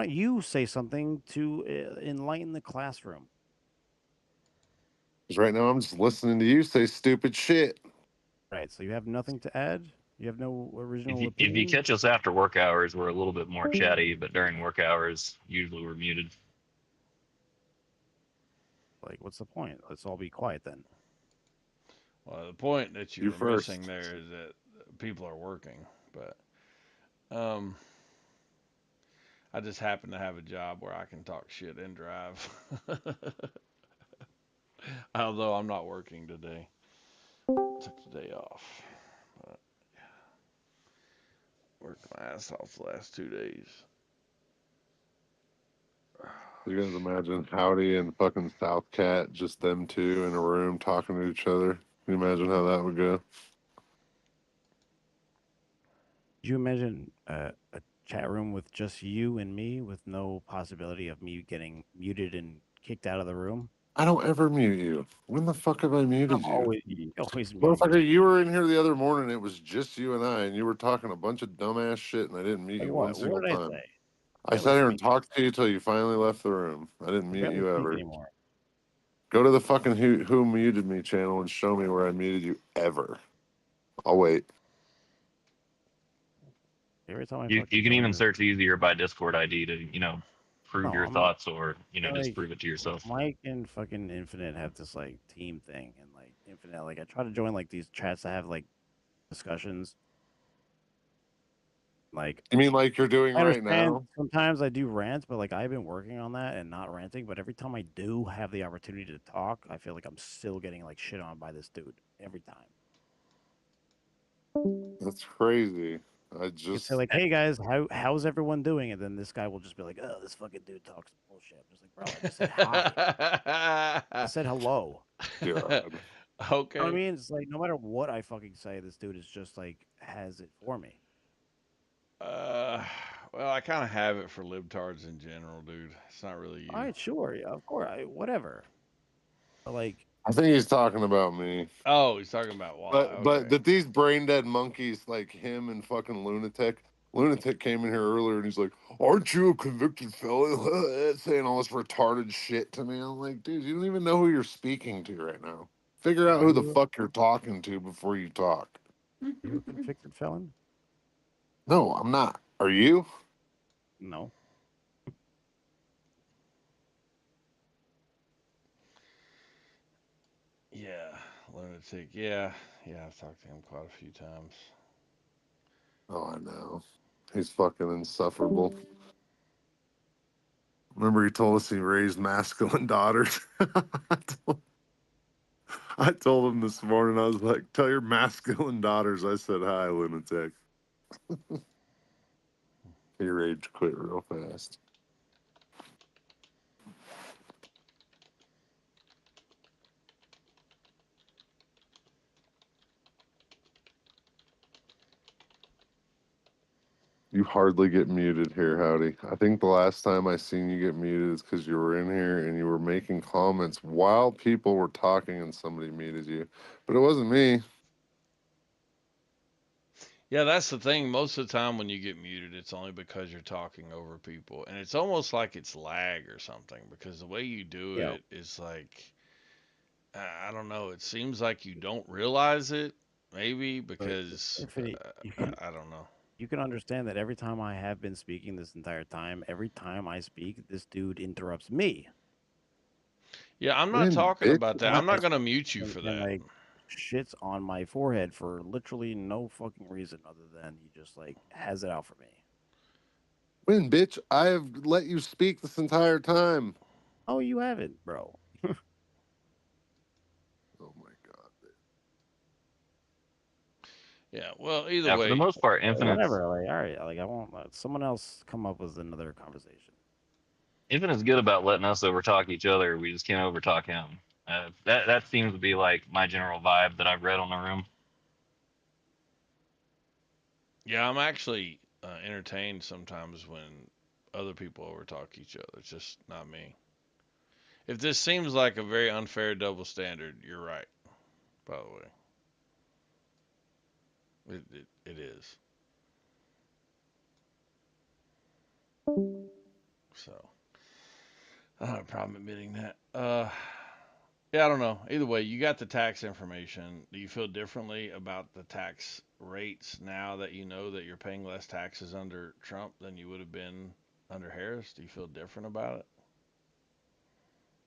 don't you say something to enlighten the classroom? Because right now I'm just listening to you say stupid shit. Right. So you have nothing to add. You have no If original you opinion. catch us after work hours, we're a little bit more chatty, but during work hours, usually we're muted. Like, what's the point? Let's all be quiet then. Well, the point that you You were missing first. there is that people are working, but um, I just happen to have a job where I can talk shit and drive. Although I'm not working today, took the day off. But worked my ass off the last 2 days. You guys imagine Howdy and fucking South Cat, just them two in a room talking to each other. Can you imagine how that would go? Could you imagine a chat room with just you and me, with no possibility of me getting muted and kicked out of the room? I don't ever mute you. When the fuck have I muted I'm you? always you always mute Motherfucker, me. you were in here the other morning. It was just you and I, and you were talking a bunch of dumbass shit, and I didn't mute Like you one what? single What did I time. say? I Barely sat here and speak. talked to you till you finally left the room. I didn't I mute barely you speak ever. anymore. Go to the fucking who muted me channel and show me where I muted you ever. I'll wait. Every time I You fucking can join even this, search easier by Discord ID to prove no, your I'm thoughts or just like prove it to yourself. Mike and fucking Infinite have this like team thing, and like Infinite, like I try to join like these chats that have like discussions. Like You mean like you're doing I right understand now? sometimes I do rant, but like I've been working on that and not ranting. But every time I do have the opportunity to talk, I feel like I'm still getting like shit on by this dude every time. That's crazy. I You could say just like, "Hey guys, how's everyone doing?" And then this guy will just be like, "Oh, this fucking dude talks bullshit." I'm just like, bro, I just said hi. I said hello. God. You know what I Okay. mean? It's like no matter what I fucking say, this dude is just like has it for me. Uh, well, I kind of have it for libtards in general, dude. It's not really All you. right, sure, yeah, of course, whatever. But like, I think he's talking about me. Oh, he's talking about why. But Okay. that these brain dead monkeys like him and fucking lunatic came in here earlier and he's like, "Aren't you a convicted felon?" saying all this retarded shit to me. I'm like, dude, you don't even know who you're speaking to right now. Figure out are who the you fuck you're talking to before you talk. are you a convicted felon? No, I'm not. Are you? No. Yeah, lunatic. Yeah, yeah. I've talked to him quite a few times. Oh, I know. He's fucking insufferable. Remember, he told us he raised masculine daughters. I told him this morning, I was like, tell your masculine daughters I said hi, lunatic. He rage quit real fast. You hardly get muted here, Howdy. I think the last time I seen you get muted is because you were in here and you were making comments while people were talking and somebody muted you. But it wasn't me. Yeah, that's the thing. Most of the time when you get muted, it's only because you're talking over people. And it's almost like it's lag or something because the way you do Yeah. it is like, I don't know. It seems like you don't realize it, maybe But because Infinite, I don't know. you can understand that every time I have been speaking this entire time, every time I speak, this dude interrupts me. Yeah, I'm not When, talking bitch? about that. I'm not Yes. going to mute you for And that. like shits on my forehead for literally no fucking reason other than he just like has it out for me. When, bitch? I have let you speak this entire time. Oh, you haven't, bro. Oh my God. Yeah, well, either Yeah, for the way, most part, Like, Infinite's whatever. Like, all right. Like, I won't let someone else come up with another conversation. Infinite's good about letting us overtalk each other. We just can't overtalk him. That seems to be like my general vibe that I've read on the room. yeah, I'm actually entertained sometimes when other people overtalk each other. It's just not me. If this seems like a very unfair double standard, you're right, by the way. It is. So I don't have a problem admitting that. Yeah, I don't know. Either way, you got the tax information. Do you feel differently about the tax rates now that you know that you're paying less taxes under Trump than you would have been under Harris? Do you feel different about it?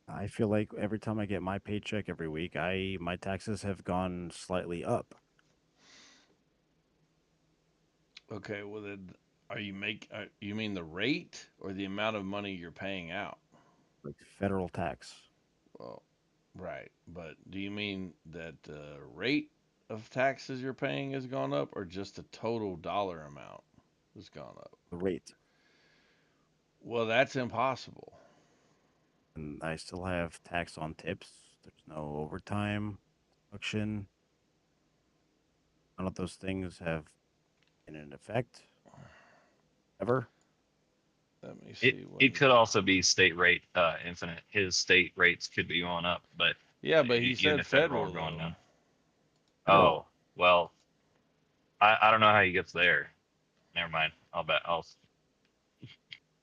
I feel like every time I get my paycheck every week, my taxes have gone slightly up. Okay, well then, you mean the rate or the amount of money you're paying out? Like federal tax. Well, right. But do you mean that the rate of taxes you're paying has gone up or just the total dollar amount has gone up? The rate. Well, that's impossible. And I still have tax on tips. There's no overtime deduction. None of those things have been in effect ever. Let me see. It could also be state rate infinite. His state rates could be going up, but Yeah, but he even said if federal federal are going though. down. Federal. Oh, well, I don't know how he gets there. Never mind. I'll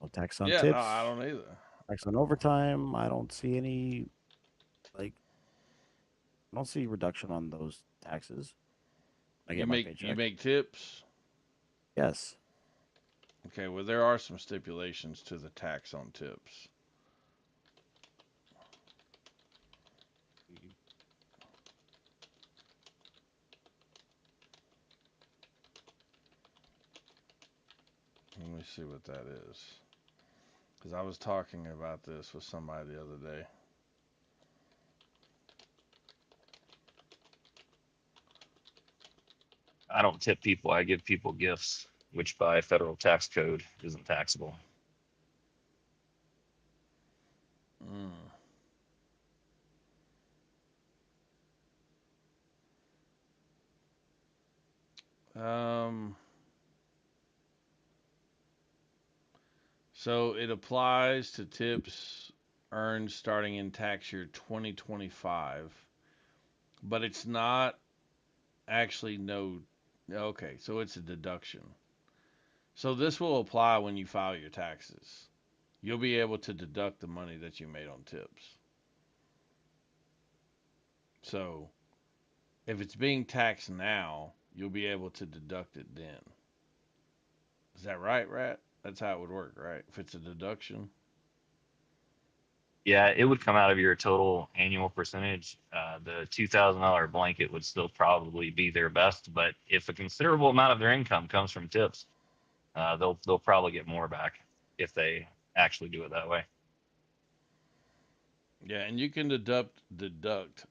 No tax on Yeah, no, tips. I don't either. Tax on overtime. I don't see any, like, I don't see reduction on those taxes. I You get my make paycheck. tips. Yes. Okay, well there are some stipulations to the tax on tips. Let me see what that is. Because I was talking about this with somebody the other day. I don't tip people. I give people gifts, which by federal tax code isn't taxable. Mm. Um, so it applies to tips earned starting in tax year 2025, but it's not actually no. Okay, so it's a deduction. So this will apply when you file your taxes. You'll be able to deduct the money that you made on tips. So if it's being taxed now, you'll be able to deduct it then. Is that right, Rat? That's how it would work, right? If it's a deduction. Yeah, it would come out of your total annual percentage. The $2,000 blanket would still probably be their best, but if a considerable amount of their income comes from tips, they'll probably get more back if they actually do it that way. Yeah, and you can deduct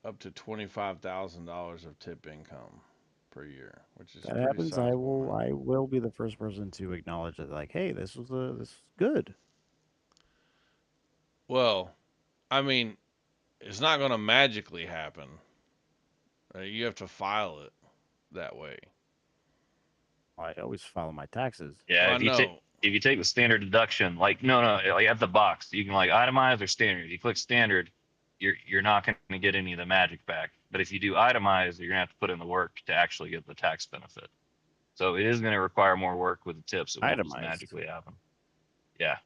up to $25,000 of tip income per year, which is That pretty happens, sizable, man. I will be the first person to acknowledge that, like, hey, this is good. Well, I mean, it's not going to magically happen. You have to file it that way. I always file my taxes. Yeah, Well, I know. if you take the standard deduction, like no, like at the box, you can like itemize or standard. You click standard, you're not going to get any of the magic back. But if you do itemize, you're going to have to put in the work to actually get the tax benefit. So it is going to require more work with the tips. It won't just Itemized. magically happen. Yeah,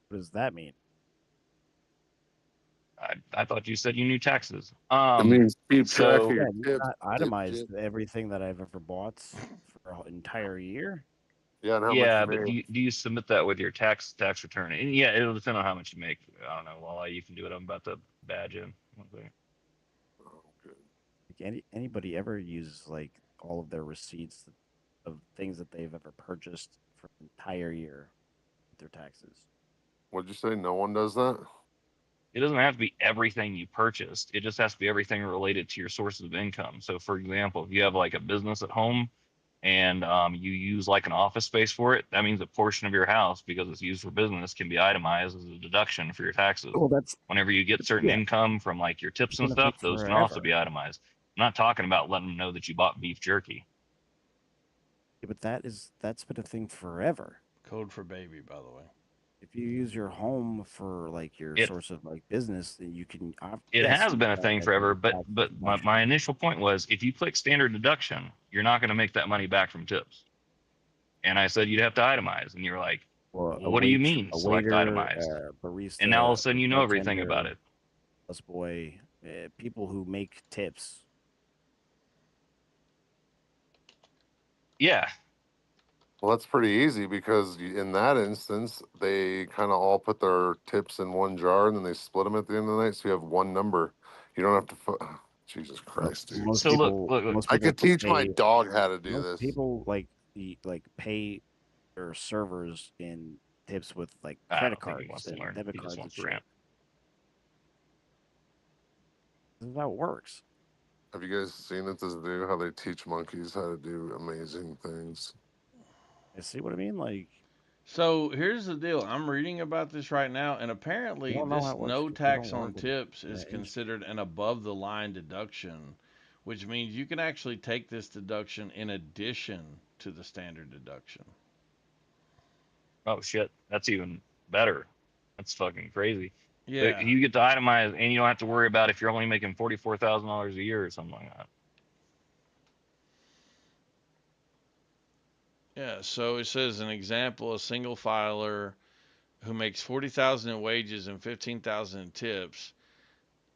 What does that mean? I thought you said you knew taxes. It means keep track So of Yeah, your you tips. not itemized dipshit. everything that I've ever bought for an entire year. Yeah, and how yeah, much but you do you submit that with your tax return? And yeah, it'll depend on how much you make. I don't know. Well, you can do it. I'm about to badge in. Okay. made. Like anybody ever uses like all of their receipts of things that they've ever purchased for an entire year with their taxes? What'd you say? No one does that? It doesn't have to be everything you purchased. It just has to be everything related to your sources of income. So, for example, if you have like a business at home and you use like an office space for it, that means a portion of your house, because it's used for business, can be itemized as a deduction for your taxes. Well, that's Whenever you get certain yeah, income from like your tips and gonna be stuff, those can also forever. be itemized. I'm not talking about letting them know that you bought beef jerky. Yeah, but that's been a thing forever. Code for baby, by the way. If you use your home for like your It source of like business, then you can. it Yes, has you been a can thing get forever, tax but deduction. my initial point was if you click standard deduction, you're not going to make that money back from tips. And I said you'd have to itemize, and you were like, Well, What do you mean a select waiter, itemized? And now all of barista, a sudden you know everything about bartender, it. busboy, people who make tips. Yeah. Well, that's pretty easy because in that instance, they kind of all put their tips in one jar and then they split them at the end of the night. So you have one number. You don't have to. Jesus Christ, dude. Most So look, people, look, look. most I people could teach my pay. dog how to do Most this. people like pay their servers in tips with like I credit don't think he cards wants to and learn. debit He just cards and wants to shit. rant. This is how it works. Have you guys seen it? This dude, how they teach monkeys how to do amazing things? You see what I mean? Like, So here's the deal. I'm reading about this right now, and you apparently don't know how this it works no because you tax don't on work tips in is the industry. considered an above the line deduction, which means you can actually take this deduction in addition to the standard deduction. Oh shit, that's even better. That's fucking crazy. But Yeah. you get to itemize, and you don't have to worry about if you're only making $44,000 a year or something like that. Yeah, so it says an example, a single filer who makes 40,000 in wages and 15,000 in tips,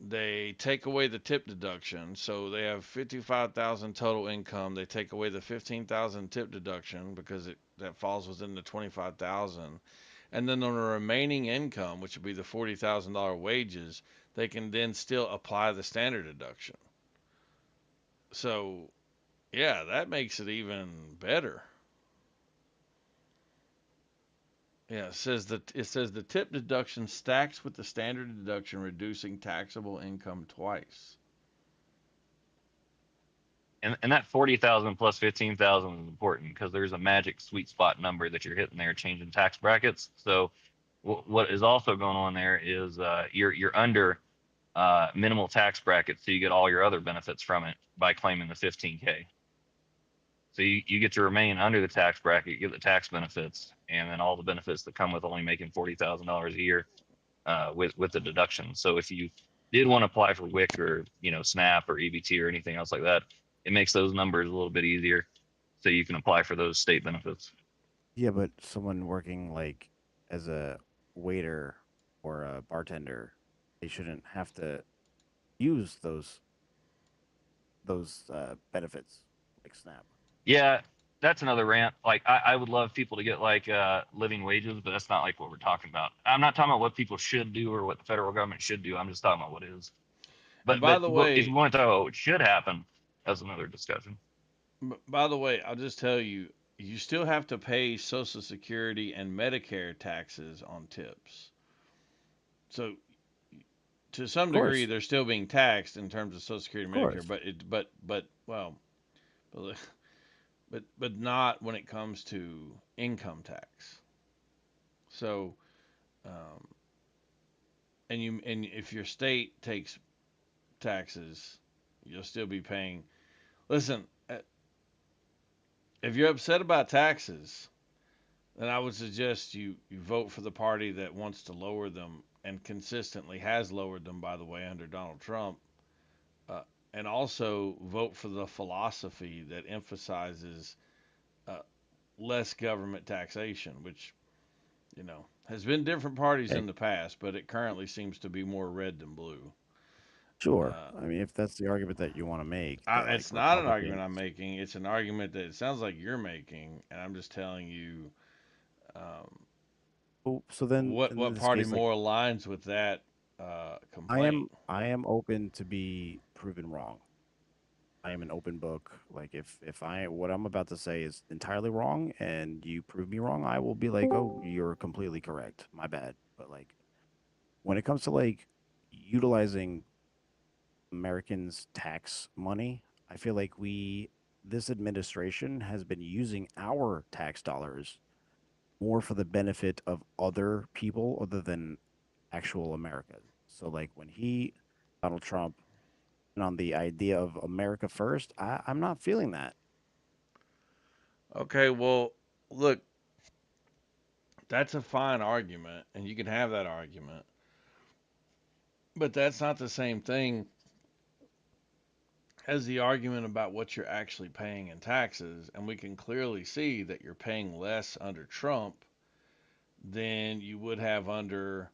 they take away the tip deduction. So they have 55,000 total income. They take away the 15,000 tip deduction because that falls within the 25,000. And then on the remaining income, which would be the $40,000 wages, they can then still apply the standard deduction. So, yeah, that makes it even better. Yeah, it says the tip deduction stacks with the standard deduction, reducing taxable income twice. And that 40,000 plus 15,000 is important because there's a magic sweet spot number that you're hitting there, changing tax brackets. So what is also going on there is you're under minimal tax bracket, so you get all your other benefits from it by claiming the 15K. So you get to remain under the tax bracket, you get the tax benefits, and then all the benefits that come with only making $40,000 a year with the deduction. So if you did want to apply for WIC or SNAP or EBT or anything else like that, it makes those numbers a little bit easier, so you can apply for those state benefits. Yeah, but someone working like as a waiter or a bartender, they shouldn't have to use those benefits like SNAP. Yeah, that's another rant. Like I would love people to get like living wages, but that's not like what we're talking about. I'm not talking about what people should do or what the federal government should do. I'm just talking about what is. And But if you want to talk about what should happen, that's another discussion. by the way, I'll just tell you, you still have to pay Social Security and Medicare taxes on tips. So to some Of degree, course, they're still being taxed in terms of Social Security of and Medicare, course. but well, but not when it comes to income tax. So, um, and if your state takes taxes, you'll still be paying. Listen, if you're upset about taxes, then I would suggest you vote for the party that wants to lower them and consistently has lowered them, by the way, under Donald Trump. Uh, and also vote for the philosophy that emphasizes uh, less government taxation, which has been different parties Hey, in the past, but it currently seems to be more red than blue. sure. Uh, I mean, if that's the argument that you want to make, that like it's not an argument Republicans, I'm making. It's an argument that it sounds like you're making, and I'm just telling you um, oh, so then in what this party case, like more aligns with that complaint. I am open to be proven wrong. I am an open book. Like if I what I'm about to say is entirely wrong and you prove me wrong, I will be like, "Oh, you're completely correct. My bad." But like when it comes to like utilizing Americans' tax money, I feel like this administration has been using our tax dollars more for the benefit of other people other than actual America. So like when Donald Trump, and on the idea of America first, I'm not feeling that. Okay, well, look, that's a fine argument, and you can have that argument, but that's not the same thing as the argument about what you're actually paying in taxes. And we can clearly see that you're paying less under Trump than you would have under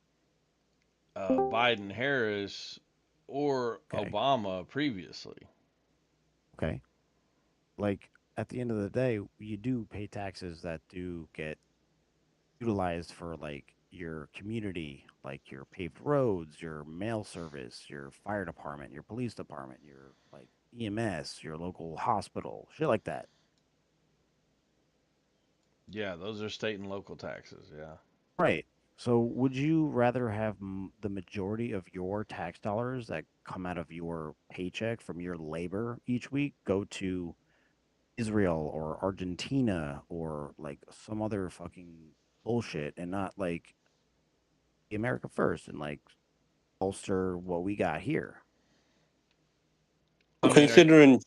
Biden, Harris, or Okay. Obama previously. Okay. Like at the end of the day, you do pay taxes that do get utilized for like your community, like your paved roads, your mail service, your fire department, your police department, your like EMS, your local hospital, shit like that. Yeah, those are state and local taxes. Yeah. Right. So would you rather have the majority of your tax dollars that come out of your paycheck from your labor each week go to Israel or Argentina or like some other fucking bullshit and not like America first and like bolster what we got here? I mean, Considering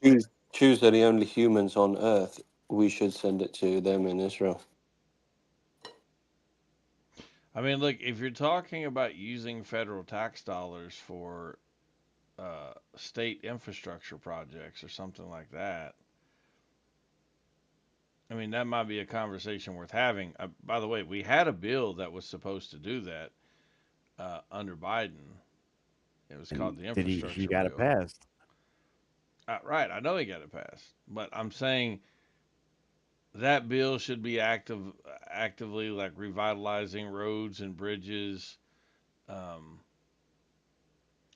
Jews are the only humans on Earth, we should send it to them in Israel. look, if you're talking about using federal tax dollars for state infrastructure projects or something like that, I mean, that might be a conversation worth having. By the way, we had a bill that was supposed to do that under Biden. It was called And the did he infrastructure got it bill. passed? Right, I know he got it passed, but I'm saying that bill should be actively like revitalizing roads and bridges, um,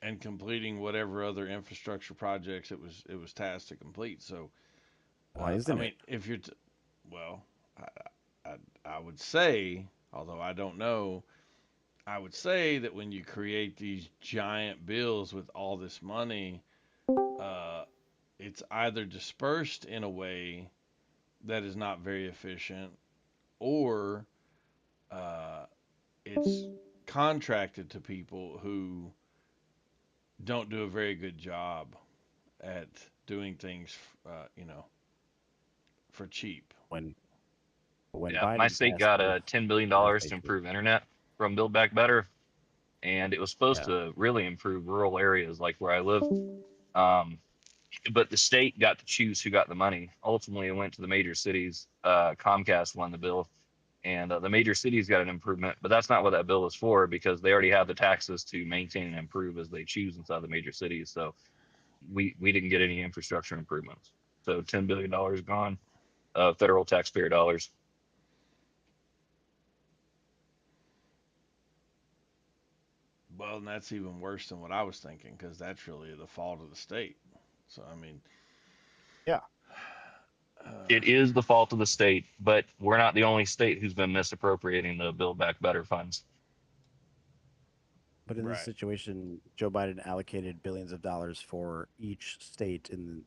and completing whatever other infrastructure projects it was tasked to complete. So, Why I isn't mean, it? if you're, well, I, I would say, although I don't know, I would say that when you create these giant bills with all this money, uh, it's either dispersed in a way that is not very efficient, or uh, it's contracted to people who don't do a very good job at doing things, you know, for cheap. When when Yeah, my Biden state passed got both $10 billion to legislatures, improve internet from Build Back Better, and it was supposed yeah, to really improve rural areas like where I live. Um, but the state got to choose who got the money. Ultimately, it went to the major cities. Comcast won the bill, and the major cities got an improvement. But that's not what that bill is for, because they already have the taxes to maintain and improve as they choose inside the major cities. So we didn't get any infrastructure improvements. So $10 billion gone, federal taxpayer dollars. Well, and that's even worse than what I was thinking, because that's really the fault of the state. So, I mean, yeah. uh, It is the fault of the state, but we're not the only state who's been misappropriating the Build Back Better funds. But in this right. situation, Joe Biden allocated billions of dollars for each state in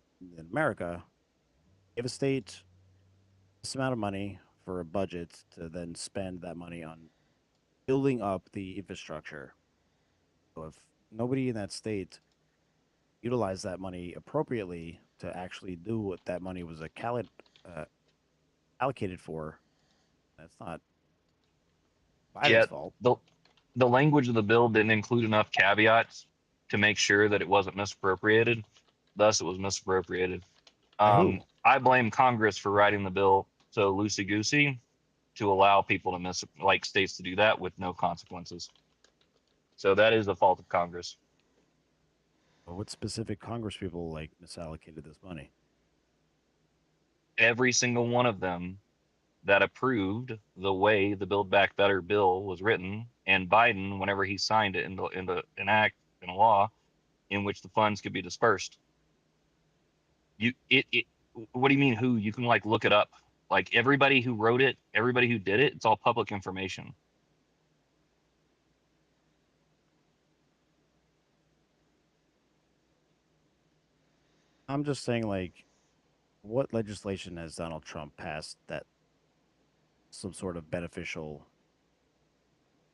America. Give a state this amount of money for a budget to then spend that money on building up the infrastructure. So if nobody in that state utilized that money appropriately to actually do what that money was uh, allocated for, that's not Biden's Yet fault. the language of the bill didn't include enough caveats to make sure that it wasn't misappropriated. Thus, it was misappropriated. By who? I blame Congress for writing the bill so loosey goosey to allow people to like states to do that with no consequences. So that is the fault of Congress. What specific Congress people like misallocated this money? Every single one of them that approved the way the Build Back Better bill was written, and Biden, whenever he signed it into an act, in a law, in which the funds could be dispersed. It what do you mean who? You can like look it up. Like everybody who wrote it, everybody who did it, it's all public information. I'm just saying, like, what legislation has Donald Trump passed that some sort of beneficial?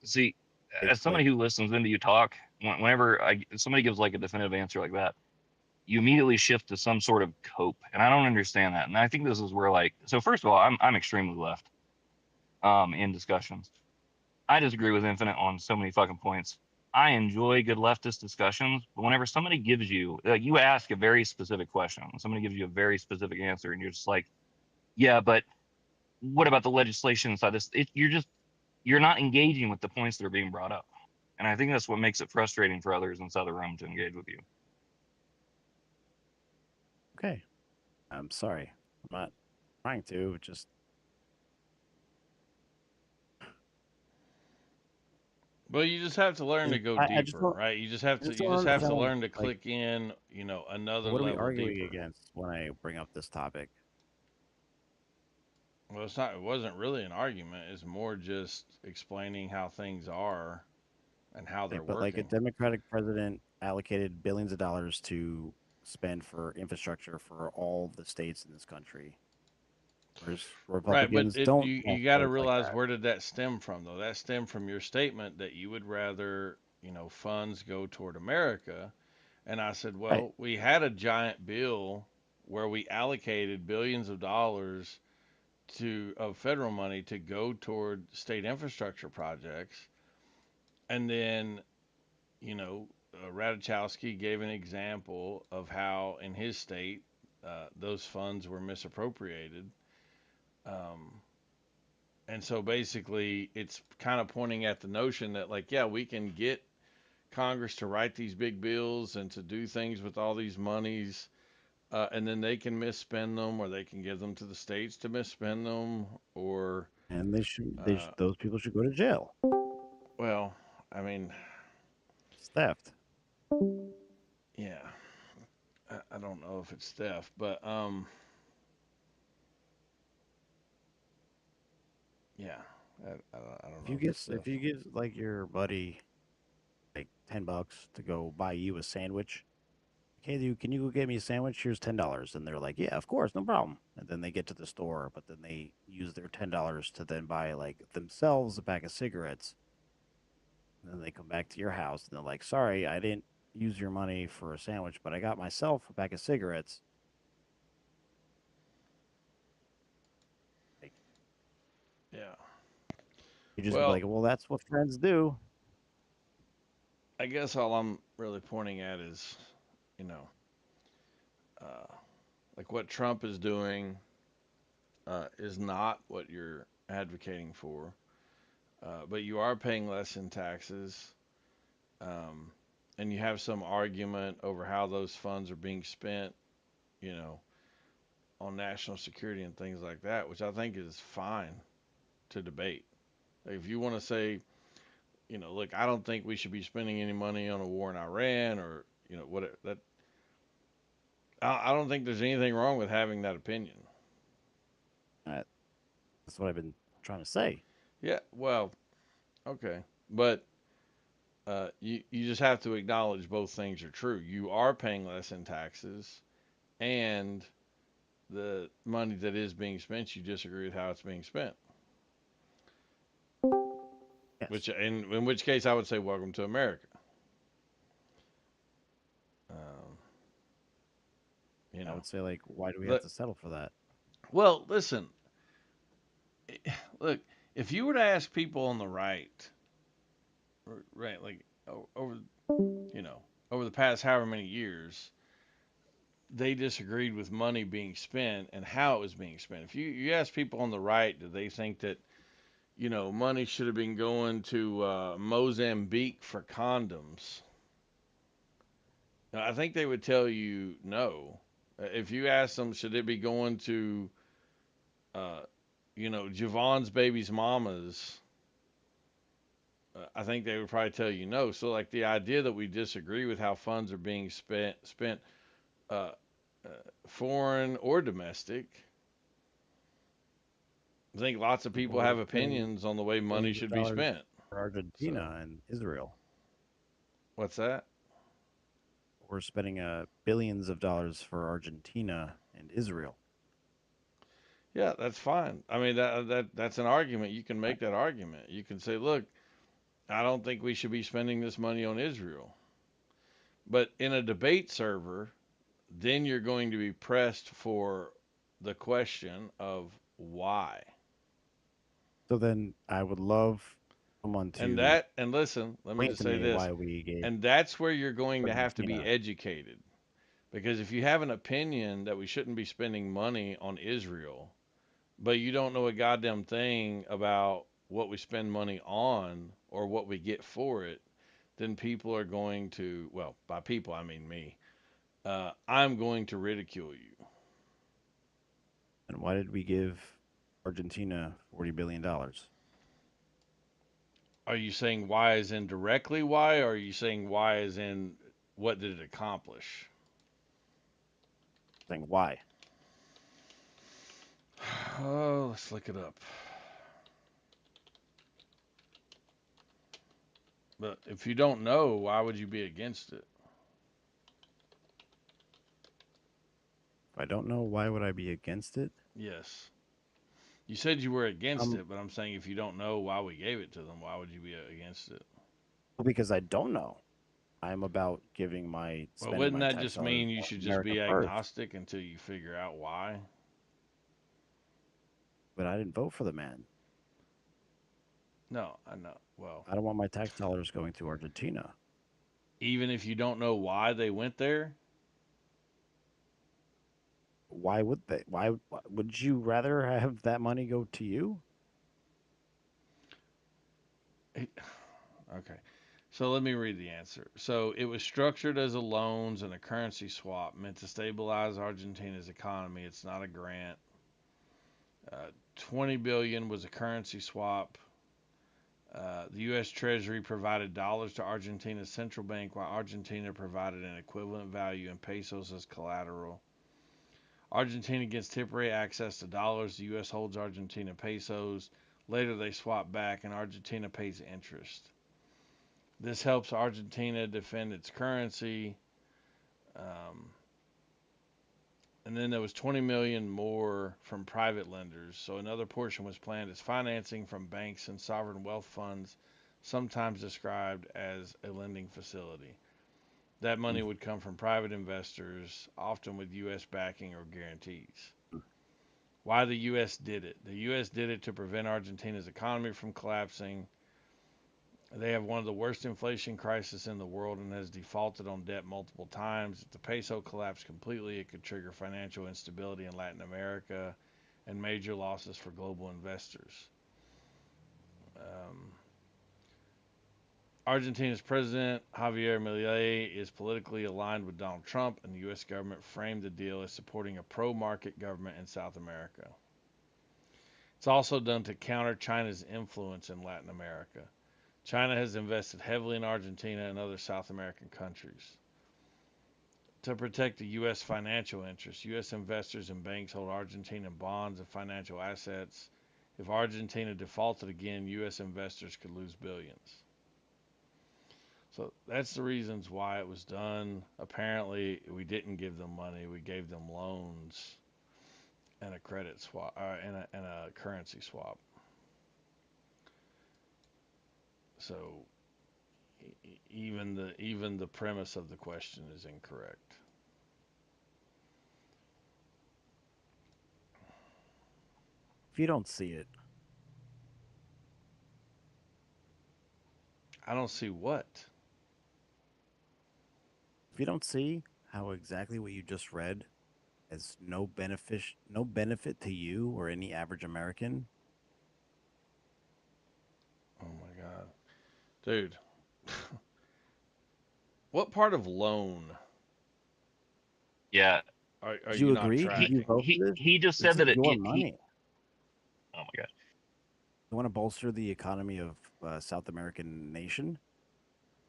See, as Like, somebody who listens into you talk, whenever somebody gives like a definitive answer like that, you immediately shift to some sort of cope, and I don't understand that. And I think this is where like, so first of all, I'm extremely left in discussions. I disagree with Infinite on so many fucking points. I enjoy good leftist discussions, but whenever somebody gives you, like, you ask a very specific question, somebody gives you a very specific answer, and you're just like, yeah, but what about the legislation inside this? You're you're not engaging with the points that are being brought up. And I think that's what makes it frustrating for others inside the room to engage with you. Okay. I'm sorry. I'm not trying to. Just Well, you just have to learn to go I just deeper, don't. right? You just I just don't have to understand. learn to Like, click in, another what are we level arguing deeper. against when I bring up this topic? Well, it wasn't really an argument. It's more just explaining how things are and how they're But like a working. Democratic president allocated billions of dollars to spend for infrastructure for all the states in this country, whereas Right, but Republicans don't have you got to bills like realize, that. where did that stem from though? That stemmed from your statement that you would rather, funds go toward America. And I said, Right. well, we had a giant bill where we allocated billions of dollars of federal money to go toward state infrastructure projects. And then, Radachowski gave an example of how in his state those funds were misappropriated. Um, and so basically, it's kind of pointing at the notion that, like, yeah, we can get Congress to write these big bills and to do things with all these monies, and then they can misspend them, or they can give them to the states to misspend them, or, And uh, those people should go to jail. well, I mean, It's theft. yeah, I don't know if it's theft, but yeah, I don't know if it's If theft. you give like your buddy like $10 to go buy you a sandwich, hey, dude, can you go get me a sandwich? Here's $10, and they're like, yeah, of course, no problem. And then they get to the store, but then they use their $10 to then buy like themselves a pack of cigarettes. And then they come back to your house and they're like, sorry, I didn't use your money for a sandwich, but I got myself a pack of cigarettes. Like, Yeah. you just gonna be Well, like, well, that's what friends do. I guess all I'm really pointing at is, you know, uh, like what Trump is doing is not what you're advocating for, but you are paying less in taxes, um, and you have some argument over how those funds are being spent, you know, on national security and things like that, which I think is fine to debate. Like if you want to say, look, I don't think we should be spending any money on a war in Iran or, what that. I don't think there's anything wrong with having that opinion. Uh, that's what I've been trying to say. Yeah, well, okay, but you just have to acknowledge both things are true. You are paying less in taxes, and the money that is being spent, you disagree with how it's being spent. Yes. Which, in which case, I would say, welcome to America. Um, you I know, would say, like, why do we have the, to settle for that? well, listen, look, if you were to ask people on the right, like over, you know, over the past however many years, they disagreed with money being spent and how it was being spent. If you ask people on the right, do they think that money should have been going to Mozambique for condoms? Now, I think they would tell you no. If you ask them, should it be going to uh, Javon's baby's mamas? I think they would probably tell you no. So like the idea that we disagree with how funds are being spent, uh, uh, foreign or domestic. I think lots of But people we're have spending opinions on the way money billions of should be dollars spent. for So Argentina and Israel. what's that? We're spending billions of dollars for Argentina and Israel. Yeah, that's fine. I mean that's an argument. You can make that argument. You can say, look, I don't think we should be spending this money on Israel. But in a debate server, then you're going to be pressed for the question of why. So then I would love someone to And listen, let me explain just to say me this. why we gave And that's where you're going to have to be Argentina. educated. Because if you have an opinion that we shouldn't be spending money on Israel, but you don't know a goddamn thing about what we spend money on or what we get for it, then people are going to, well, by people, I mean me, I'm going to ridicule you. And why did we give Argentina $40 billion? Are you saying why as in directly why, or are you saying why as in what did it accomplish? Saying why? Oh, let's look it up. But if you don't know, why would you be against it? If I don't know, why would I be against it? Yes. You said you were against Um, it, but I'm saying if you don't know why we gave it to them, why would you be against it? because I don't know. I'm about giving my Well, spending wouldn't my that tax just dollars mean you on should just America be first. agnostic until you figure out why? But I didn't vote for the man. No, I know. Well, I don't want my tax dollars going to Argentina. even if you don't know why they went there, Why would they? Why would you rather have that money go to you? okay. So let me read the answer. So it was structured as a loans and a currency swap meant to stabilize Argentina's economy. It's not a grant. 20 billion was a currency swap. The U.S. Treasury provided dollars to Argentina's central bank, while Argentina provided an equivalent value in pesos as collateral. Argentina gets temporary access to dollars. The U.S. holds Argentina pesos. Later, they swap back, and Argentina pays interest. This helps Argentina defend its currency. Um, and then there was 20 million more from private lenders. So another portion was planned as financing from banks and sovereign wealth funds, sometimes described as a lending facility. That money would come from private investors, often with U.S. backing or guarantees. Why the U.S. did it? The U.S. did it to prevent Argentina's economy from collapsing. They have one of the worst inflation crises in the world and has defaulted on debt multiple times. If the peso collapsed completely, it could trigger financial instability in Latin America and major losses for global investors. Um, Argentina's president, Javier Milei, is politically aligned with Donald Trump, and the U.S. government framed the deal as supporting a pro market government in South America. It's also done to counter China's influence in Latin America. China has invested heavily in Argentina and other South American countries. To protect the U.S. financial interests, U.S. investors and banks hold Argentinian bonds and financial assets. If Argentina defaulted again, U.S. investors could lose billions. So that's the reasons why it was done. Apparently, we didn't give them money; we gave them loans and a credit swap, and a currency swap. So even the premise of the question is incorrect. If you don't see it, I don't see what. if you don't see how exactly what you just read has no benefit to you or any average American, Oh my god, dude. What part of loan Yeah, are did you you not agree? Did he you tracking? vote for he this? he just This said is that it, your it he. money. Oh my god. You want to bolster the economy of South American nation?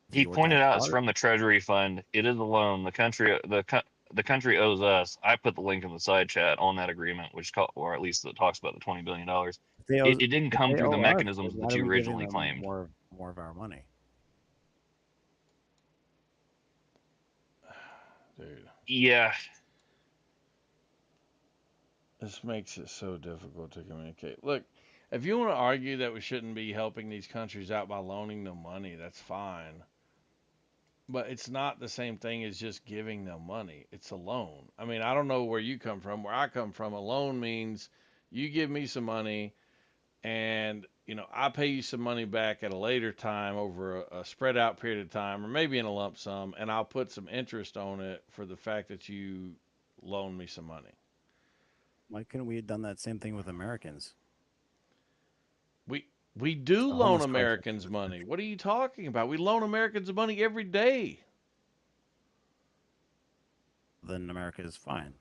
Is it He your pointed tax out it's dollars? from the Treasury Fund. It is a loan. The country owes us. I put the link in the side chat on that agreement, or at least it talks about the $20 billion. If they It, owe, it didn't if come they through the owe us, then mechanisms why that are you we giving originally them claimed. more of our money? Dude, Yeah, this makes it so difficult to communicate. Look, if you want to argue that we shouldn't be helping these countries out by loaning them money, that's fine. But it's not the same thing as just giving them money. It's a loan. I mean, I don't know where you come from. Where I come from, a loan means you give me some money and I pay you some money back at a later time over a spread out period of time, or maybe in a lump sum, and I'll put some interest on it for the fact that you loan me some money. Why couldn't we have done that same thing with Americans? We We do A loan homeless crisis Americans is money. actually- What are you talking about? We loan Americans money every day. Then America is fine.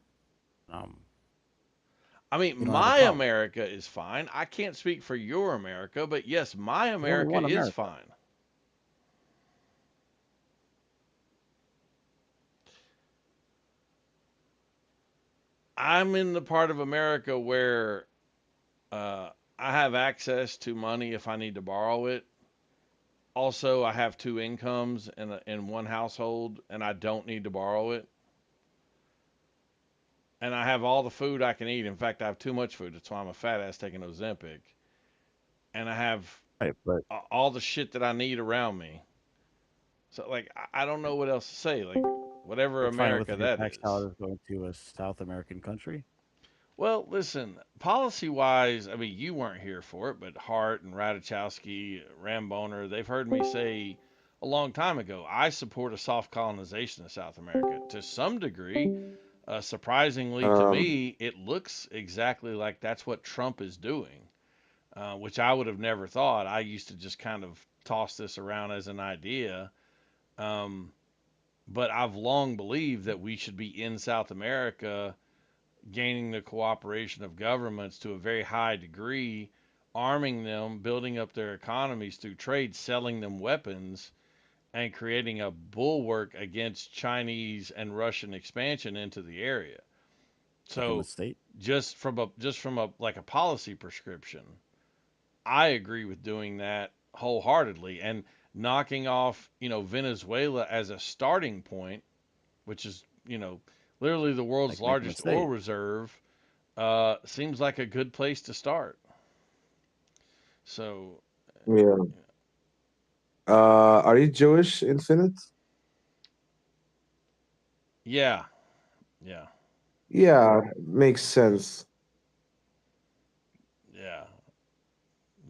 I mean, We don't have a my problem. America is fine. I can't speak for your America, but yes, my There's only America one is America. fine. I'm in the part of America where I have access to money if I need to borrow it. Also, I have two incomes in one household, and I don't need to borrow it. And I have all the food I can eat. In fact, I have too much food. That's why I'm a fat ass taking Ozempic. And I have Right, but all the shit that I need around me. So, like, I don't know what else to say. Like, whatever you're fine with America your that tax is. dollars going to a South American country? Well, listen, policy wise, I mean, you weren't here for it, but Hart and Radachowski, Ramboner, they've heard me say a long time ago, I support a soft colonization of South America. To some degree, surprisingly to Um, me, it looks exactly like that's what Trump is doing, which I would have never thought. I used to just kind of toss this around as an idea. Um, but I've long believed that we should be in South America gaining the cooperation of governments to a very high degree, arming them, building up their economies through trade, selling them weapons, and creating a bulwark against Chinese and Russian expansion into the area. Like in the So state? just from a like a policy prescription, I agree with doing that wholeheartedly and knocking off, Venezuela as a starting point, which is, literally the world's Like making a largest oil state? reserve, seems like a good place to start. So, yeah. Are you Jewish, Infinite? yeah, yeah, Yeah, makes sense. yeah.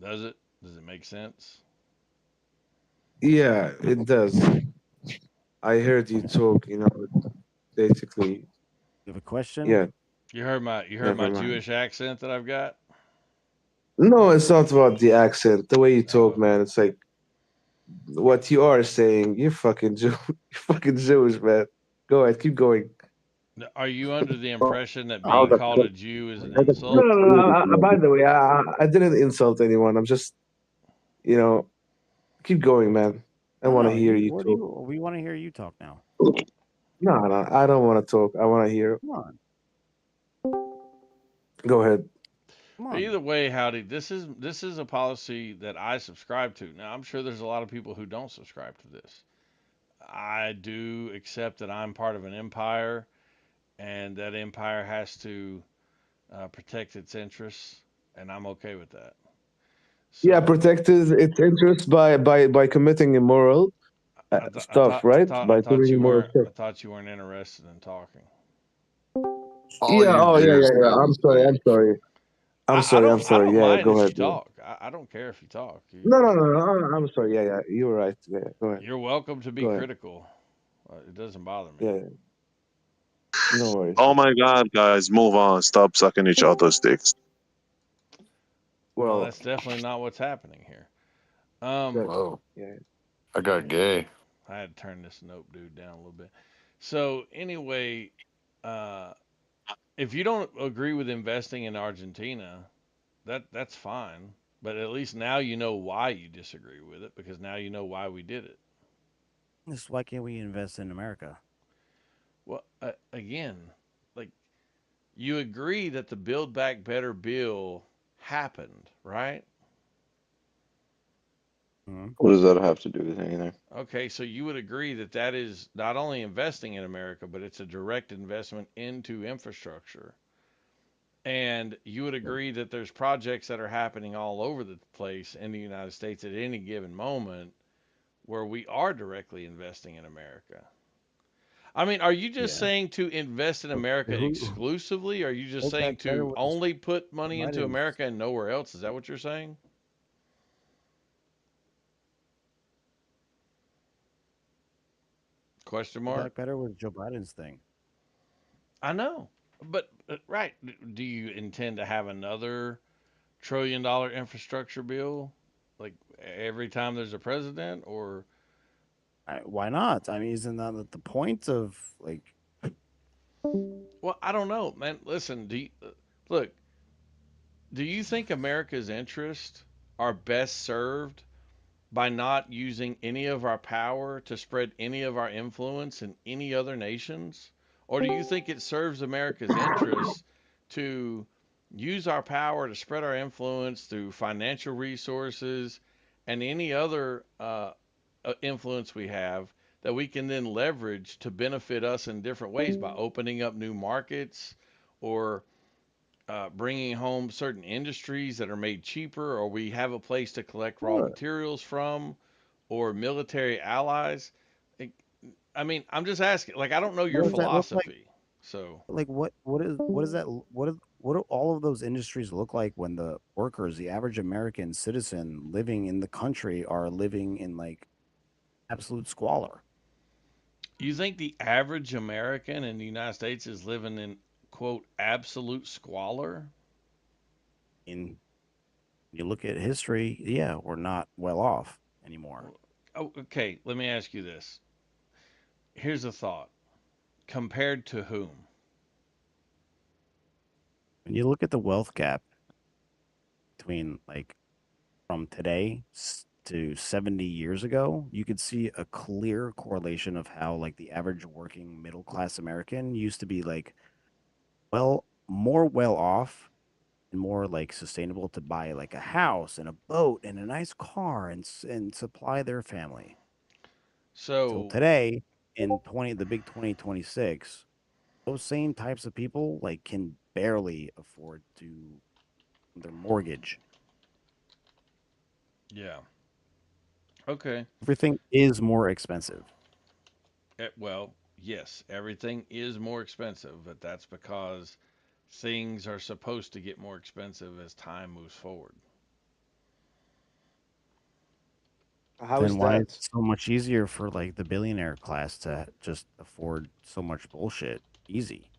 Does it? Does it make sense? Yeah, it does. I heard you talk, basically. You have a question? Yeah, You heard my never mind. Jewish accent that I've got? No, it's not about the accent. The way you Oh, talk, man, it's like what you are saying. You're fucking Jew. You're fucking Jewish, man. Go ahead, keep going. are you under the impression that No, being but called a Jew is an No, insult? no, no. By the way, I didn't insult anyone. I'm just, you know, keep going, man. I no, want to no. hear You, you what do talk. you? We want to hear you talk now. No, no, I don't want to talk. I want to hear. Come on, Go ahead. come But on. either way, Howdy, this is a policy that I subscribe to. Now, I'm sure there's a lot of people who don't subscribe to this. I do accept that I'm part of an empire, and that empire has to protect its interests, and I'm okay with that. Yeah, So protect its interests by committing immoral I, th- I stuff, thought I right? thought I By thought doing you immoral weren't stuff. I thought you weren't interested in talking. All Yeah. you Oh, yeah, Jews yeah, yeah. do I'm is sorry. talk. I'm sorry. I'm I sorry. I'm don't I sorry. don't Yeah, mind go if you ahead. Yeah. talk. I don't care if you talk. No, no, no, no. I'm sorry. Yeah, yeah. You were right. Yeah, go ahead. You're welcome to be Go ahead. critical. It doesn't bother me. Yeah, yeah. No worries. Oh my God, guys, move on. Stop sucking each other's dicks. Well, Well, that's definitely not what's happening here. Um, good. Whoa, Yeah. I got gay. I had to turn this nope dude down a little bit. So anyway, uh, if you don't agree with investing in Argentina, that's fine. But at least now you know why you disagree with it because now you know why we did it. This why can't we invest in America? Well, again, like you agree that the Build Back Better bill happened, right? Hmm. What does that have to do with anything? Okay, so you would agree that that is not only investing in America, but it's a direct investment into infrastructure. And you would agree that there's projects that are happening all over the place in the United States at any given moment where we are directly investing in America. I mean, are you just Yeah. saying to invest in America Who exclusively? Or are you just Build Back saying Better to was only put money into Biden's. America and nowhere else? Is that what you're saying? Question Build mark. Back Better was Joe Biden's thing. I know. But, right, do you intend to have another $1 trillion infrastructure bill Like every time there's a president, or Why not? I mean, isn't that the point of like? well, I don't know, man. Listen, look? Do you think America's interests are best served by not using any of our power to spread any of our influence in any other nations? Or do you think it serves America's interests to use our power to spread our influence through financial resources and any other influence we have that we can then leverage to benefit us in different ways by opening up new markets or bringing home certain industries that are made cheaper, or we have a place to collect raw Sure. materials from, or military allies. Like, I mean, I'm just asking. Like, I don't know your What does that look like? philosophy, so Like what is that? What do all of those industries look like when the workers, the average American citizen living in the country, are living in like absolute squalor? you think the average American in the United States is living in quote absolute squalor? In you look at history, yeah, we're not well off anymore. Oh, okay, let me ask you this. Here's a thought. Compared to whom? When you look at the wealth gap between like from to 70 years ago, you could see a clear correlation of how like the average working middle class American used to be like more well off and more like sustainable to buy like a house and a boat and a nice car and supply their family. Till So, today in 20 the big 2026, those same types of people like can barely afford to their mortgage. yeah. Okay. Everything is more expensive. Well, yes, everything is more expensive, but that's because things are supposed to get more expensive as time moves forward. How is Then why is that? it so much easier for like the billionaire class to just afford so much bullshit easy?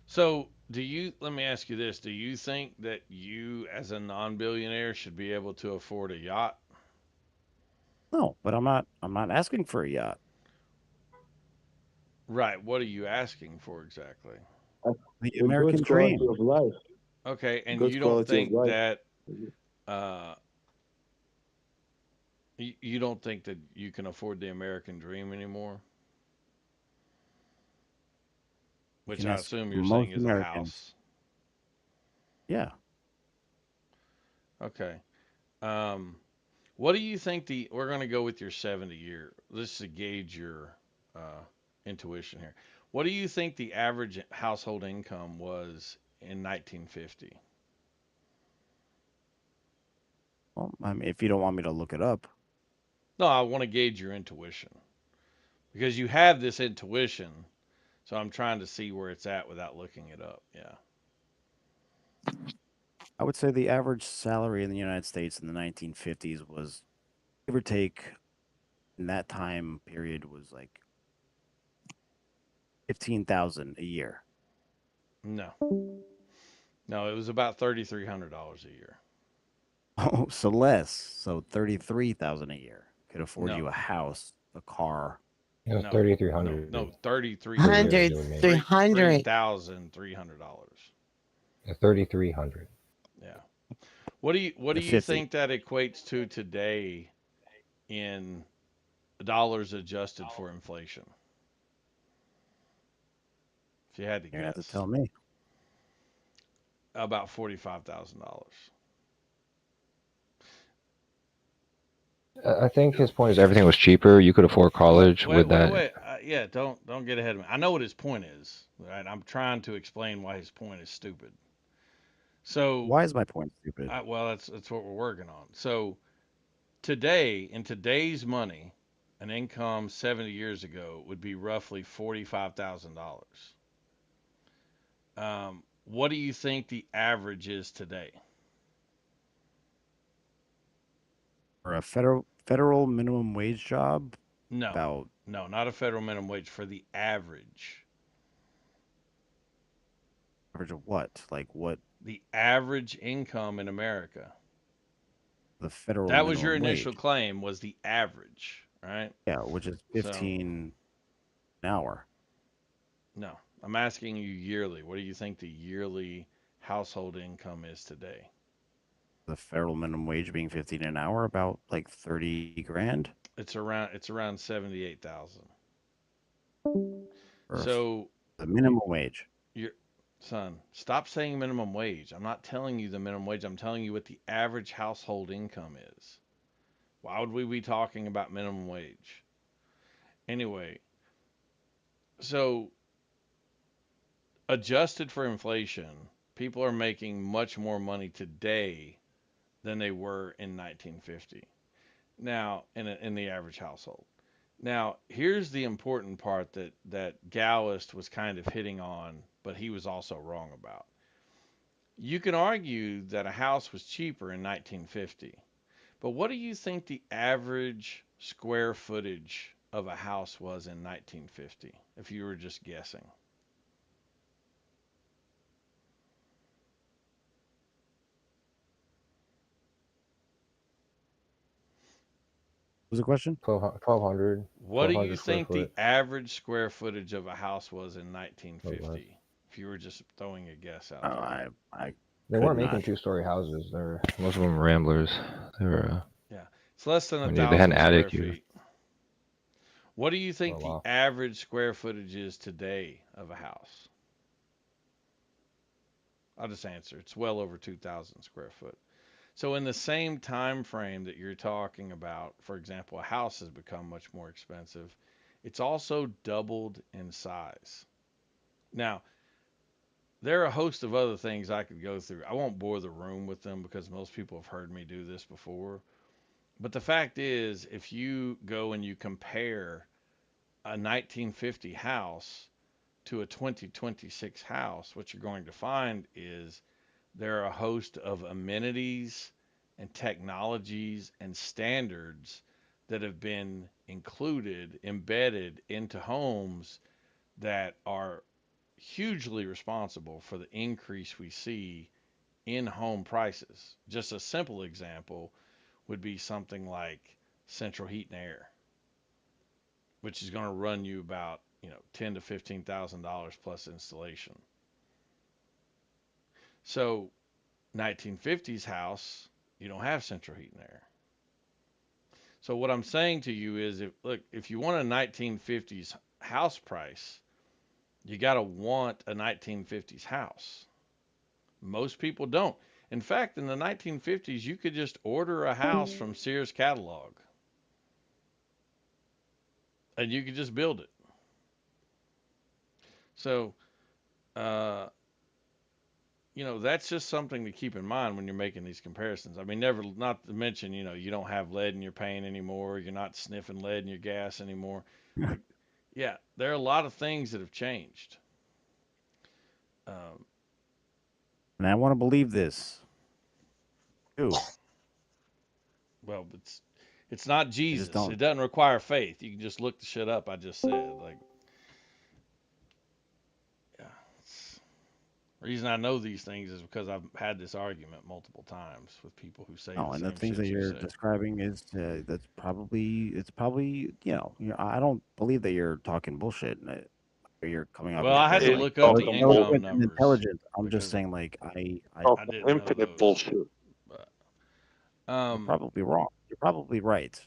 So, let me ask you this, do you think that you as a non-billionaire should be able to afford a yacht? No, but I'm not asking for a yacht. Right, what are you asking for exactly? The A good American quality dream. of life. Okay, and Good you don't quality of think life. that uh you don't think that you can afford the American dream anymore? You Which can I ask assume you're saying most is a Americans. house. Yeah. Okay. Um What do you think we're going to go with your 70 year, just to gauge your uh, intuition here. What do you think the average household income was in 1950? Well, I mean, if you don't want me to look it up, No, I want to gauge your intuition because you have this intuition. So I'm trying to see where it's at without looking it up. Yeah. I would say the average salary in the United States in the 1950s was, give or take, in that time period was like 15,000 a year. No. No, it was about $3,300 a year. Oh, so less. So 33,000 a year could afford you No. a house, a car. It was No. No, 3,300 33 per year hundred that you Hundred, would make. three three hundred. $3,300. 3,300. Yeah. What do The you 50. think that equates to today in dollars adjusted for inflation? If you had to You're gonna have to guess, tell me. about $45,000. I think his point is everything was cheaper. You could afford college Wait, with wait, that. wait. Yeah, don't get ahead of me. I know what his point is. Right? I'm trying to explain why his point is stupid. So, Why is my point stupid? well, that's what we're working on. So today, in today's money, an income 70 years ago would be roughly $45,000. What do you think the average is today? For a federal minimum wage job, No, about no, not a federal minimum wage for the average. average of what? Like what The average income in America. the federal That was your minimum initial wage. claim, was the average, right? Yeah, which is So 15 an hour. no, I'm asking you yearly. What do you think the yearly household income is today? The federal minimum wage being 15 an hour, about like 30 grand It's around 78,000. for So the you minimum wage. your son, stop saying minimum wage. I'm not telling you the minimum wage. I'm telling you what the average household income is. Why would we be talking about minimum wage? Anyway, so adjusted for inflation, people are making much more money today than they were in 1950. Now, in the average household. Now, here's the important part that Gallist was kind of hitting on, but he was also wrong about. You can argue that a house was cheaper in 1950, but what do you think the average square footage of a house was in 1950, if you were just guessing? Was the question? 1200, What do you 1200 square think the foot. average square footage of a house was in What was? 1950? If you were just throwing a guess Oh, out there. I They could weren't making not. two-story houses. They're most of them were ramblers. They were. Yeah, it's less than a When they had an thousand square attic, you. feet. What do you Oh think the wow. average square footage is today of a house? I'll just answer. It's well over 2,000 square foot. So in the same time frame that you're talking about, for example, a house has become much more expensive. It's also doubled in size. Now, there are a host of other things I could go through. I won't bore the room with them because most people have heard me do this before. But the fact is, if you go and you compare a 1950 house to a 2026 house, what you're going to find is there are a host of amenities and technologies and standards that have been included, embedded into homes that are hugely responsible for the increase we see in home prices. Just a simple example would be something like central heat and air, which is going to run you about, ten to $15,000 plus installation. So 1950s house, you don't have central heat and air. So what I'm saying to you is, if you want a 1950s house price, you got to want a 1950s house. Most people don't. In fact, in the 1950s, you could just order a house from Sears catalog and you could just build it. So, uh, that's just something to keep in mind when you're making these comparisons. I mean, never, not to mention, you don't have lead in your paint anymore. You're not sniffing lead in your gas anymore. Like, yeah, there are a lot of things that have changed. Um, And I want to believe this too. well, it's not I just Jesus. don't. It doesn't require faith. You can just look the shit up I just said. Like, yeah. The reason I know these things is because I've had this argument multiple times with people who say No, the and the same things that shit you you're say. describing is it's probably I don't believe that you're talking bullshit. You're coming off Well, as I had to very It's like look up the talking income eloquent and numbers intelligent. I'm just because saying, like I I talking didn't know infinite those. bullshit. But you're um, probably wrong. You're probably right.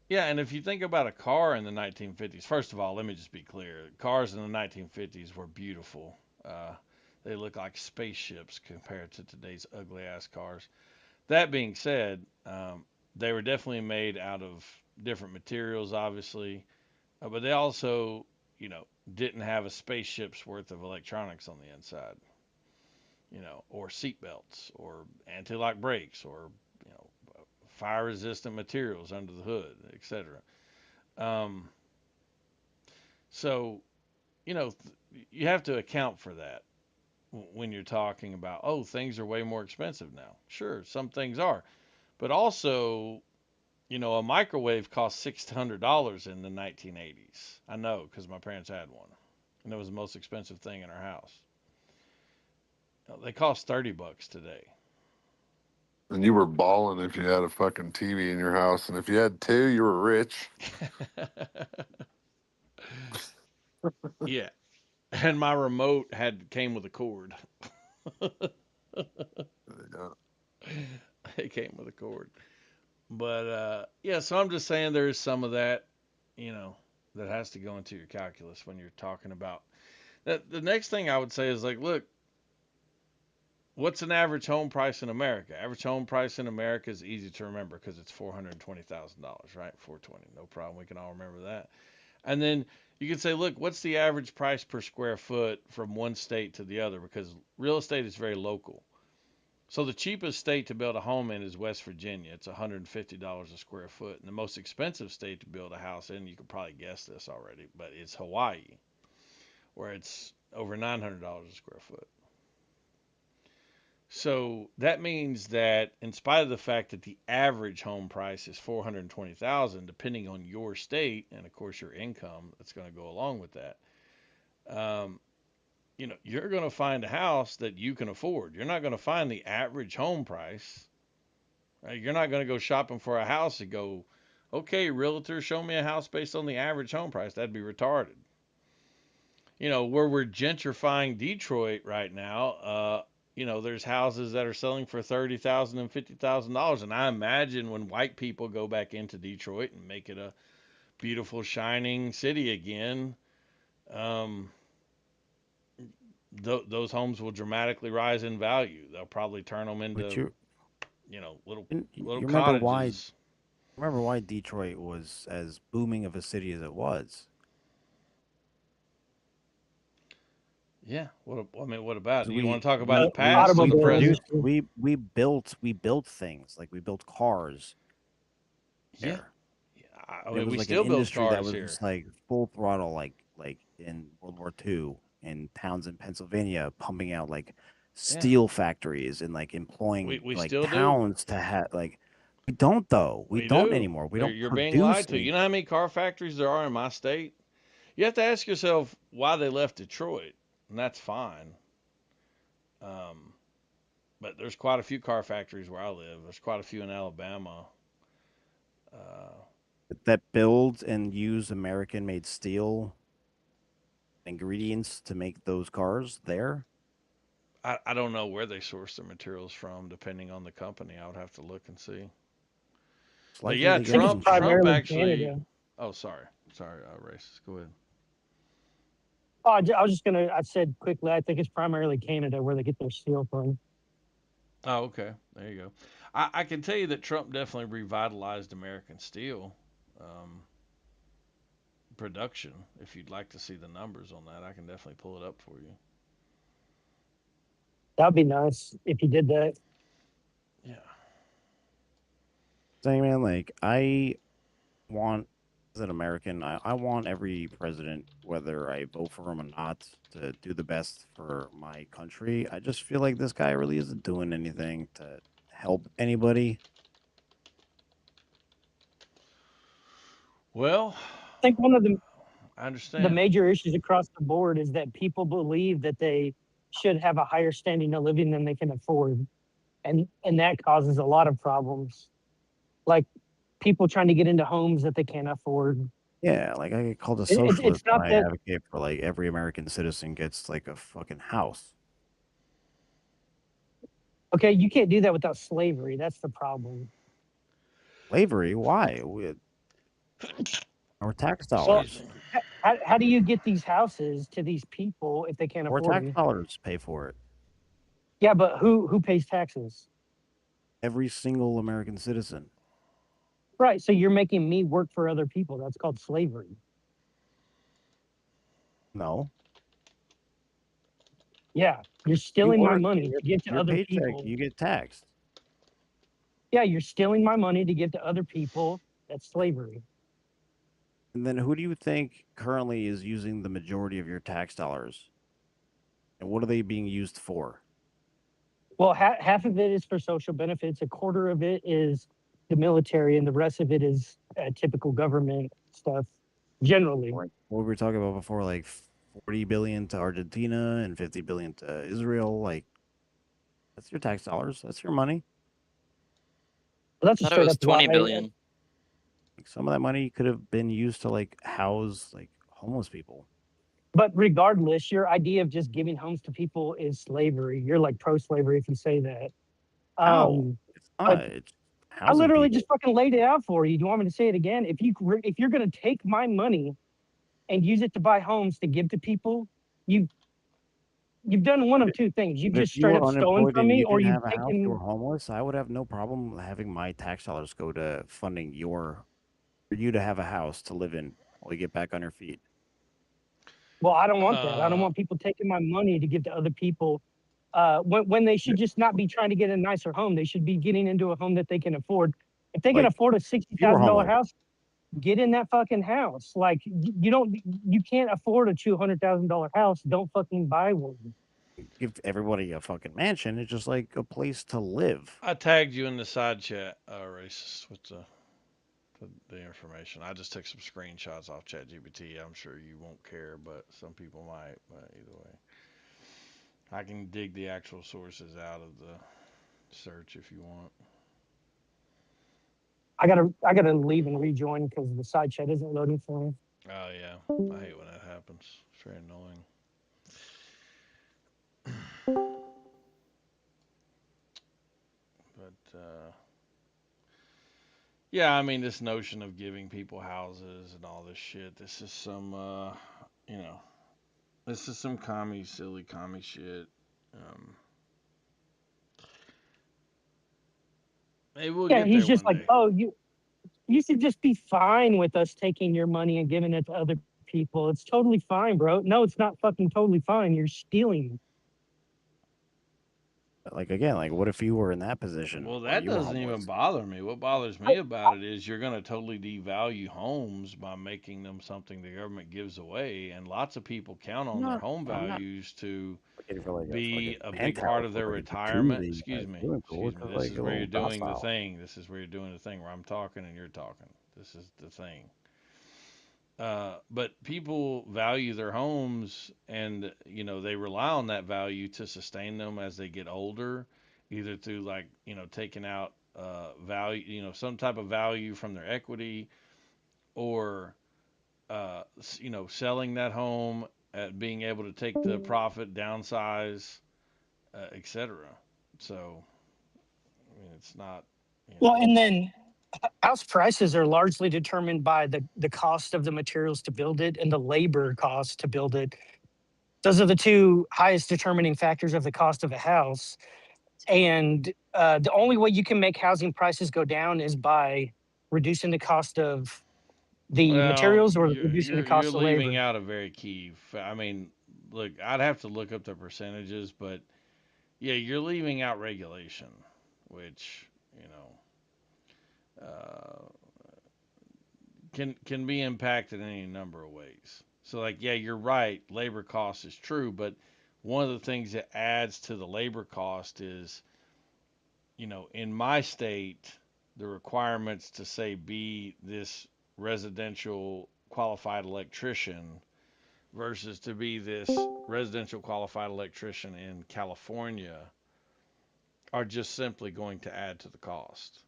yeah, and if you think about a car in the 1950s, first of all, let me just be clear: cars in the 1950s were beautiful. Uh, they look like spaceships compared to today's ugly ass cars. That being said, they were definitely made out of different materials, obviously, but they also, didn't have a spaceship's worth of electronics on the inside, or seat belts, or anti-lock brakes, or you know, fire-resistant materials under the hood, etc. Um, so, you have to account for that when you're talking about, oh, things are way more expensive now. Sure, some things are, but also, a microwave cost $600 in the 1980s. I know because my parents had one, and it was the most expensive thing in our house. They cost $30 today. And you were balling if you had a fucking TV in your house, and if you had two, you were rich. Yeah. And my remote came with a cord. Yeah. It came with a cord. But yeah, so I'm just saying there is some of that, that has to go into your calculus when you're talking about that. The next thing I would say is like, look, what's an average home price in America? Average home price in America is easy to remember because it's $420,000, right? 420, no problem. We can all remember that. And then you can say, look, what's the average price per square foot from one state to the other? Because real estate is very local. So the cheapest state to build a home in is West Virginia. It's $150 a square foot. And the most expensive state to build a house in, you could probably guess this already, but it's Hawaii, where it's over $900 a square foot. So that means that in spite of the fact that the average home price is 420,000, depending on your state and of course your income, that's going to go along with that. Um, you're going to find a house that you can afford. You're not going to find the average home price. Right? You're not going to go shopping for a house and go, okay, realtor, show me a house based on the average home price. That'd be retarded. Where we're gentrifying Detroit right now, there's houses that are selling for $30,000 and $50,000, and I imagine when white people go back into Detroit and make it a beautiful, shining city again, um, those homes will dramatically rise in value. They'll probably turn them But into, you little you little remember why cottages. Detroit was as booming of a city as it was? Yeah. What about it? 'Cause Do you want to talk about the we past or the Automobiles. present? produced we built things, like we built cars Yeah. there. And it We was like an still build industry that cars was here. just like full throttle, like in World War II in towns in Pennsylvania, pumping out like Yeah. steel factories and like employing We like still do. towns to have like. We don't though. We We don't do. anymore. We don't You're being produce lied to. any. You know how many car factories there are in my state? You have to ask yourself why they left Detroit, and that's fine. Um, but there's quite a few car factories where I live. There's quite a few in Alabama. Uh, That build and use American-made steel ingredients to make those cars there. I don't know where they source their materials from, depending on the company. I would have to look and see. It's But likely yeah, they I get think it it's from China. Trump primarily actually. Canada. Oh, sorry, racist. Go ahead. Oh, I was just gonna. I said quickly. I think it's primarily Canada where they get their steel from. Oh, okay. There you go. I can tell you that Trump definitely revitalized American steel production. If you'd like to see the numbers on that, I can definitely pull it up for you. That'd be nice if you did that. Yeah. Saying, man, like I want as an American, I want every president, whether I vote for him or not, to do the best for my country. I just feel like this guy really isn't doing anything to help anybody. Well, I think one of I the understand. major issues across the board is that people believe that they should have a higher standing of living than they can afford, and that causes a lot of problems, like people trying to get into homes that they can't afford. Yeah, like I get called a It's socialist when not I that advocate for like every American citizen gets like a fucking house. okay. You can't do that without slavery. That's the problem. Slavery? Why? Our tax Well, dollars. how do you get these houses to these people if they can't Our afford tax them? dollars pay for it. Yeah, but who pays taxes? Every single American citizen. Right. So you're making me work for other people. That's called slavery. No. Yeah. You're You stealing my work, money to give to your other paycheck, people. you get taxed. Yeah, you're stealing my money to give to other people. That's slavery. And then who do you think currently is using the majority of your tax dollars? And what are they being used for? Well, half of it is for social benefits. A quarter of it is the military, and the rest of it is typical government stuff. Generally, Like what we were talking about before, like 40 billion to Argentina and 50 billion to Israel. Like that's your tax dollars. That's your money. Well, that's a thought it straight was up lie. 20 billion. Like, some of that money could have been used to like house like homeless people. But regardless, your idea of just giving homes to people is slavery. You're like pro-slavery if you say that. How? It's But not. It's I housing literally people. just fucking laid it out for you. Do you want me to say it again? If you're gonna take my money and use it to buy homes to give to people, you've done one of two things. You've If just you straight were up stolen unemployed from and me, you or didn't you've have a house, you were taken. homeless, I would have no problem having my tax dollars go to funding for you to have a house to live in while you get back on your feet. Well, I don't want that. I don't Uh, want people taking my money to give to other people. When they should just not be trying to get a nicer home, they should be getting into a home that they can afford. If they can Like, afford a sixty if you were thousand dollar homeless, house, get in that fucking house. Like you can't afford a $200,000 house. Don't fucking buy one. give everybody a fucking mansion. It's just like a place to live. I tagged you in the side chat, racist, with the information. I just took some screenshots off ChatGPT. I'm sure you won't care, but some people might. But either way, I can dig the actual sources out of the search if you want. I gotta leave and rejoin because the side chat isn't loading for me. Oh yeah, I hate when that happens. It's very annoying. But yeah, I mean, this notion of giving people houses and all this shit. This is some, you know, this is some silly commie shit. Um, maybe we'll Yeah, get he's there just one like, day. oh, you should just be fine with us taking your money and giving it to other people. It's totally fine, bro. No, it's not fucking totally fine. You're stealing. Like again, like what if you were in that position Well, where that you were doesn't even homeless? bother me. What bothers me about it is you're going to totally devalue homes by making them something the government gives away, and lots of people count on their home I'm not values to looking for like a be fucking a big part penthouse of or their like a retirement. jacuzzi, Excuse like me. swimming pool. Excuse It's me. just This like is a where you're little doing the docile. thing. This is where you're doing the thing where I'm talking and you're talking. This is the thing. But people value their homes and, they rely on that value to sustain them as they get older, either through like, taking out value, some type of value from their equity or, selling that home, being able to take the profit, downsize, etc. So, I mean, it's not, you Well, know, and then house prices are largely determined by the cost of the materials to build it and the labor cost to build it. Those are the two highest determining factors of the cost of a house. And the only way you can make housing prices go down is by reducing the cost of the well, materials or you're reducing the you're you're cost of leaving labor. out a very I mean, look, I'd have to look up the percentages, but yeah, you're leaving out regulation, which uh, can be impacted in any number of ways. So, like, yeah, you're right. Labor cost is true, but one of the things that adds to the labor cost is, in my state, the requirements to say be this residential qualified electrician versus to be this residential qualified electrician in California are just simply going to add to the cost.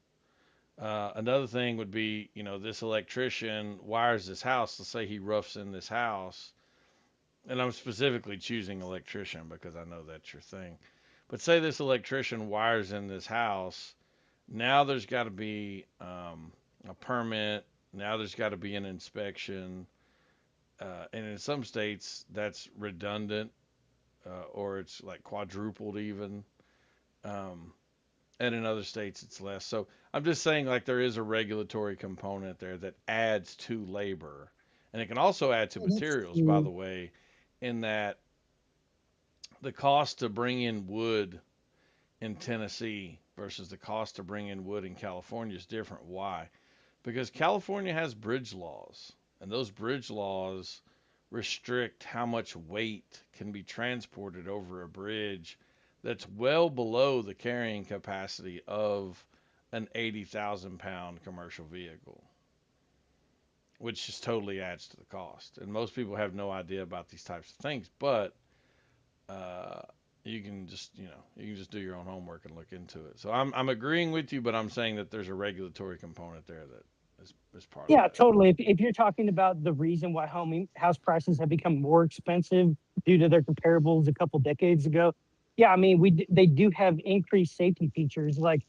Another thing would be, this electrician wires this house. Let's say he roughs in this house, and I'm specifically choosing electrician because I know that's your thing. But say this electrician wires in this house. Now there's got to be a permit. Now there's got to be an inspection. And in some states, that's redundant or it's like quadrupled even. Um, and in other states, it's less. So I'm just saying, like, there is a regulatory component there that adds to labor. And it can also add to materials, by the way, in that the cost to bring in wood in Tennessee versus the cost to bring in wood in California is different. Why? Because California has bridge laws, and those bridge laws restrict how much weight can be transported over a bridge that's well below the carrying capacity of an 80,000 pound commercial vehicle, which just totally adds to the cost. And most people have no idea about these types of things, but uh, you can just do your own homework and look into it. So I'm agreeing with you, but I'm saying that there's a regulatory component there that is part of Yeah, that. totally. If you're talking about the reason why house prices have become more expensive due to their comparables a couple decades ago, yeah, I mean, they do have increased safety features. Like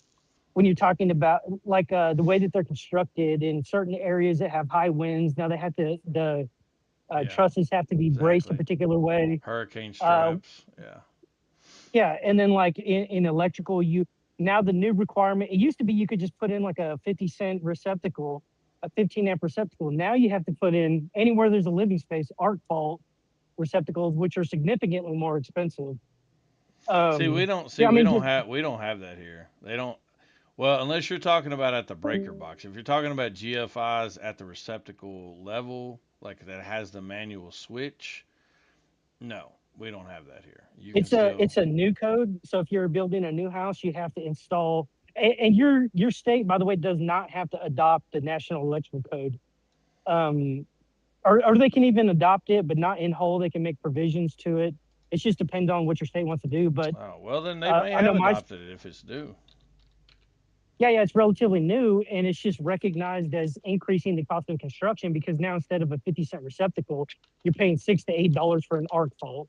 when you're talking about like the way that they're constructed in certain areas that have high winds, now they have to the Yeah, trusses have to be braced a exactly. particular way. Hurricane Uh, straps. Yeah. yeah, and then like in electrical, now the new requirement. It used to be you could just put in like a 50-cent receptacle, a 15 amp receptacle. Now you have to put in anywhere there's a living space arc fault receptacles, which are significantly more expensive. See, Yeah, I we mean, don't have that here. They don't. Well, unless you're talking about at the breaker box. If you're talking about GFIs at the receptacle level, like that has the manual switch, no, we don't have that here. You can still. it's a new code. So if you're building a new house, you have to install. And your state, by the way, does not have to adopt the National Electrical Code. Um, or they can even adopt it, but not in whole. They can make provisions to it. It just depends on what your state wants to do. But Oh, well, then they may I know have adopted it if it's due. yeah, it's relatively new, and it's just recognized as increasing the cost of construction because now instead of a 50-cent receptacle, you're paying $6 to $8 for an arc fault.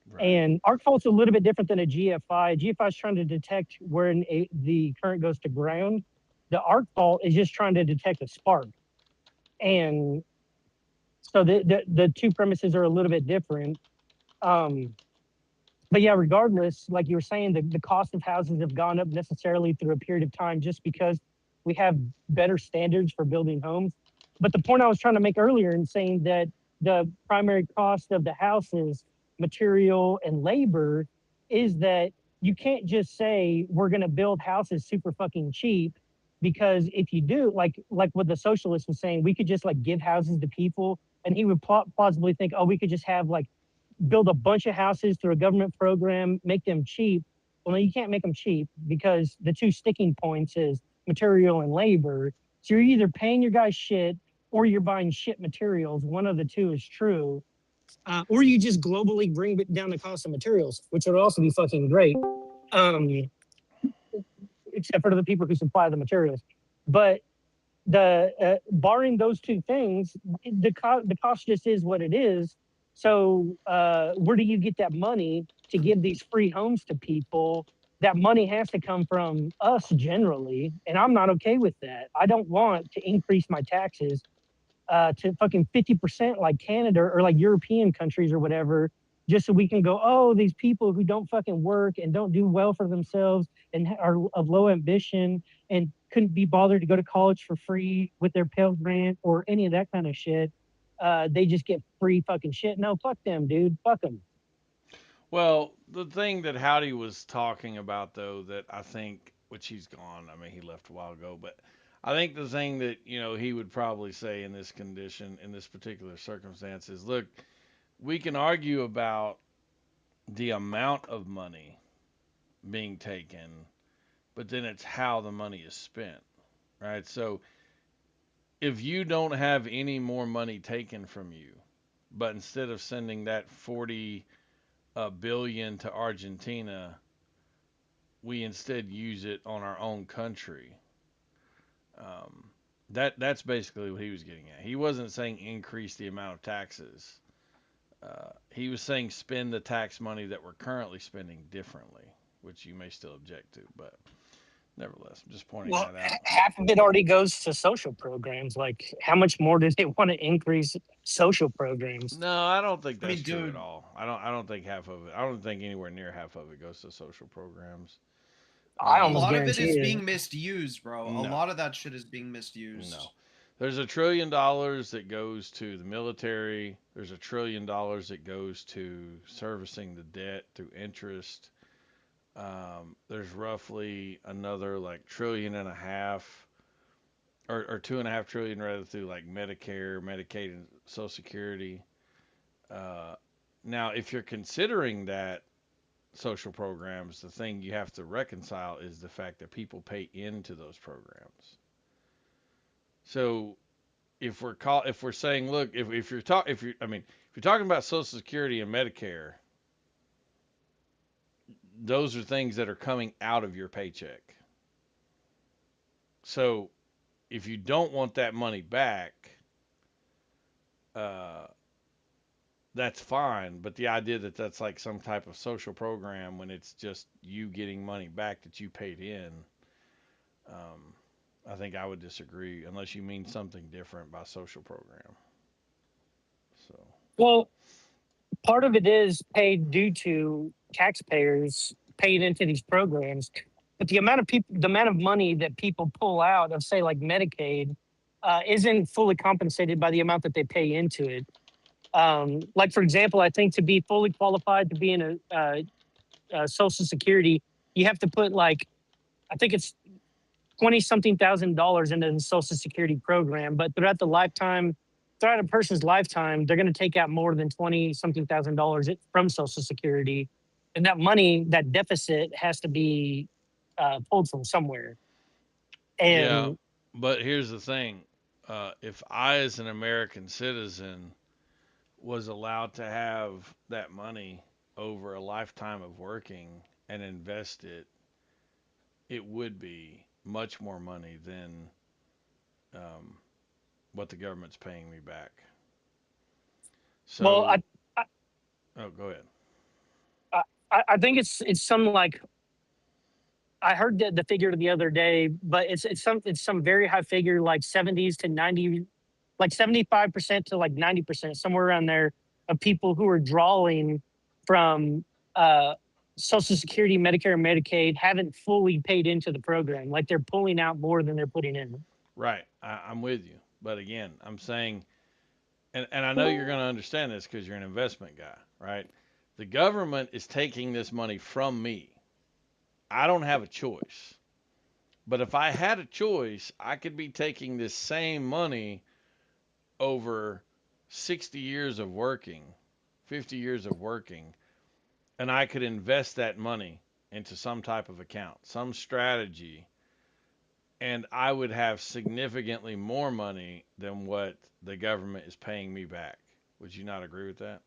Right. And arc fault's a little bit different than a GFI. GFI is trying to detect where the current goes to ground. The arc fault is just trying to detect a spark. And so the two premises are a little bit different. But yeah, regardless, like you were saying, the cost of houses have gone up necessarily through a period of time just because we have better standards for building homes. But the point I was trying to make earlier in saying that the primary cost of the house is material and labor is that you can't just say we're going to build houses super fucking cheap because if you do like what the socialist was saying, we could just like give houses to people and he would plausibly think, oh, we could just have like build a bunch of houses through a government program, make them cheap. Well, no, you can't make them cheap because the two sticking points is material and labor. So you're either paying your guys shit or you're buying shit materials. One of the two is true. Or you just globally bring down the cost of materials, which would also be fucking great. Except for the people who supply the materials. But the barring those two things, the cost just is what it is. So where do you get that money to give these free homes to people? That money has to come from us generally, and I'm not okay with that. I don't want to increase my taxes to fucking 50% like Canada or like European countries or whatever, just so we can go, oh, these people who don't fucking work and don't do well for themselves and are of low ambition and couldn't be bothered to go to college for free with their Pell Grant or any of that kind of shit. They just get free fucking shit. No, fuck them, dude. Fuck them. Well, the thing that Howdy was talking about, though, that I think, which he's gone, I mean, he left a while ago, but I think the thing that, he would probably say in this condition, in this particular circumstance is, look, we can argue about the amount of money being taken, but then it's how the money is spent, right? So if you don't have any more money taken from you, but instead of sending that 40 billion to Argentina, we instead use it on our own country. That's basically what he was getting at. He wasn't saying increase the amount of taxes. He was saying spend the tax money that we're currently spending differently, which you may still object to, but nevertheless, I'm just pointing Well, that out. half of it already goes to social programs. Like, how much more does it want to increase social programs? No, I don't think I mean, that's true at dude, all. I don't think half of it. I don't think anywhere near half of it goes to social programs. I a almost lot of it guarantee is it. being misused, bro. A No. lot of that shit is being misused. No. There's $1 trillion that goes to the military. There's $1 trillion that goes to servicing the debt through interest. There's roughly another like $1.5 trillion or $2.5 trillion rather through like Medicare, Medicaid, and Social Security. Now, if you're considering that social programs, the thing you have to reconcile is the fact that people pay into those programs. So if we're saying, look, if you're talking about Social Security and Medicare, those are things that are coming out of your paycheck. So if you don't want that money back, uh, that's fine. But the idea that that's like some type of social program when it's just you getting money back that you paid in, um, I think I would disagree unless you mean something different by social program. So Well, part of it is paid due to taxpayers paying into these programs, but the amount of people, the amount of money that people pull out of, say, like Medicaid, isn't fully compensated by the amount that they pay into it. Like for example, I think to be fully qualified to be in a Social Security, you have to put like, I think it's 20 something $1,000 into the Social Security program, but throughout a person's lifetime, they're going to take out more than 20 something $1,000 from Social Security. And that money, that deficit has to be pulled from somewhere. yeah, And but here's the thing: if I, as an American citizen, was allowed to have that money over a lifetime of working and invest it, it would be much more money than um, what the government's paying me back. well, So, oh, go ahead. I think it's some like, I heard the figure the other day, but it's some very high figure, like 70s to 90, like 75% to like 90%, somewhere around there, of people who are drawing from uh, Social Security, Medicare, and Medicaid haven't fully paid into the program. Like they're pulling out more than they're putting in. Right, I'm with you. But again, I'm saying, and I know you're going to understand this because you're an investment guy, right? The government is taking this money from me. I don't have a choice. But if I had a choice, I could be taking this same money over 60 years of working, 50 years of working, and I could invest that money into some type of account, some strategy, and I would have significantly more money than what the government is paying me back. Would you not agree with that?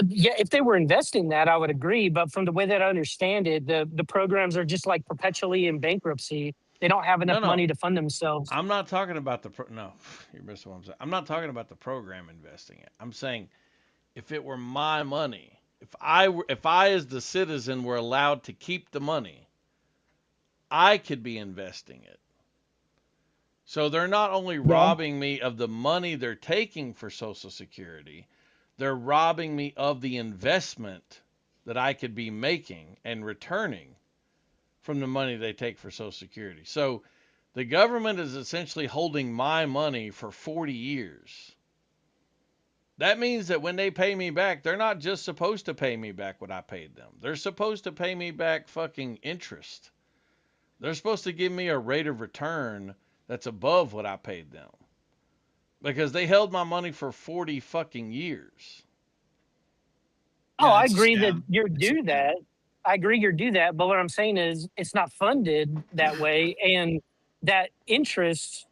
Yeah, if they were investing that, I would agree. But from the way that I understand it, the programs are just like perpetually in bankruptcy. They don't have enough No, no. money to fund themselves. I'm not talking about no, you're missing what I'm saying. I'm not talking about the program investing it. I'm saying if it were my money, if I as the citizen were allowed to keep the money, I could be investing it. So they're not only robbing me of the money they're taking for Social Security, they're robbing me of the investment that I could be making and returning from the money they take for Social Security. So the government is essentially holding my money for 40 years. That means that when they pay me back, they're not just supposed to pay me back what I paid them. They're supposed to pay me back fucking interest. They're supposed to give me a rate of return that's above what I paid them. Because they held my money for 40 fucking years. Oh, Yeah, I it's a agree that scam. you're It's a due scam. that. I agree you're due that. But what I'm saying is it's not funded that way. And that interest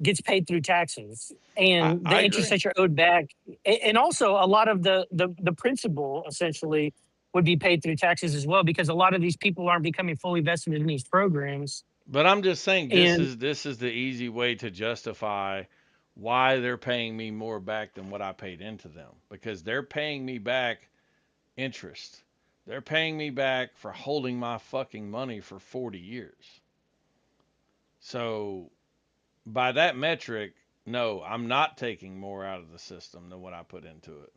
gets paid through taxes. And the I interest agree. that you're owed back, and also a lot of the principal essentially would be paid through taxes as well, because a lot of these people aren't becoming fully vested in these programs. But I'm just saying And this is the easy way to justify why they're paying me more back than what I paid into them. Because they're paying me back interest. They're paying me back for holding my fucking money for 40 years. So by that metric, no, I'm not taking more out of the system than what I put into it.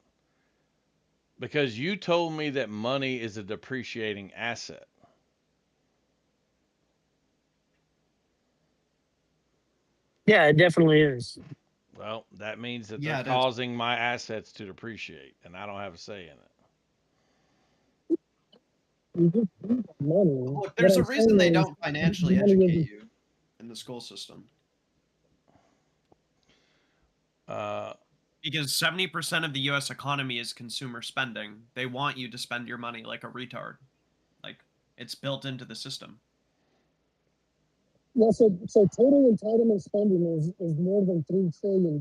Because you told me that money is a depreciating asset. yeah, it definitely is. Well, that means that they're Yeah, it is. causing my assets to depreciate, and I don't have a say in it. Money. Look, What there's a I'm reason they saying is don't financially money educate isn't. you in the school system. Uh, Because 70% of the US economy is consumer spending. They want you to spend your money like a retard. Like, it's built into the system. Well, so total entitlement spending is more than $3 trillion,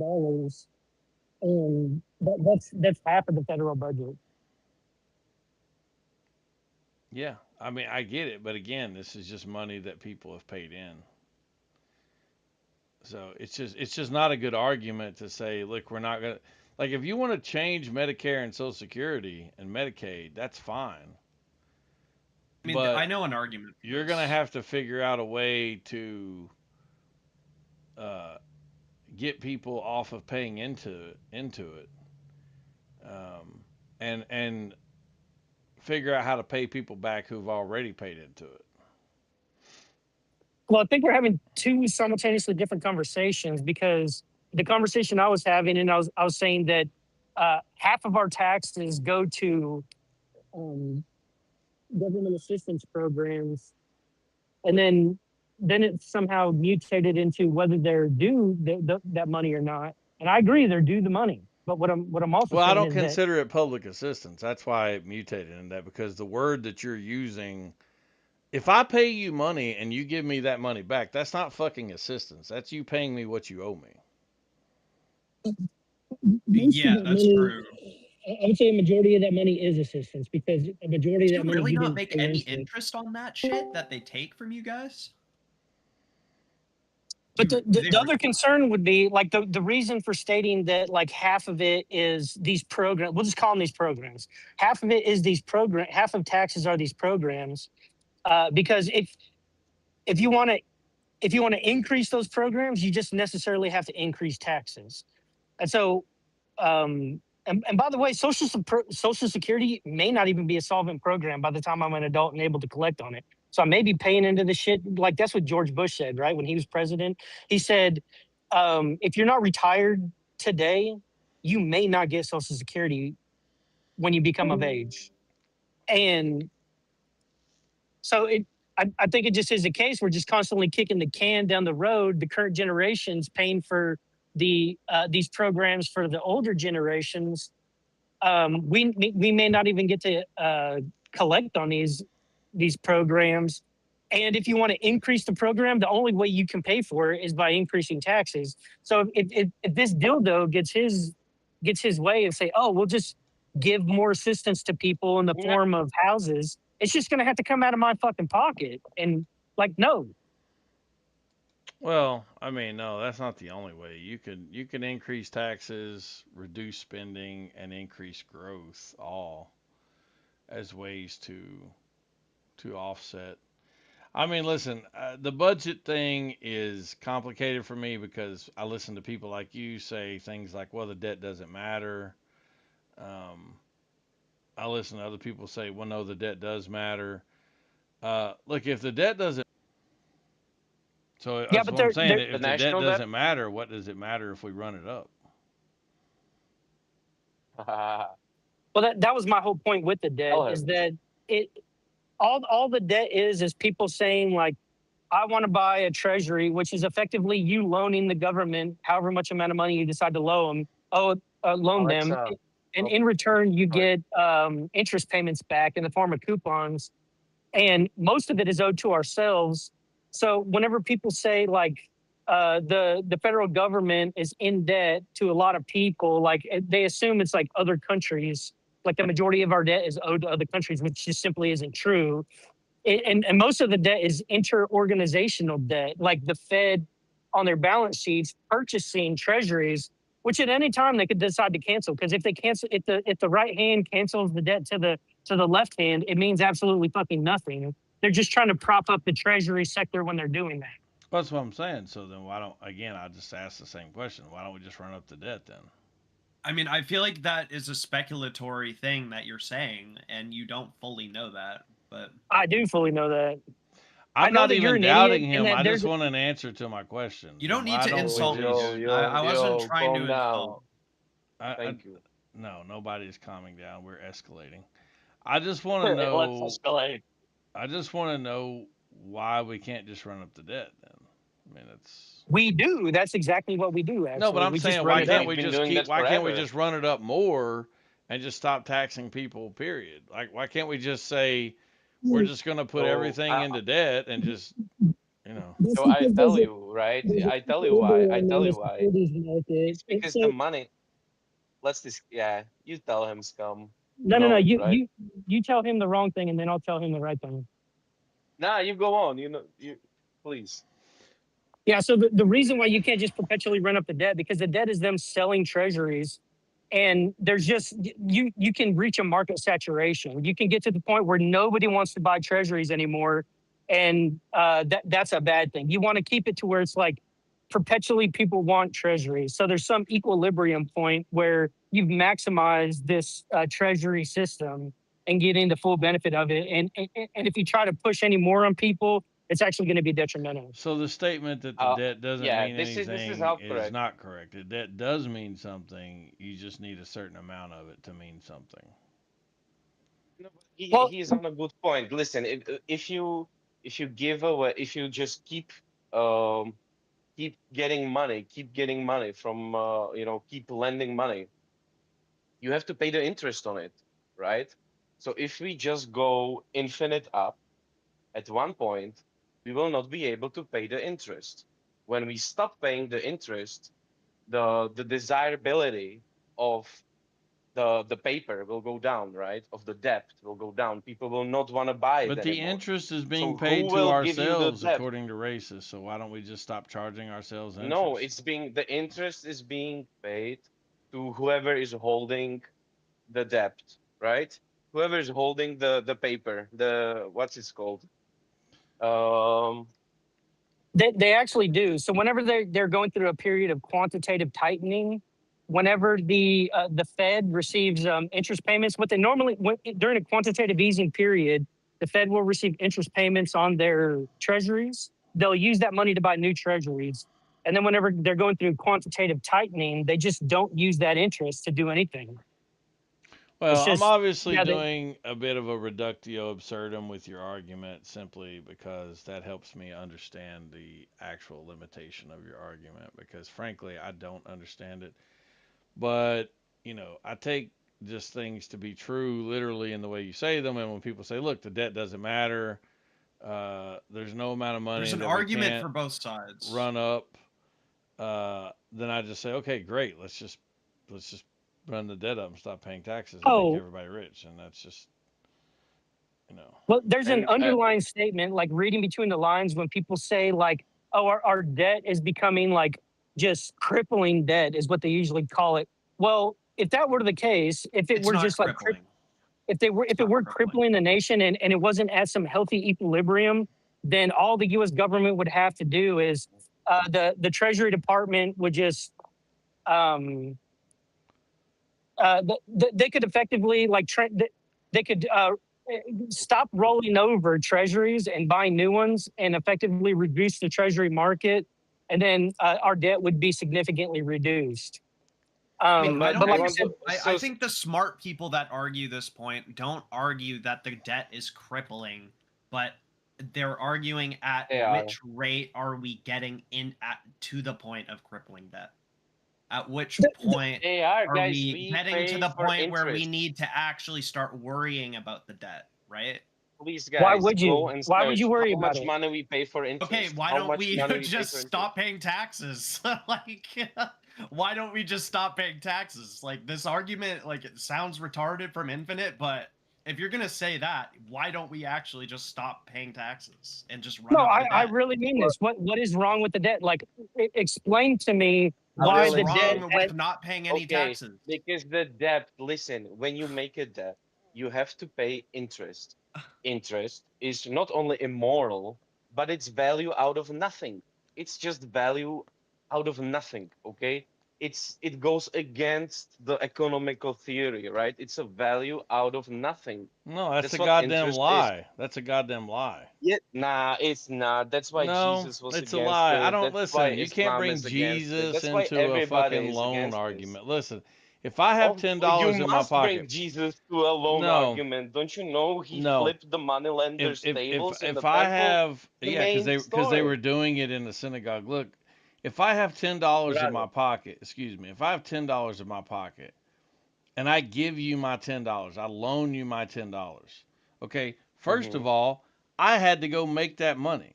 and that's half of the federal budget. Yeah, I mean, I get it, but again, this is just money that people have paid in. So it's just not a good argument to say, look, we're not gonna like if you want to change Medicare and Social Security and Medicaid, that's fine. I mean, But I know an argument for you're gonna this. have to figure out a way to uh, get people off of paying into it, um, and figure out how to pay people back who've already paid into it. Well, I think we're having two simultaneously different conversations because the conversation I was having, and I was saying that half of our taxes go to um, government assistance programs, and then it somehow mutated into whether they're due that money or not. And I agree, they're due the money. But what I'm also Well, I saying don't is that consider it public assistance. That's why it mutated in that because the word that you're using, if I pay you money and you give me that money back, that's not fucking assistance. That's you paying me what you owe me. most of Yeah, that that's money, true. I would say a majority of that money is assistance because a majority Do of that you money really you not didn't make pay any into. interest on that shit that they take from you guys? But They the other concern would be like the reason for stating that like half of it is these programs. We'll just call them these programs. Half of it is these program. Half of taxes are these programs. Because if you want to increase those programs, you just necessarily have to increase taxes. And so, and by the way, Social Security may not even be a solvent program by the time I'm an adult and able to collect on it. So I may be paying into the shit. Like that's what George Bush said, right? When he was president, he said, if you're not retired today, you may not get Social Security when you become of age. And so I think it just is a case we're just constantly kicking the can down the road. The current generations paying for these programs for the older generations. We may not even get to collect on these programs. And if you want to increase the program, the only way you can pay for it is by increasing taxes. So if this dildo gets his way and say, oh, we'll just give more assistance to people in the form of houses, it's just going to have to come out of my fucking pocket. And like, no. Well, I mean, no, that's not the only way. You can increase taxes, reduce spending, and increase growth, all as ways to offset. I mean, listen, the budget thing is complicated for me because I listen to people like you say things like, "Well, the debt doesn't matter." Um, I listen to other people say, "Well, no, the debt does matter." Look, if the debt doesn't, so Yeah, that's but what I'm saying. they're If the debt doesn't matter, what does it matter if we run it up? well, that was my whole point with the debt is that it all the debt is people saying like, I want to buy a treasury, which is effectively you loaning the government however much amount of money you decide to loan them. And in return, you get interest payments back in the form of coupons. And most of it is owed to ourselves. So whenever people say like the federal government is in debt to a lot of people, like they assume it's like other countries, like the majority of our debt is owed to other countries, which just simply isn't true. And most of the debt is inter-organizational debt, like the Fed on their balance sheets purchasing treasuries, which at any time they could decide to cancel. Because if they cancel, if the right hand cancels the debt to the left hand, it means absolutely fucking nothing. They're just trying to prop up the treasury sector when they're doing that. That's what I'm saying. So then why don't, again, I just ask the same question. Why don't we just run up the debt then? I mean, I feel like that is a speculatory thing that you're saying, and you don't fully know that. But I do fully know that. I'm know not that you're even an doubting idiot and him. that I there's just want an answer to my question. you don't need Why to don't we insult me, just- dude. I wasn't trying to insult. Thank you. No, nobody's calming down. We're escalating. I just want to know. Let's escalate. I just want to know why we can't just run up the debt then. I mean, it's. We do. That's exactly what we do. Actually. No, but I'm we saying just why run it can't up. we just keep? Why can't we just run it up more and just stop taxing people? Period. Like, why can't we just say we're just going to put everything into debt and just, you know? So I tell you, right? I tell you why. It's because the money. Yeah, you tell him, scum. No. know, You right? you tell him the wrong thing, and then I'll tell him the right thing. Nah, you go on. You know, you please. Yeah. So the reason why you can't just perpetually run up the debt, because the debt is them selling treasuries, and there's just you can reach a market saturation. You can get to the point where nobody wants to buy treasuries anymore, and that's a bad thing. You want to keep it to where it's like perpetually people want treasuries. So there's some equilibrium point where you've maximized this treasury system and getting the full benefit of it. And if you try to push any more on people, it's actually going to be detrimental. So the statement that the debt doesn't Yeah, mean this is anything how is correct. not correct. The debt does mean something. You just need a certain amount of it to mean something. No, but Well, he's on a good point. Listen, if you give away, if you just keep getting money from keep lending money, you have to pay the interest on it, right? So if we just go infinite up, at one point, we will not be able to pay the interest. When we stop paying the interest, the desirability of the paper will go down, right? Of the debt will go down. People will not want to buy it But the anymore. interest is So being who paid to will give you the ourselves debt? according to races. So why don't we just stop charging ourselves No, interest? the interest is being paid to whoever is holding the debt, right? Whoever is holding the paper, the what's it called? Um, they actually do. So whenever they're going through a period of quantitative tightening, whenever the Fed receives interest payments, what they normally during a quantitative easing period, the Fed will receive interest payments on their treasuries. They'll use that money to buy new treasuries. And then whenever they're going through quantitative tightening, they just don't use that interest to do anything. Well, It's I'm just, obviously yeah, doing a bit of a reductio absurdum with your argument simply because that helps me understand the actual limitation of your argument because frankly, I don't understand it. But, I take just things to be true literally in the way you say them. And when people say, look, the debt doesn't matter, there's no amount of money There's an that we argument can't for both sides. run up, then I just say, okay, great, let's just run the debt up and stop paying taxes and make oh, everybody rich, and that's just, well, there's an and underlying statement, like reading between the lines, when people say like, "Oh, our debt is becoming like just crippling debt," is what they usually call it. Well, if that were the case, if it It's were not just like crippling. if it not were crippling. crippling the nation and it wasn't at some healthy equilibrium, then all the U.S. government would have to do is the Treasury Department would just they could effectively like they could stop rolling over treasuries and buying new ones and effectively reduce the treasury market, and then our debt would be significantly reduced. I mean, I but don't I But like I want said, to. I think the smart people that argue this point don't argue that the debt is crippling, but they're arguing at They are. which rate are we getting to the point of crippling debt? At which the, point They are, are guys. we We getting to pay the for point where we interest. need to actually start worrying about the debt, right? Please, why guys, would go you? and Why would you search worry how about much it? money we pay for Okay, interest. why How don't much we money we pay just for interest. stop paying taxes? Like, why don't we just stop paying taxes? Like, this argument, like, it sounds retarded from Infinite, but if you're gonna say that, why don't we actually just stop paying taxes and just run No, up the I debt? really mean this. What is wrong with the debt? Like, explain to me What why is the The debt. wrong debt. with not paying any Okay, taxes? because the debt. Listen, when you make a debt, you have to pay interest. Interest is not only immoral, but it's value out of nothing. It's just value out of nothing. Okay, it goes against the economical theory, right? It's a value out of nothing. no, that's That's a what goddamn interest is. lie. That's a goddamn lie. Yeah, nah, it's not. That's why No, Jesus was it's a against lie. I it. don't That's why listen. You can't Islam bring is against it. Jesus That's why into a everybody fucking is loan against this. argument. Listen, if I have Oh, you $10 in my must bring pocket, Jesus to a loan no, argument. Don't you know he no. flipped the moneylenders' tables in the If I temple? have, The yeah, because main they were story, doing it in the synagogue. Look, if I have $10 in brother. my pocket, excuse me, if I have $10 in my pocket and I give you my $10, I loan you my $10. Okay, first Hmm. of all, I had to go make that money.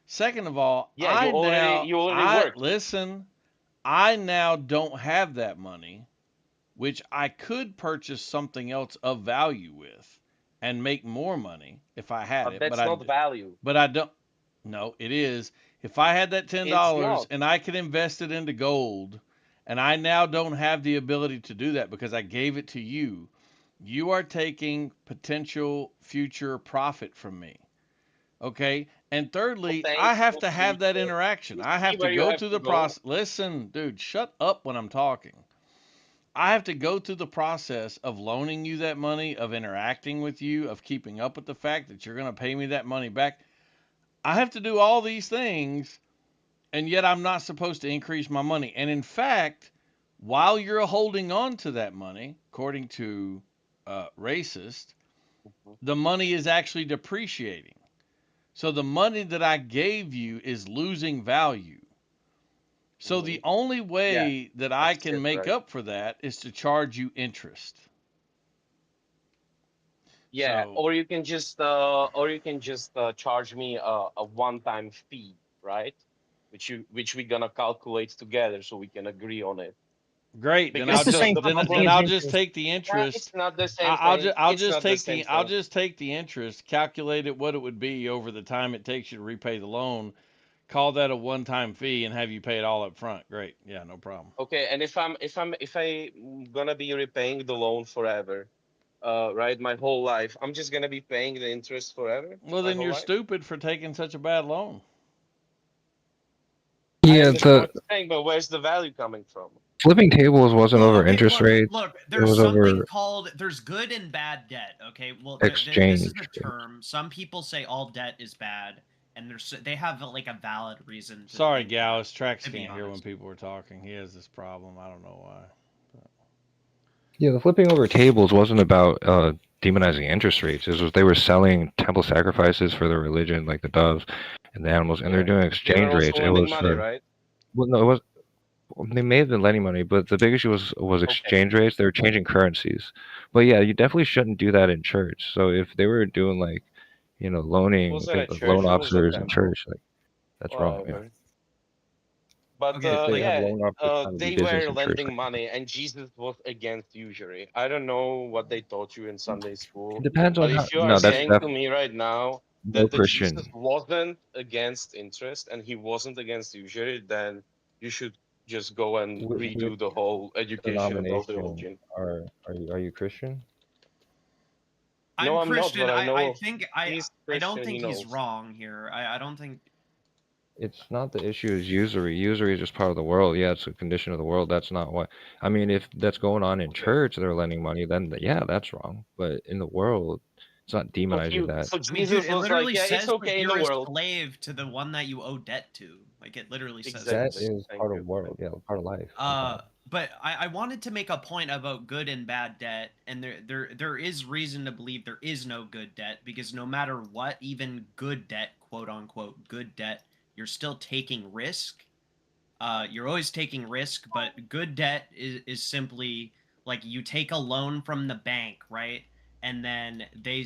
Second of all, Yeah, you already I worked. listen, I now don't have that money. which I could purchase something else of value with and make more money if I had But it, that's not value. but I don't. No, it is. If I had that It's $10 not. and I could invest it into gold, and I now don't have the ability to do that because I gave it to you, you are taking potential future profit from me. Okay? And thirdly, Thanks. I have We'll to see. have that interaction. I See have to where you go have through to the go. process. Listen, dude, shut up when I'm talking. I have to go through the process of loaning you that money, of interacting with you, of keeping up with the fact that you're going to pay me that money back. I have to do all these things, and yet I'm not supposed to increase my money. And in fact, while you're holding on to that money, according to racist, Mhm. the money is actually depreciating. So the money that I gave you is losing value. So the only Yeah, way that I that's can it, make right? up for that is to charge you interest. Yeah, So or you can just charge me a one-time fee, right? Which we're gonna calculate together so we can agree on it. great, then That's I'll the Because just same the kind of thing then as I'll problem, just interest. take the it's interest. not the same thing. It's not the same I'll thing. just take the interest, calculate it what it would be over the time it takes you to repay the loan, call that a one-time fee, and have you pay it all up front. Great, yeah, no problem. Okay, and if I'm gonna be repaying the loan forever, right, my whole life, I'm just gonna be paying the interest forever, Well, my then whole you're life. stupid for taking such a bad loan. I Yeah, understand the what you're saying, but where's the value coming from? flipping tables wasn't Well, over okay, interest look, rates. look. It There's was something over called there's good and bad debt. Okay, well, this is exchange a rates. term. Some people say all debt is bad, and they have like a valid reason to Sorry, think that. Gallus. Trax To be can't hear when honest, people are talking. He has this problem. I don't know why. Yeah, the flipping over tables wasn't about demonizing interest rates. It was they were selling temple sacrifices for their religion, like the doves and the animals, and they're Yeah, doing they were exchange also rates. It lending was money, for right? well, no, it was they may have been lending money, but the big issue was Okay. exchange rates. They were changing currencies. But yeah, you definitely shouldn't do that in church. So if they were doing like, It loaning wasn't a like church, loan it was a officers in temple. church, like that's wrong. Yeah. Whatever. But okay, They like have yeah, loan officers trying to do they business were in church. lending money, and Jesus was against usury. I don't know what they taught you in Sunday It school, depends but on how. if you are No, that's saying to me right now no that the Jesus Christian. wasn't against interest and he wasn't against usury, then you should just go and Which redo the whole education about denomination religion. are you Christian? No, I'm I'm not, Christian. but I I know think he's I don't Christian. He think he's knows. wrong here. I don't think. It's not the issue is usury. Usury is just part of the world. Yeah, it's a condition of the world. That's not what I mean. If that's going on in Okay. church, they're lending money, then yeah, that's wrong. But in the world, it's not demonizing that. So I mean, dude, Jesus it was like, literally yeah, it's says like okay in the you're a world. slave to the one that you owe debt to. Like it literally says That Exactly. this. is Thank part of you. the world. Yeah, part of life. Sometimes. But I wanted to make a point about good and bad debt, and there is reason to believe there is no good debt because no matter what, even good debt, quote unquote, good debt, you're still taking risk. You're always taking risk, but good debt is simply like you take a loan from the bank, right? And then they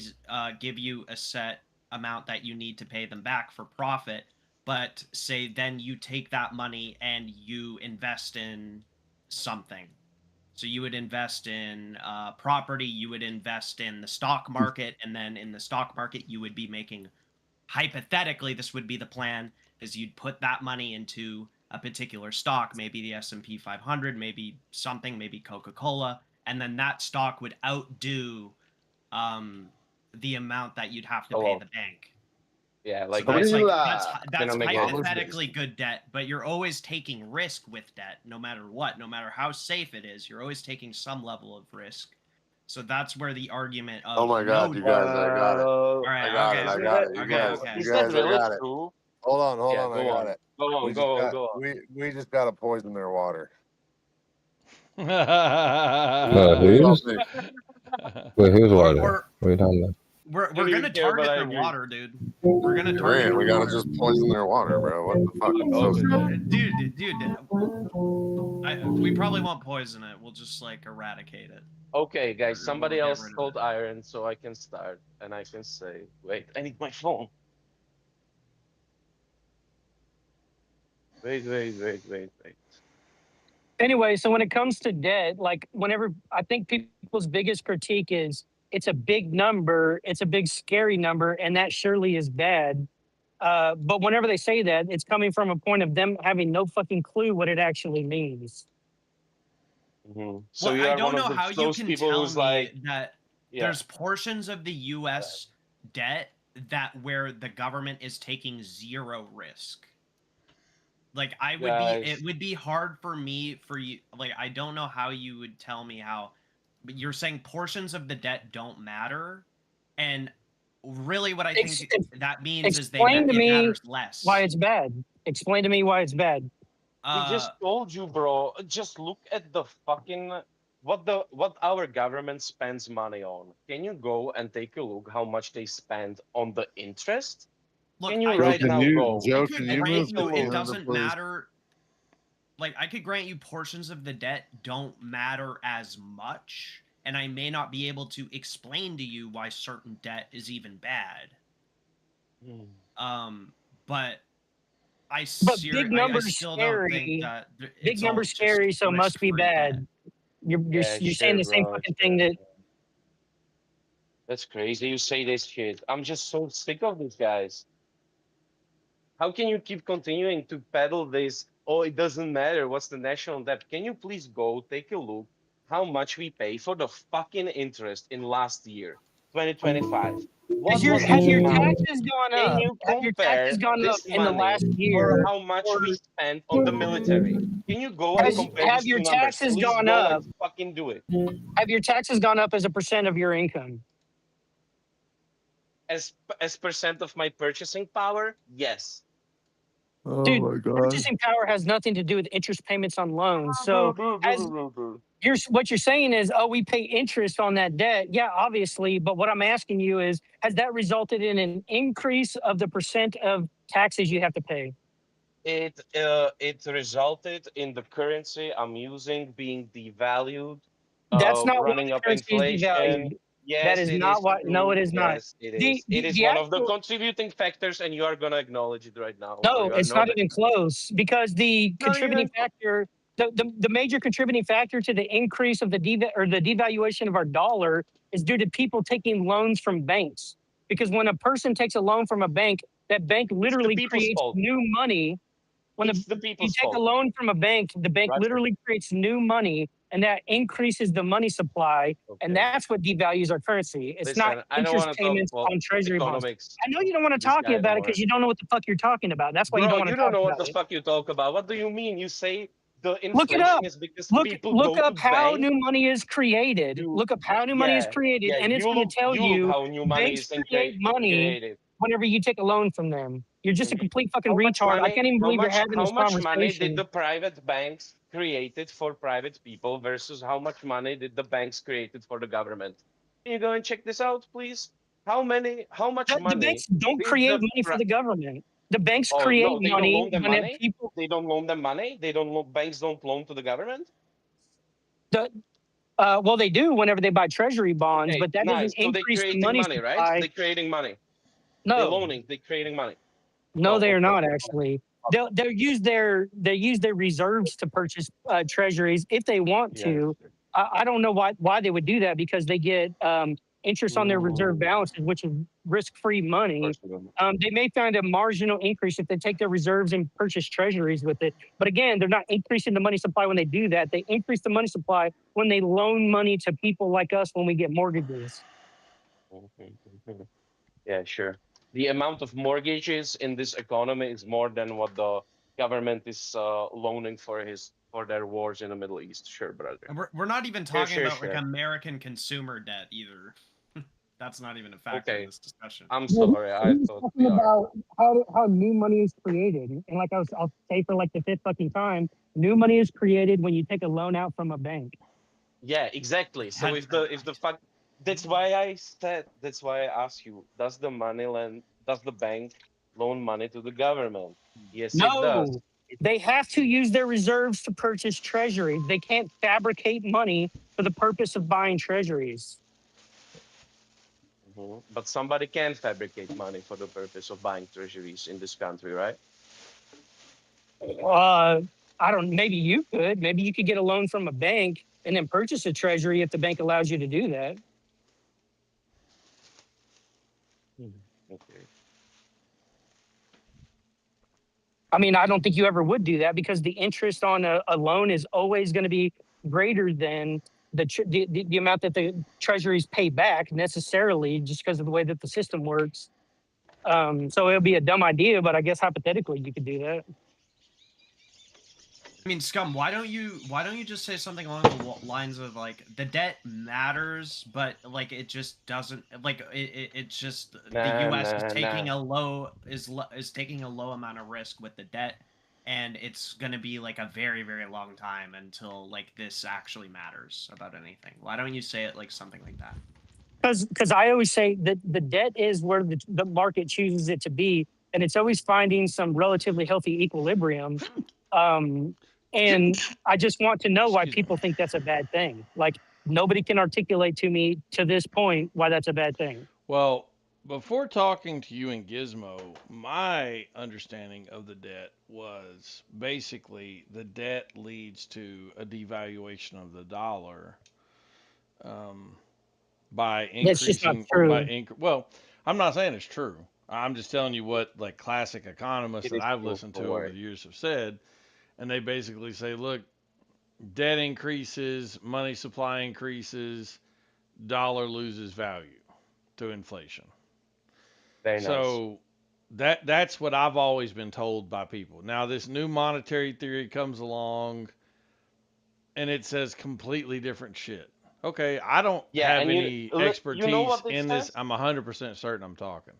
give you a set amount that you need to pay them back for profit. But say then you take that money and you invest in something. So you would invest in property, you would invest in the stock market, and then in the stock market you would be making hypothetically this would be the plan is you'd put that money into a particular stock, maybe the S&P 500, maybe something, maybe Coca-Cola, and then that stock would outdo the amount that you'd have to pay Hello. the bank. Yeah, So like that's this. like Gorilla. that's Gonna make it. hypothetically good debt, but you're always taking risk with debt, no matter what, no matter how safe it is. You're always taking some level of risk. So that's where the argument of Oh my god, you guys, I got it. all Well, right, I got it. okay, I isn't got that it. okay. You is that guys, I really got it. true? Hold on, Yeah, I go got on. it. Go on, go on, go on. We just got to poison their water. Who's? Something. Wait, who's We're water? What are you talking about? we're Didn't gonna even care, but target I their agree. water, dude. We're gonna target Man, we their got to water. just poison their water, bro. What the fuck? It's so stupid. Dude, we probably won't poison it. We'll just like eradicate it. Okay, guys, We'll somebody get else rid of told it. Iron, so I can start, and I can say, wait, I need my phone. Wait. Anyway, so when it comes to debt, like whenever I think people's biggest critique is it's a big number, it's a big scary number, and that surely is bad. But whenever they say that, it's coming from a point of them having no fucking clue what it actually means. So Well, you I are don't one know of how you those can people tell who's me like, that yeah, there's portions of the U.S. debt that where the government is taking zero risk. Like it guys. would be hard for me for you. Like I don't know how you would tell me how, but you're saying portions of the debt don't matter, and really what I think that means is Explain to it me matters less. why it's bad. Explain to me why it's bad. We just told you, bro. Just look at the fucking what our government spends money on. Can you go and take a look how much they spend on the interest? Look, Can you I right could- now go? I Joe, could can you grant move you to it Canada, doesn't please? matter. Like I could grant you portions of the debt don't matter as much, and I may not be able to explain to you why certain debt is even bad. But I big numbers still scary. don't think that Big numbers scary, so must be bad. You're Yeah, you're sure, saying the same bro, fucking sure. thing that That's crazy. You say this shit. I'm just so sick of these guys. How can you keep continuing to peddle this? Oh, it doesn't matter. What's the national debt? Can you please go take a look how much we pay for the fucking interest in last year, 2025? What Has was have the your amount? taxes gone Can up? you Have your compare taxes gone up this in the money last for year? how much we spent on the military? Can you go and compare Have these your two numbers? taxes Please gone go up? and fucking do it. Have your taxes gone up as a percent of your income? As percent of my purchasing power, yes. Oh Dude, my god. purchasing power has nothing to do with interest payments on loans. So as what you're saying is, oh, we pay interest on that debt. Yeah, obviously. But what I'm asking you is, has that resulted in an increase of the percent of taxes you have to pay? It resulted in the currency I'm using being devalued, That's not why running the up currency is inflation. devalued. Yes, That is it not is what. No, it true. is not. Yes, it is. It is The one of the actual, contributing factors, and you are gonna acknowledge it right now, or no, you are it's not not. even close because the Not contributing even. factor, the major contributing factor to the increase of the the devaluation of our dollar is due to people taking loans from banks. Because when a person takes a loan from a bank, that bank literally people's creates fault. new money. When It's the you people's take a fault. loan from a bank, the bank Right. literally creates new money, and that increases the money supply, and that's what devalues our currency. It's not Listen, I don't interest want to talk payments about on treasury bonds. economics. I know you don't want to This talk guy about it anymore. because you don't know what the fuck you're talking about. That's why you don't Bro, want to you talk don't know what about the it. fuck you talk about. What do you mean? You say the Look it inflation up. is because Look people look go up to how bank. new money is created. Look up how new money is created, Yeah. and it's going to tell You look you how new money banks is create money created. whenever you take a loan from them. You're just a complete fucking How much retard. I money? can't even believe you're having How this much money did conversation. the private banks created for private people versus how much money did the banks created for the government? Can you go and check this out, please? How much The money banks don't did create the money for the government. The banks Oh create no, they don't money loan them when it money. people. They don't loan them money. They don't loan. Banks don't loan to the government. The, well, they do whenever they buy treasury bonds, Okay, but that doesn't nice. So they increase the creating money money, right? supply. They creating money. They No, loaning. They creating money. no, Oh, they are okay. not actually. They'll use their reserves to purchase treasuries if they want to. I don't know why they would do that because they get interest on their reserve balances, which is risk-free money. They may find a marginal increase if they take their reserves and purchase treasuries with it. But again, they're not increasing the money supply when they do that. They increase the money supply when they loan money to people like us when we get mortgages. Yeah, sure. The amount of mortgages in this economy is more than what the government is loaning for their wars in the Middle East. Sure, brother. And we're not even talking about sure. like American consumer debt either. That's not even a factor in this discussion. I'm sorry. I thought talking we are. about how new money is created, and like I'll say for like the fifth fucking time, new money is created when you take a loan out from a bank. Yeah, exactly. So if the fact that's why I asked you, does the bank loan money to the government? Yes, it does. No, they have to use their reserves to purchase treasuries. They can't fabricate money for the purpose of buying treasuries. But somebody can fabricate money for the purpose of buying treasuries in this country, right? I don't. Maybe you could. Maybe you could get a loan from a bank and then purchase a treasury if the bank allows you to do that. Okay. I mean, I don't think you ever would do that because the interest on a loan is always going to be greater than the amount that the treasuries pay back necessarily, just because of the way that the system works. So it'll be a dumb idea, but I guess hypothetically you could do that. I mean, Scum, why don't you just say something along the lines of like the debt matters, but like it just doesn't like it's just the U.S. is taking a low is taking a low amount of risk with the debt, and it's gonna be like a very, very long time until like this actually matters about anything. Why don't you say it like something like that? Because I always say that the debt is where the market chooses it to be, and it's always finding some relatively healthy equilibrium. And I just want to know why people think that's a bad thing. Like nobody can articulate to me to this point why that's a bad thing. Well, before talking to you and Gizmo, my understanding of the debt was basically the debt leads to a devaluation of the dollar by That's just not increasing true. well, I'm not saying it's true. I'm just telling you what like classic economists It that is I've true, listened don't to over worry. the years have said, and they basically say, look, debt increases, money supply increases, dollar loses value to inflation. Very nice. So that's what I've always been told by people. Now this new monetary theory comes along and it says completely different shit. Okay, I don't Yeah, have and any you know expertise what it in this. says? I'm 100% certain I'm talking.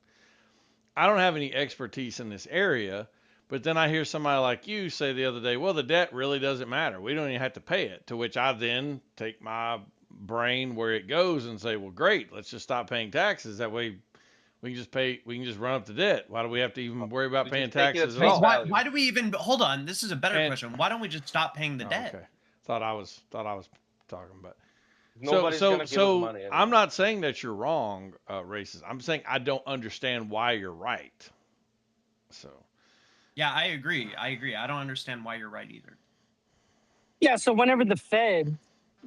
I don't have any expertise in this area, but then I hear somebody like you say the other day, well, the debt really doesn't matter. We don't even have to pay it. To which I then take my brain where it goes and say, well, great, let's just stop paying taxes. That way we can just run up the debt. Why do we have to even worry about We paying just take it at taxes at face all? value. Why do we even hold on? This is a better And- question. Why don't we just stop paying the Oh, debt? okay. Thought I was talking about. Nobody's gonna give us money I'm anymore. not saying that you're wrong, racist. I'm saying I don't understand why you're right. So Yeah, I agree. I don't understand why you're right either. Yeah. So whenever the Fed,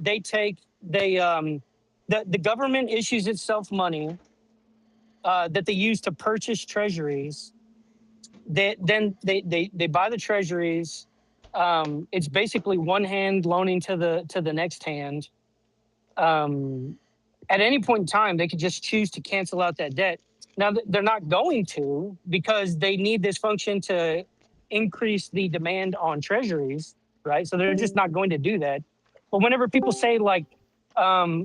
the government issues itself money that they use to purchase treasuries. They buy the treasuries. It's basically one hand loaning to the next hand. At any point in time, they could just choose to cancel out that debt. Now they're not going to because they need this function to increase the demand on treasuries, right? So they're just not going to do that. But whenever people say like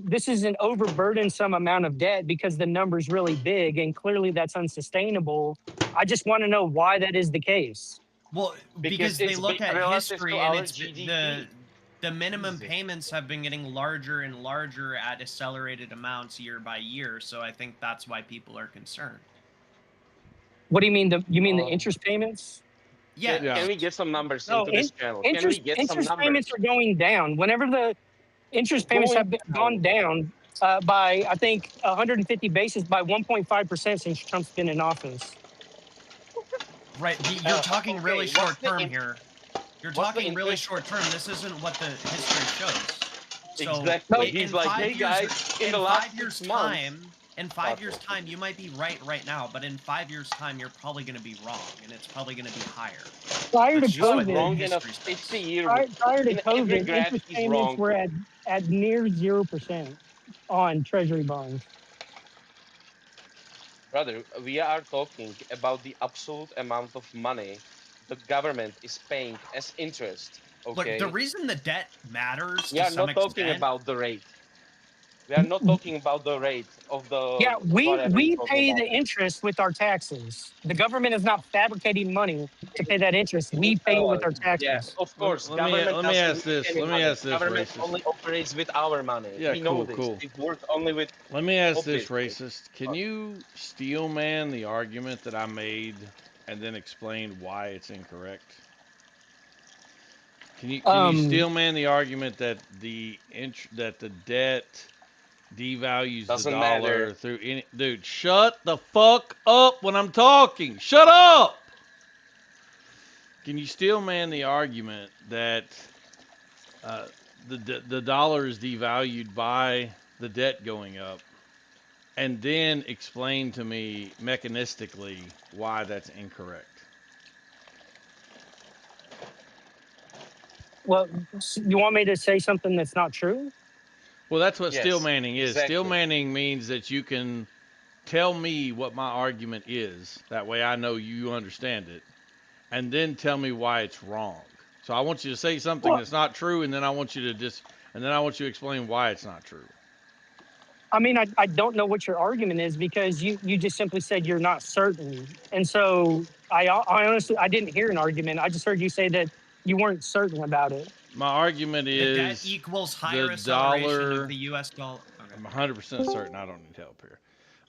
this is an overburdensome amount of debt because the number's really big and clearly that's unsustainable, I just want to know why that is the case. Well, because they it's look at relative history to and our it's GDP. the minimum Easy. payments have been getting larger and larger at accelerated amounts year by year. So I think that's why people are concerned. What do you mean? You mean the interest payments? Yeah. Can we get some numbers No, into this channel? Can we get some interest numbers? payments are going down. Whenever the interest payments have gone down by, I think, 150 basis by 1.5% since Trump's been in office. Right. You're talking okay, really what's short the term here. You're what's the talking really interest- short term. This isn't what the history shows. So Exactly. in He's like, 5 hey years, guys, in in the 5 last years 6 months. time, in 5 years time, you might be right now, but in 5 years time, you're probably going to be wrong, and it's probably going to be higher. Prior to That's just what COVID, wrong in a history says. 50-year. prior to in every COVID, graph interest he's payments wrong. were at near 0% on treasury bonds. Brother, we are talking about the absolute amount of money the government is paying as interest. Okay. Look, the reason the debt matters We to are some not talking extent. about the rate. We are not talking about the rate of the. Yeah, whatever we you're talking pay about. the interest with our taxes. The government is not fabricating money to pay that interest. We pay it with our taxes. Yeah, of course. Let me government ask doesn't make this. any Let me money. ask this, Government racist. only operates with our money. Yeah, We know cool, this. cool. It works only with. Let me ask this, obviously. racist. Can you steel man the argument that I made and then explain why it's incorrect? Can you steel man the argument that the debt devalues Doesn't the dollar matter. through any dude, shut the fuck up when I'm talking. Shut up. Can you still man the argument that the dollar is devalued by the debt going up, and then explain to me mechanistically why that's incorrect? Well, you want me to say something that's not true? Well, that's what steel Yes, manning is. exactly. Steel manning means that you can tell me what my argument is. That way I know you understand it. And then tell me why it's wrong. So I want you to say something Well, that's not true, and then I want you to explain why it's not true. I mean, I don't know what your argument is because you just simply said you're not certain. And so I honestly, I didn't hear an argument. I just heard you say that you weren't certain about it. My argument The debt is equals higher the acceleration dollar. of the U.S. dollar. Okay. I'm 100% certain. I don't need help here.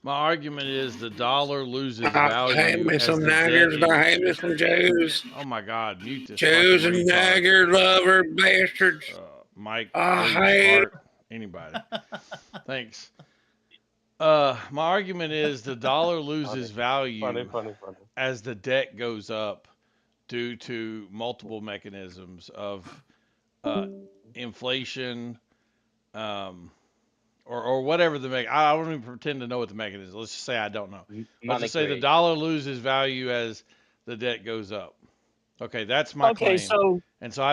My argument is the dollar loses Hand value me as some the debt daggers. Hand me some Jews. Oh my God! Mute this Jews fucking and retard. dagger lover bastards. Mike, I Bruce, hate Hart, anybody. Thanks. My argument is the dollar loses value Funny. as the debt goes up due to multiple mechanisms of inflation, or whatever I don't even pretend to know what the mechanism is. Let's just say I don't know. Let's Money just say the creation. dollar loses value as the debt goes up. Okay, that's my Okay, claim. so And so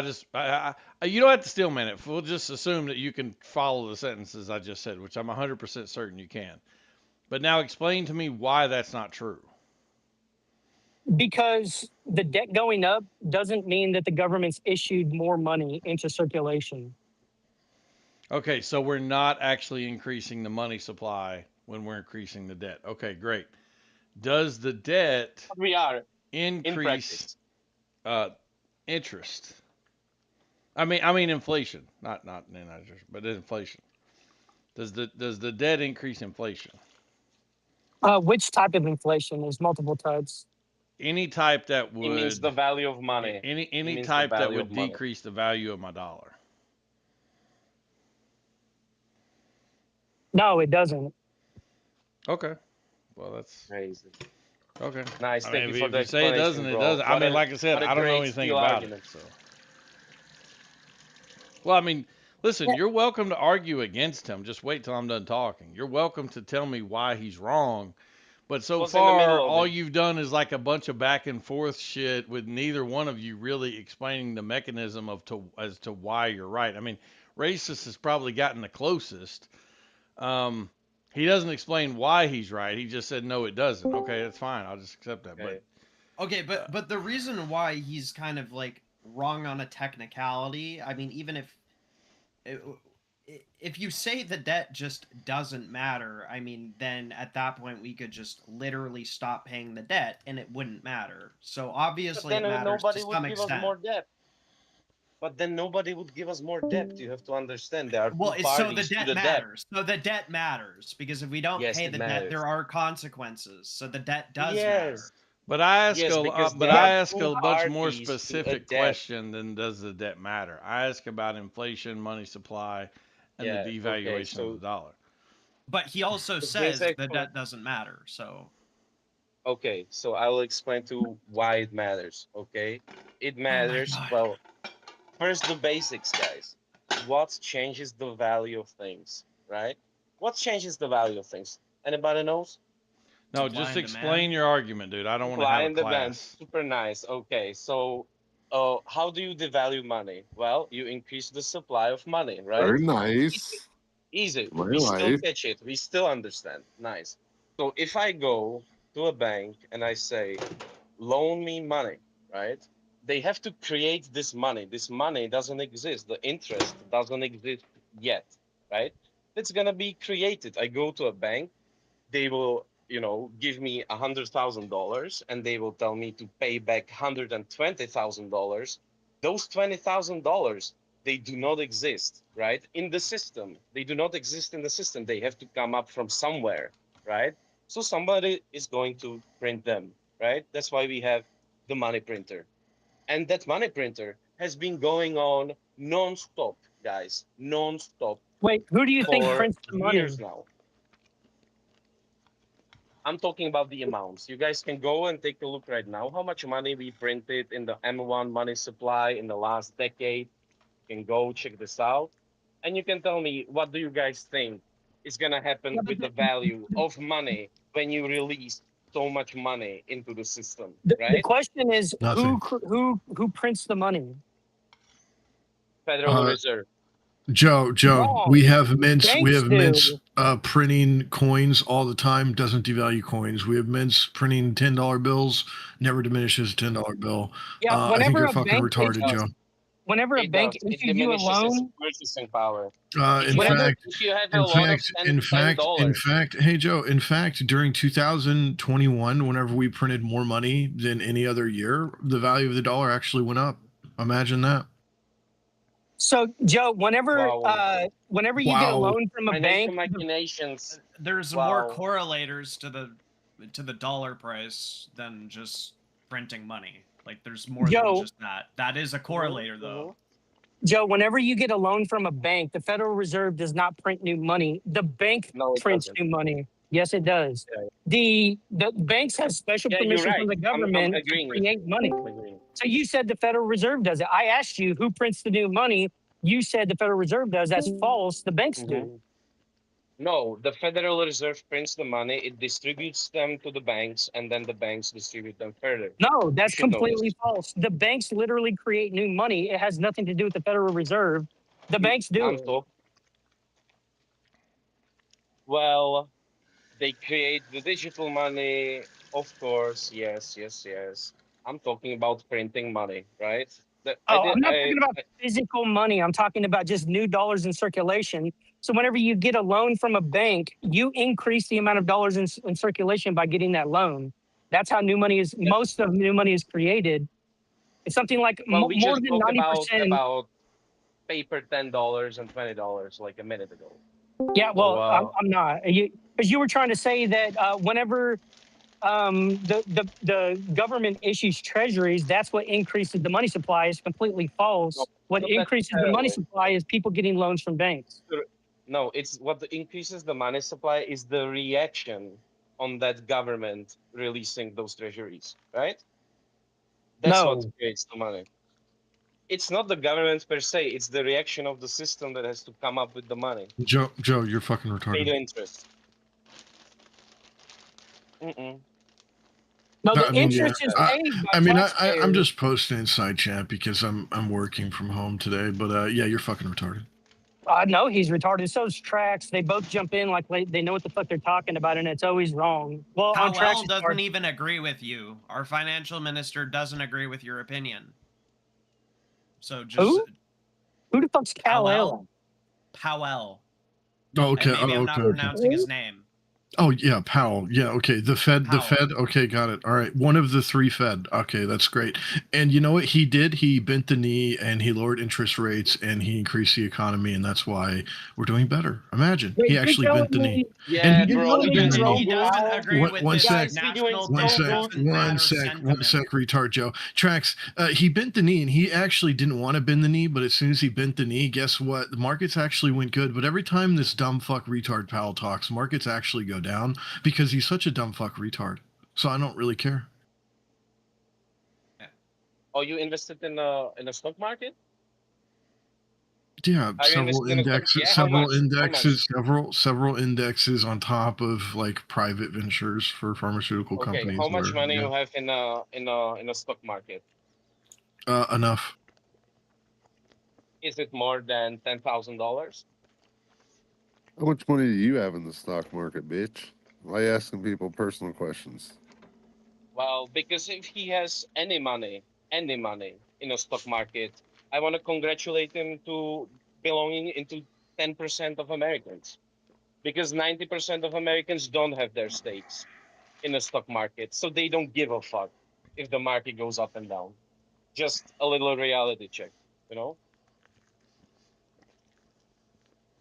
you don't have to steel man it. We'll just assume that you can follow the sentences I just said, which I'm 100% certain you can. But now explain to me why that's not true. because the debt going up doesn't mean that the government's issued more money into circulation. Okay, so we're not actually increasing the money supply when we're increasing the debt. Okay, great. Does the debt But we are in increase practice. interest? I mean inflation, not interest, but inflation. Does the debt increase inflation? Which type of inflation? There's multiple types. Any type that It means the would value of money. any means the type that value would of money. decrease the value of my dollar. No, it doesn't. Okay. Well, that's Crazy. okay. Nice. I Thank mean, you for if the you say it explanation, doesn't, it bro. doesn't. I What mean, a- like I said, what a I don't know great anything steel about argument. it. So. Well, I mean, listen, you're welcome to argue against him. Just wait till I'm done talking. You're welcome to tell me why he's wrong. But so Was in the far, middle of all it. you've done is like a bunch of back and forth shit with neither one of you really explaining the mechanism as to why you're right. I mean, racist has probably gotten the closest. He doesn't explain why he's right. He just said no, it doesn't. Okay, that's fine. I'll just accept that. Okay. Okay, but the reason why he's kind of like wrong on a technicality, I mean, even if you say the debt just doesn't matter, I mean, then at that point we could just literally stop paying the debt and it wouldn't matter. So But obviously it then matters to nobody some would give us extent. more debt. But then nobody would give us more debt. You have to understand there are two Well, so the parties to debt the debt. matters. So the debt matters because if we don't Yes, pay it the debt, matters. there are consequences. So the debt does matter. Yes. But I ask Yes, because but there I are ask two a much more parties to a specific debt. question than does the debt matter. I ask about inflation, money supply, and Yeah, the okay, devaluation so of the dollar. But he also the says the basic debt doesn't matter. So okay, so I will explain to why it matters. Okay, it matters. God. Well, first the basics, guys. What changes the value of things, right? What changes the value of things? Anybody knows? No, Supply just and explain demand. your argument, dude. I don't want to Supply have a and demand. class. Super nice. Okay, so how do you devalue money? Well, you increase the supply of money, right? Very nice. Easy. Very We still nice. catch it. We still understand. Nice. So if I go to a bank and I say, loan me money, right? They have to create this money. This money doesn't exist. The interest doesn't exist yet, right? It's gonna be created. I go to a bank, they will, give me $100,000 and they will tell me to pay back $120,000. Those $20,000, they do not exist, right? In the system. They do not exist in the system. They have to come up from somewhere, right? So somebody is going to print them, right? That's why we have the money printer. And that money printer has been going on non-stop, guys, non-stop Wait, who do you think for prints the money? years now. I'm talking about the amounts. You guys can go and take a look right now how much money we printed in the M1 money supply in the last decade. You can go check this out, and you can tell me what do you guys think is gonna happen with the value of money when you release so much money into the system, The right? question is Nothing. who prints the money? Federal Reserve. Joe, Wrong. we have mints. We Banks have mints do. printing coins all the time. Doesn't devalue coins. We have mints printing $10 bills. Never diminishes a $10 bill. Yeah, I think whenever you're a fucking bank retarded, issues, Joe. whenever a It bank does. It issues you a diminishes its loan, purchasing power. In If you have a lot of $10, hey Joe, in fact, during 2021, whenever we printed more money than any other year, the value of the dollar actually went up. Imagine that. so Joe, whenever Wow. whenever you get a Wow. loan from a Financial bank, machinations. There's more Wow. correlators to the dollar price than just printing money. Like there's more than Joe, just that. That is a correlator though. Joe, whenever you get a loan from a bank, the Federal Reserve does not print new money. The bank No, it prints doesn't. new money. Yes, it does. Yeah. The banks have special Yeah, you're permission right. from the I'm government to agreeing with create you. money. I'm agreeing. So you said the Federal Reserve does it. I asked you who prints the new money. You said the Federal Reserve does. That's false. The banks do. Mhm. No, the Federal Reserve prints the money, it distributes them to the banks, and then the banks distribute them further. No, that's You should know completely this. false. The banks literally create new money. It has nothing to do with the Federal Reserve. The banks do I'm it. talking. Well, they create the digital money, of course. Yes, yes, yes. I'm talking about printing money, right? Oh, I'm not talking about physical money. I'm talking about just new dollars in circulation. So whenever you get a loan from a bank, you increase the amount of dollars in circulation by getting that loan. That's how new money is. Most of new money is created. It's something like Well, we more just than talked 90%. about paper $10 and $20 like a minute ago. Yeah, well, So, I'm not. Because you were trying to say that whenever the government issues treasuries, that's what increases the money supply. Is completely false. What not increases the money necessarily. supply is people getting loans from banks. No, it's what increases the money supply is the reaction on that government releasing those treasuries, right? That's No. what creates the money. It's not the government per se, it's the reaction of the system that has to come up with the money. Joe, you're fucking retarded. Pay the interest. Mm-mm. No, the I mean, interest is paid by I'm taxpayers. just posting inside chat because I'm working from home today. But yeah, you're fucking retarded. I know he's retarded. So's Trax. They both jump in like they know what the fuck they're talking about, and it's always wrong. Well, on Powell Trax's doesn't part, even agree with you. Our financial minister doesn't agree with your opinion. So just who the fuck's Kal-El? Powell. Oh, okay. And maybe I'm not pronouncing his name. Oh yeah, Powell. Yeah, okay. The Fed. Okay, got it. All right. One of the three Fed. Okay, that's great. And you know what he did? He bent the knee and he lowered interest rates and he increased the economy, and that's why we're doing better. Imagine Wait, he you're actually bent the telling knee. me- Yeah, and he bro, didn't you bend guys the know knee. He doesn't agree with One this sec. national One sec. doesn't One matter sec. sentiment. One sec. Retard Joe. Trax. He bent the knee, and he actually didn't want to bend the knee, but as soon as he bent the knee, guess what? The markets actually went good. But every time this dumb fuck retard Powell talks, markets actually go down because he's such a dumb fuck retard. So I don't really care. Oh, you invested in a stock market? Yeah, Are you several invested in a stock- indexes, yeah, how several much? How indexes, several indexes on top of like private ventures for pharmaceutical Okay, companies. how much where, money yeah, you have in a stock market? enough. Is it more than $10,000? How much money do you have in the stock market, bitch? Why asking people personal questions? Well, because if he has any money in a stock market, I want to congratulate him to belonging into 10% of Americans. Because 90% of Americans don't have their stakes in the stock market. So they don't give a fuck if the market goes up and down. Just a little reality check, you know?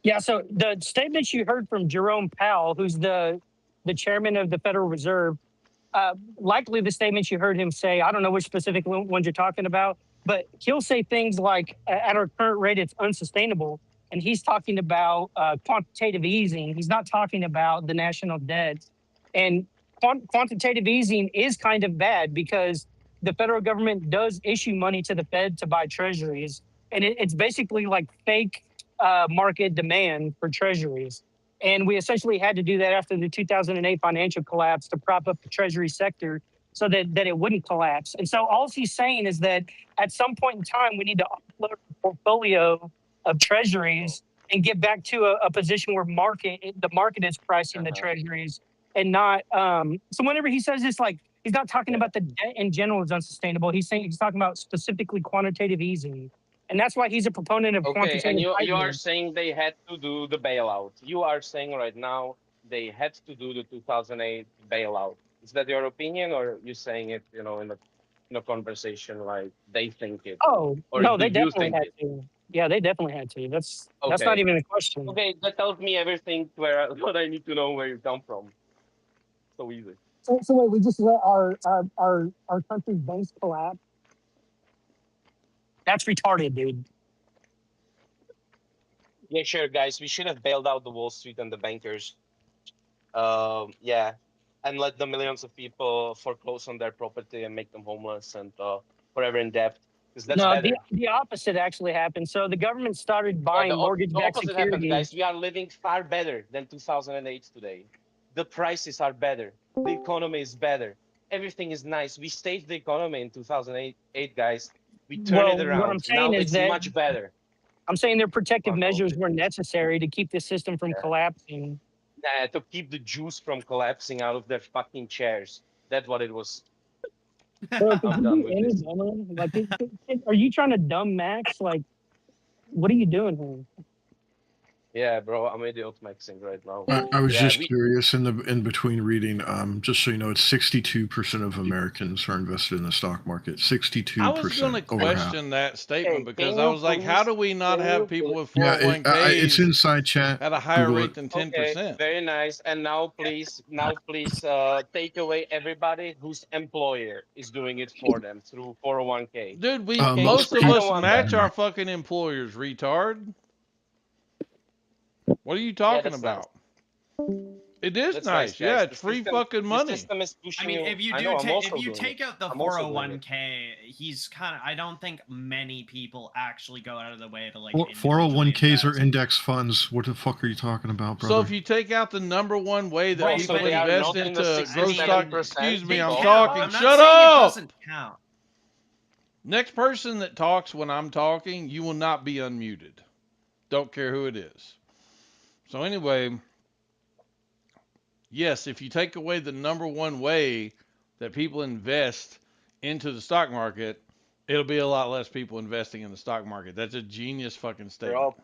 Yeah, so the statements you heard from Jerome Powell, who's the chairman of the Federal Reserve, likely the statements you heard him say, I don't know which specific ones you're talking about, but he'll say things like, at our current rate, it's unsustainable. And he's talking about quantitative easing. He's not talking about the national debt. And quantitative easing is kind of bad because the federal government does issue money to the Fed to buy treasuries, and it's basically like fake market demand for treasuries. And we essentially had to do that after the 2008 financial collapse to prop up the treasury sector so that it wouldn't collapse. And so all he's saying is that at some point in time, we need to offload a portfolio of treasuries and get back to a position where the market is pricing the treasuries and not. So whenever he says this, like, he's not talking about the debt in general is unsustainable. He's talking about specifically quantitative easing. And that's why he's a proponent of Okay, quantitative and you are tightening. saying they had to do the bailout. You are saying right now they had to do the 2008 bailout. Is that your opinion, or you saying it, in a conversation like they think it? Oh, or no, do they you definitely think had it? to. Yeah, they definitely had to. That's not Okay. even a question. Okay, that tells me everything what I need to know where you come from. So easy. So wait, we just let our country's banks collapse? That's retarded, dude. Yeah, sure, guys. We should have bailed out the Wall Street and the bankers. Yeah, and let the millions of people foreclose on their property and make them homeless and forever in debt. Because that's No, better. the opposite actually happened. So the government started buying the mortgage-backed opposite happened, securities. guys. We are living far better than 2008 today. The prices are better. The economy is better. Everything is nice. We staged the economy in 2008, guys. We turned it around. What I'm saying Now is it's that much better. I'm saying their protective measures were necessary to keep the system from collapsing. To keep the Jews from collapsing out of their fucking chairs. That's what it was. Bro, could I'm you done do with any this. dumber? Like, are you trying to dumb Max? Like, what are you doing here? Yeah, bro, I'm idiot maxing right now. I was Yeah, just curious in between reading. Just so you know, it's 62% of Americans are invested in the stock market. 62%. I was going to over half. question that statement Hey, because can I you was like, how please- do we not can have you people with Yeah, 401ks it's inside chat. at a higher Google rate it. than 10%? Okay, very nice. And now please take away everybody whose employer is doing it for them through 401k. Dude, Most most of I don't us want match that. our fucking employers, retard. What are you Yeah, talking that's about? It is That's nice. nice, Yeah, guys. it's free fucking money. The system is pushing I mean, you. if you I do know, I'm take also if you doing take it. out the I'm also doing it. 401k, he's kind of. I don't think many people actually go out of the way to like. 401ks are index funds. What the fuck are you talking about, brother? So if you take out the number one way that Right, people but they are invest not in the into growth stock, 67%. excuse me, They I'm count. talking. I'm not Shut saying it up! doesn't count. Next person that talks when I'm talking, you will not be unmuted. Don't care who it is. So anyway, yes, if you take away the number one way that people invest into the stock market, it'll be a lot less people investing in the stock market. That's a genius fucking statement.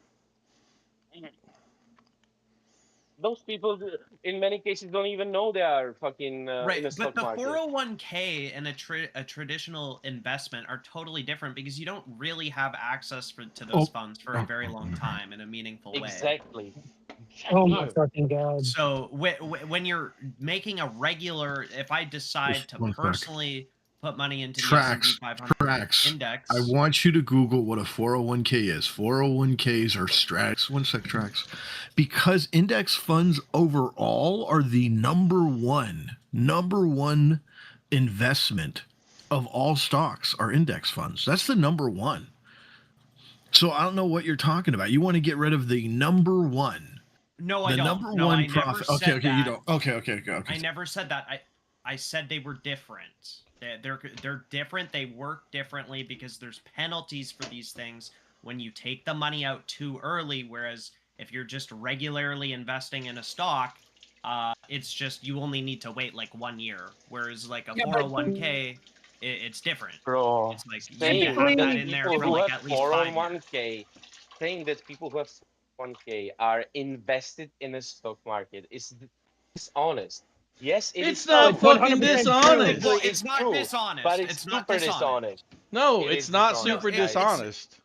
Those people, in many cases, don't even know they are fucking Right, in the but stock the market. 401k and a traditional investment are totally different because you don't really have access to those funds for a very long time in a meaningful way. Exactly. Oh my fucking god! So when you're making a regular, if I decide Just to one sec. personally put money into the Tracks. S&P 500 Tracks. index, I want you to Google what a 401k is. 401ks are strats. One sec, Tracks. Because index funds overall are the number one investment of all stocks are index funds. That's the number one. So I don't know what you're talking about. You want to get rid of the number one. No, the I don't. number No, one I never profit. said Okay, okay, you that. don't. Okay. I never said that. I said they were different. They're different. They work differently because there's penalties for these things when you take the money out too early. Whereas if you're just regularly investing in a stock, it's just you only need to wait like 1 year. Whereas like a 401k, it's different. Bro, It's like you saying have that that in there people for who like have at least 5 years. 401k, saying that people who have 401k are invested in a stock market is dishonest. Yes, It's is not true. fucking dishonest. Well, Technically, it's not true, dishonest. but it's It's not super dishonest. dishonest. No, It it's is not dishonest, super guys. dishonest.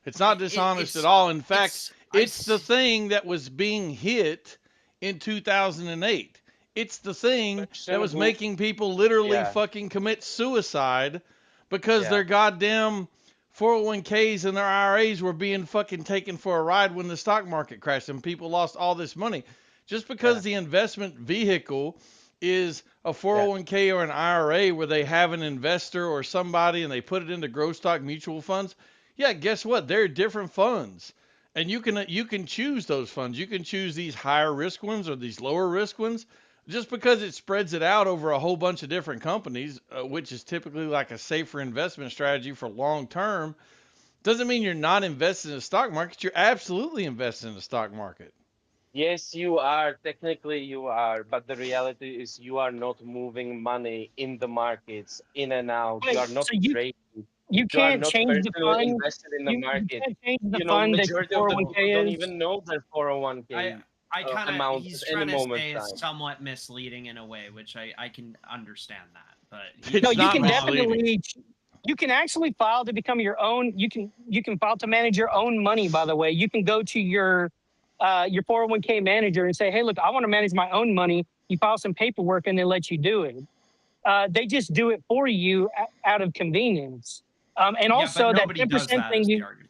It's not dishonest it's- at all. In fact, it's- it's the thing that was being hit in 2008. It's the thing that was making people literally Yeah. fucking commit suicide because Yeah. their goddamn 401ks and their IRAs were being fucking taken for a ride when the stock market crashed and people lost all this money. Just because the investment vehicle is a 401k or an IRA where they have an investor or somebody and they put it into growth stock mutual funds. Yeah, guess what? They're different funds. And you can choose those funds. You can choose these higher risk ones or these lower risk ones. Just because it spreads it out over a whole bunch of different companies, which is typically like a safer investment strategy for long term, doesn't mean you're not invested in the stock market. You're absolutely invested in the stock market. Yes, you are. Technically, you are. But the reality is you are not moving money in the markets, in and out. You are Wait, not so you trading. you You are can't not change the personally fund. invested in the You market. can't change the You know, fund that your majority of the people 401k don't is. even know their 401k I kind of amount he's at any trying to moment say in is time. somewhat misleading in a way, which I can understand that, but It's No, he's you not can wrong. misleading. definitely. You can actually file to become your own. You can file to manage your own money. By the way, you can go to your 401k manager and say, "Hey, look, I want to manage my own money." You file some paperwork and they let you do it. They just do it for you out of convenience. And Yeah, but also that nobody does 10% that thing is the you argument.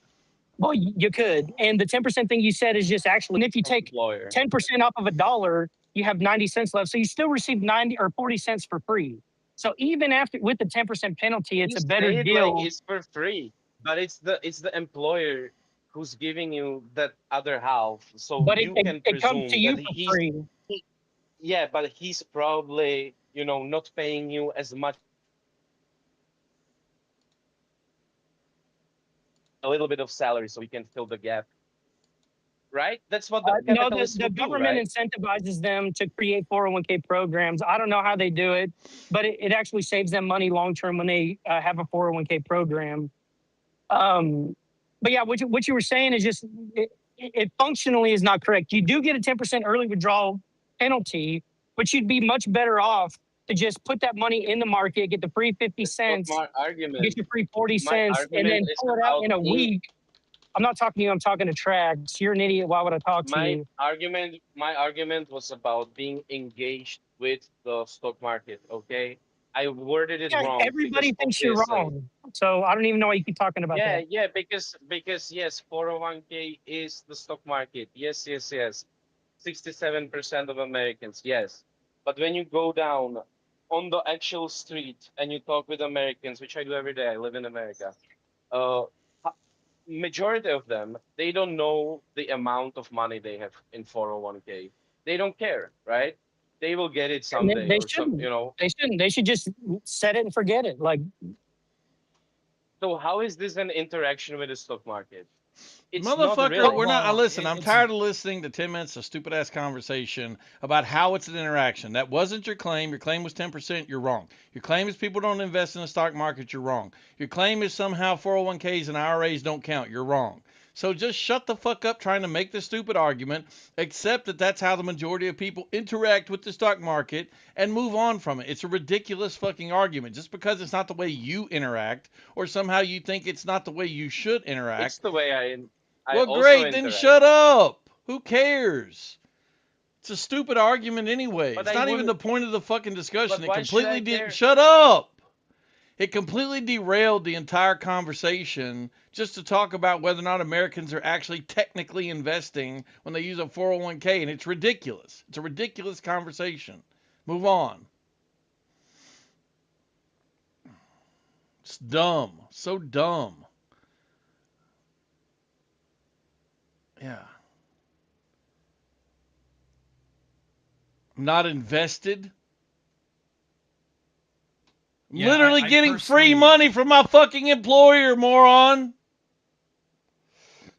well you could, and the 10% thing you said is just actually, and if you take Employer. 10% off of $1, you have 90 cents left, so you still receive 90 or 40 cents for free. So even after with the 10% penalty, it's You a better say it like deal. it's for free, but it's the employer who's giving you that other half, so But you can it comes to presume you that for free. yeah, but he's probably not paying you as much, a little bit of salary, so you can fill the gap, right? That's what the No, capitalists the would do, government right? incentivizes them to create 401k programs. I don't know how they do it, but it actually saves them money long term when they have a 401k program. But yeah, what you were saying is just it functionally is not correct. You do get a 10% early withdrawal penalty, but you'd be much better off to just put that money in the market, get the free 50 That's not cents, my argument. get your free 40 My cents, and argument then is pull it out about in a week. I'm not talking to you, I'm talking to Trags. You're an idiot. Why would I talk to you? my argument was about being engaged with the stock market. Okay, I worded it Yeah, wrong everybody because thinks you're obviously, wrong. So I don't even know why you keep talking about that. yeah, because yes, 401k is the stock market. Yes, 67% of Americans, yes. But when you go down on the actual street and you talk with Americans, which I do every day, I live in America. Uh, Majority of them, they don't know the amount of money they have in 401k. They don't care, right? They will get it And someday they or some, shouldn't. They shouldn't. They should just set it and forget it. Like, So how is this an interaction with the stock market? It's not Motherfucker, really. we're not. Well, Listen, I'm it's tired of listening to 10 minutes of stupid ass conversation about how it's an interaction. That wasn't your claim. Your claim was 10%. You're wrong. Your claim is people don't invest in the stock market. You're wrong. Your claim is somehow 401ks and IRAs don't count. You're wrong. So just shut the fuck up trying to make this stupid argument, accept that that's how the majority of people interact with the stock market, and move on from it. It's a ridiculous fucking argument. Just because it's not the way you interact, or somehow you think it's not the way you should interact. It's the way I Well, also great, then interact. shut up. Who cares? It's a stupid argument anyway. But It's I not even the wouldn't. point of the fucking discussion. But It why should I completely did. care? Shut up. It completely derailed the entire conversation just to talk about whether or not Americans are actually technically investing when they use a 401k, and it's ridiculous. It's a ridiculous conversation. Move on. It's dumb. So dumb. Yeah. I'm not invested. I'm Yeah, literally I getting free personally- money from my fucking employer, moron.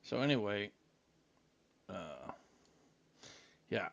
So anyway, yeah.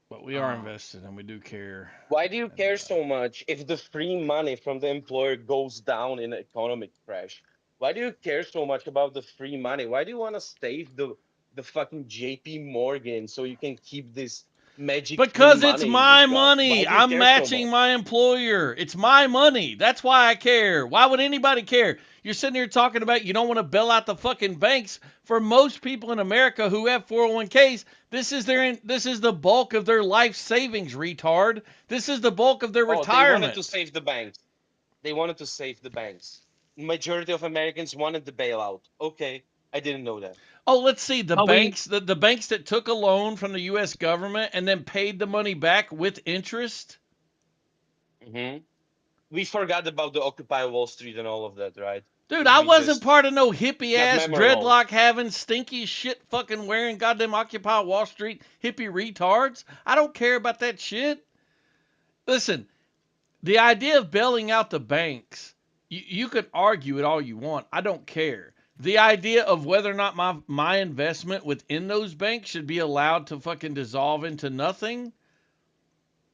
But we are invested and we do care. Why do you care so much if the free money from the employer goes down in an economic crash? Why do you care so much about the free money? Why do you want to save the fucking JP Morgan so you can keep this magic free Because it's money you my just got? Why money. do you I'm care so matching much? my employer. It's my money. That's why I care. Why would anybody care? You're sitting here talking about you don't want to bail out the fucking banks. For most people in America who have 401ks, this is the bulk of their life savings, retard. This is the bulk of their Oh, they retirement. wanted to save the banks. They wanted to save the banks. Majority of Americans wanted the bailout. Okay, I didn't know that. Oh, let's see. The Oh, we banks, the banks that took a loan from the U.S. government and then paid the money back with interest. Hmm. We forgot about the Occupy Wall Street and all of that, right? Dude, 'Cause I we wasn't just part of no hippie got ass memory loss. dreadlock having stinky shit fucking wearing goddamn Occupy Wall Street hippie retards. I don't care about that shit. Listen, the idea of bailing out the banks, you can argue it all you want. I don't care. The idea of whether or not my investment within those banks should be allowed to fucking dissolve into nothing.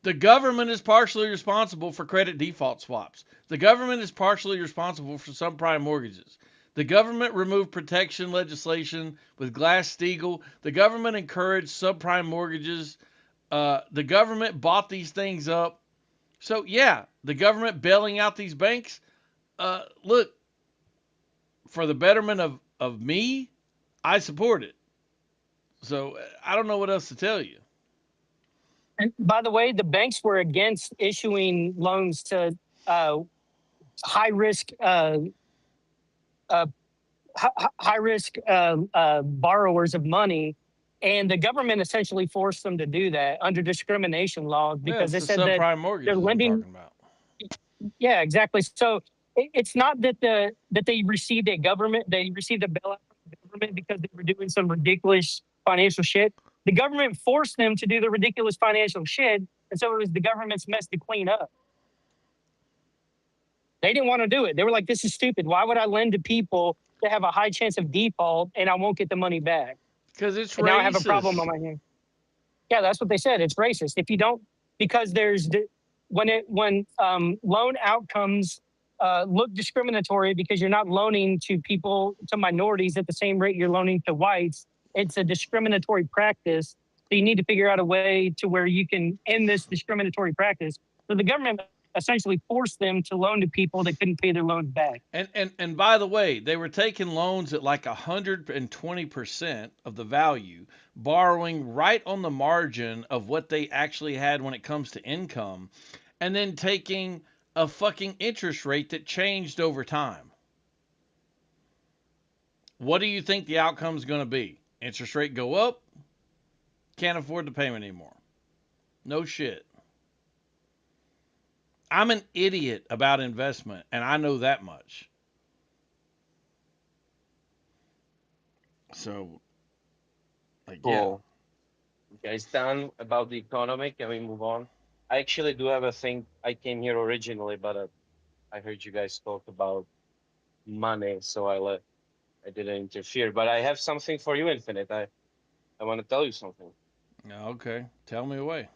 The government is partially responsible for credit default swaps. The government is partially responsible for subprime mortgages. The government removed protection legislation with Glass-Steagall. The government encouraged subprime mortgages. The government bought these things up. So yeah, the government bailing out these banks. Look, for the betterment of me, I support it. So I don't know what else to tell you. And by the way, the banks were against issuing loans to uh, high risk high risk borrowers of money, and the government essentially forced them to do that under discrimination laws Yeah, because it's they the said that subprime they're mortgages I'm lending. talking about. Yeah, exactly. So it's not that they received a bailout from the government because they were doing some ridiculous financial shit. The government forced them to do the ridiculous financial shit, and so it was the government's mess to clean up. They didn't want to do it. They were like, "This is stupid. Why would I lend to people that have a high chance of default and I won't get the money back?" Because it's And now I have a problem racist. on my hands. Yeah, that's what they said. It's racist. If you don't, because when loan outcomes look discriminatory because you're not loaning to minorities at the same rate you're loaning to whites, it's a discriminatory practice. So you need to figure out a way to where you can end this discriminatory practice. So the government essentially forced them to loan to people that couldn't pay their loans back. And by the way, they were taking loans at like 120% of the value, borrowing right on the margin of what they actually had when it comes to income, and then taking a fucking interest rate that changed over time. What do you think the outcome is going to be? Interest rate go up? Can't afford the payment anymore. No shit. I'm an idiot about investment, and I know that much. So, like, yeah. Cool. You guys done about the economy? Can we move on? I actually do have a thing. I came here originally, but I heard you guys talk about money, so I didn't interfere. But I have something for you, Infinite. I want to tell you something. Okay, tell me away.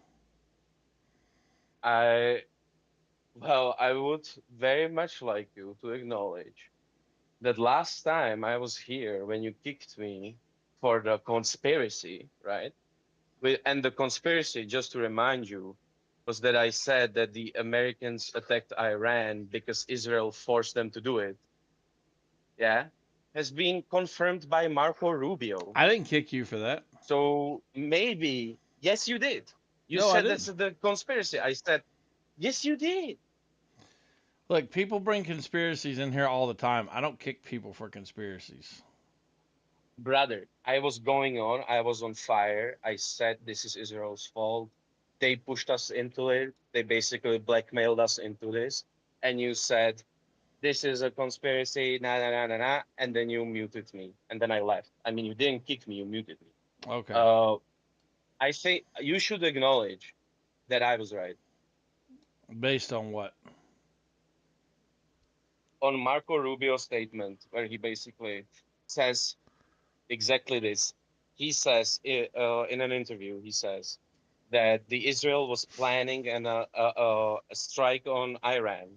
I would very much like you to acknowledge that last time I was here when you kicked me for the conspiracy, right? And the conspiracy, just to remind you, was that I said that the Americans attacked Iran because Israel forced them to do it. Yeah, has been confirmed by Marco Rubio. I didn't kick you for that. So maybe, yes, you did. You No, I said that's didn't. the conspiracy. I said, yes, you did. Look, people bring conspiracies in here all the time. I don't kick people for conspiracies. Brother, I was going on. I was on fire. I said this is Israel's fault. They pushed us into it. They basically blackmailed us into this. And you said, this is a conspiracy, nah, nah, nah, nah, nah. And then you muted me. And then I left. I mean, you didn't kick me, you muted me. Okay. I say you should acknowledge that I was right. Based on what? On Marco Rubio's statement, where he basically says exactly this. He says in an interview, he says that the Israel was planning a strike on Iran,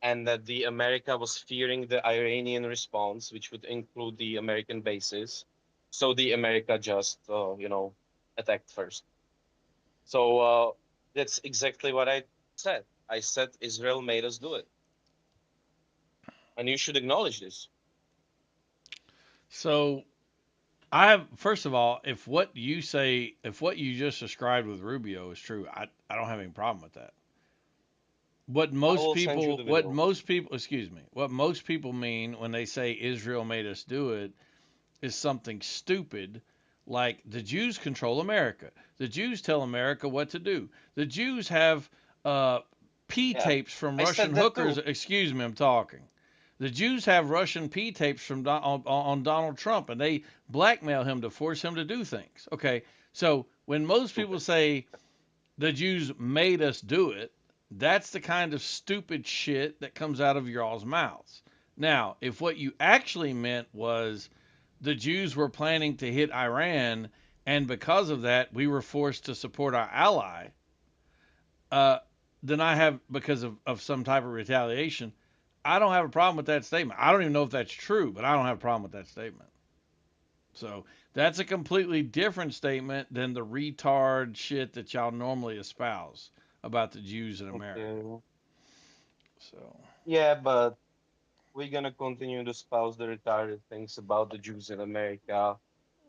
and that the America was fearing the Iranian response, which would include the American bases. So the America just attacked first. So that's exactly what I said. I said Israel made us do it, and you should acknowledge this. So, first of all, if what you just described with Rubio is true, I don't have any problem with that. What most people, excuse me, what most people mean when they say Israel made us do it is something stupid, like the Jews control America. The Jews tell America what to do. The Jews have P Yeah, tapes from I Russian said that hookers. too. Excuse me, I'm talking. The Jews have Russian P tapes from on Donald Trump, and they blackmail him to force him to do things. Okay, so when most people say the Jews made us do it, that's the kind of stupid shit that comes out of y'all's mouths. Now, if what you actually meant was the Jews were planning to hit Iran, and because of that, we were forced to support our ally, uh, then I have, because of some type of retaliation, I don't have a problem with that statement. I don't even know if that's true, but I don't have a problem with that statement. So that's a completely different statement than the retard shit that y'all normally espouse about the Jews in America. Okay. So Yeah, but we're gonna continue to espouse the retarded things about the Jews in America,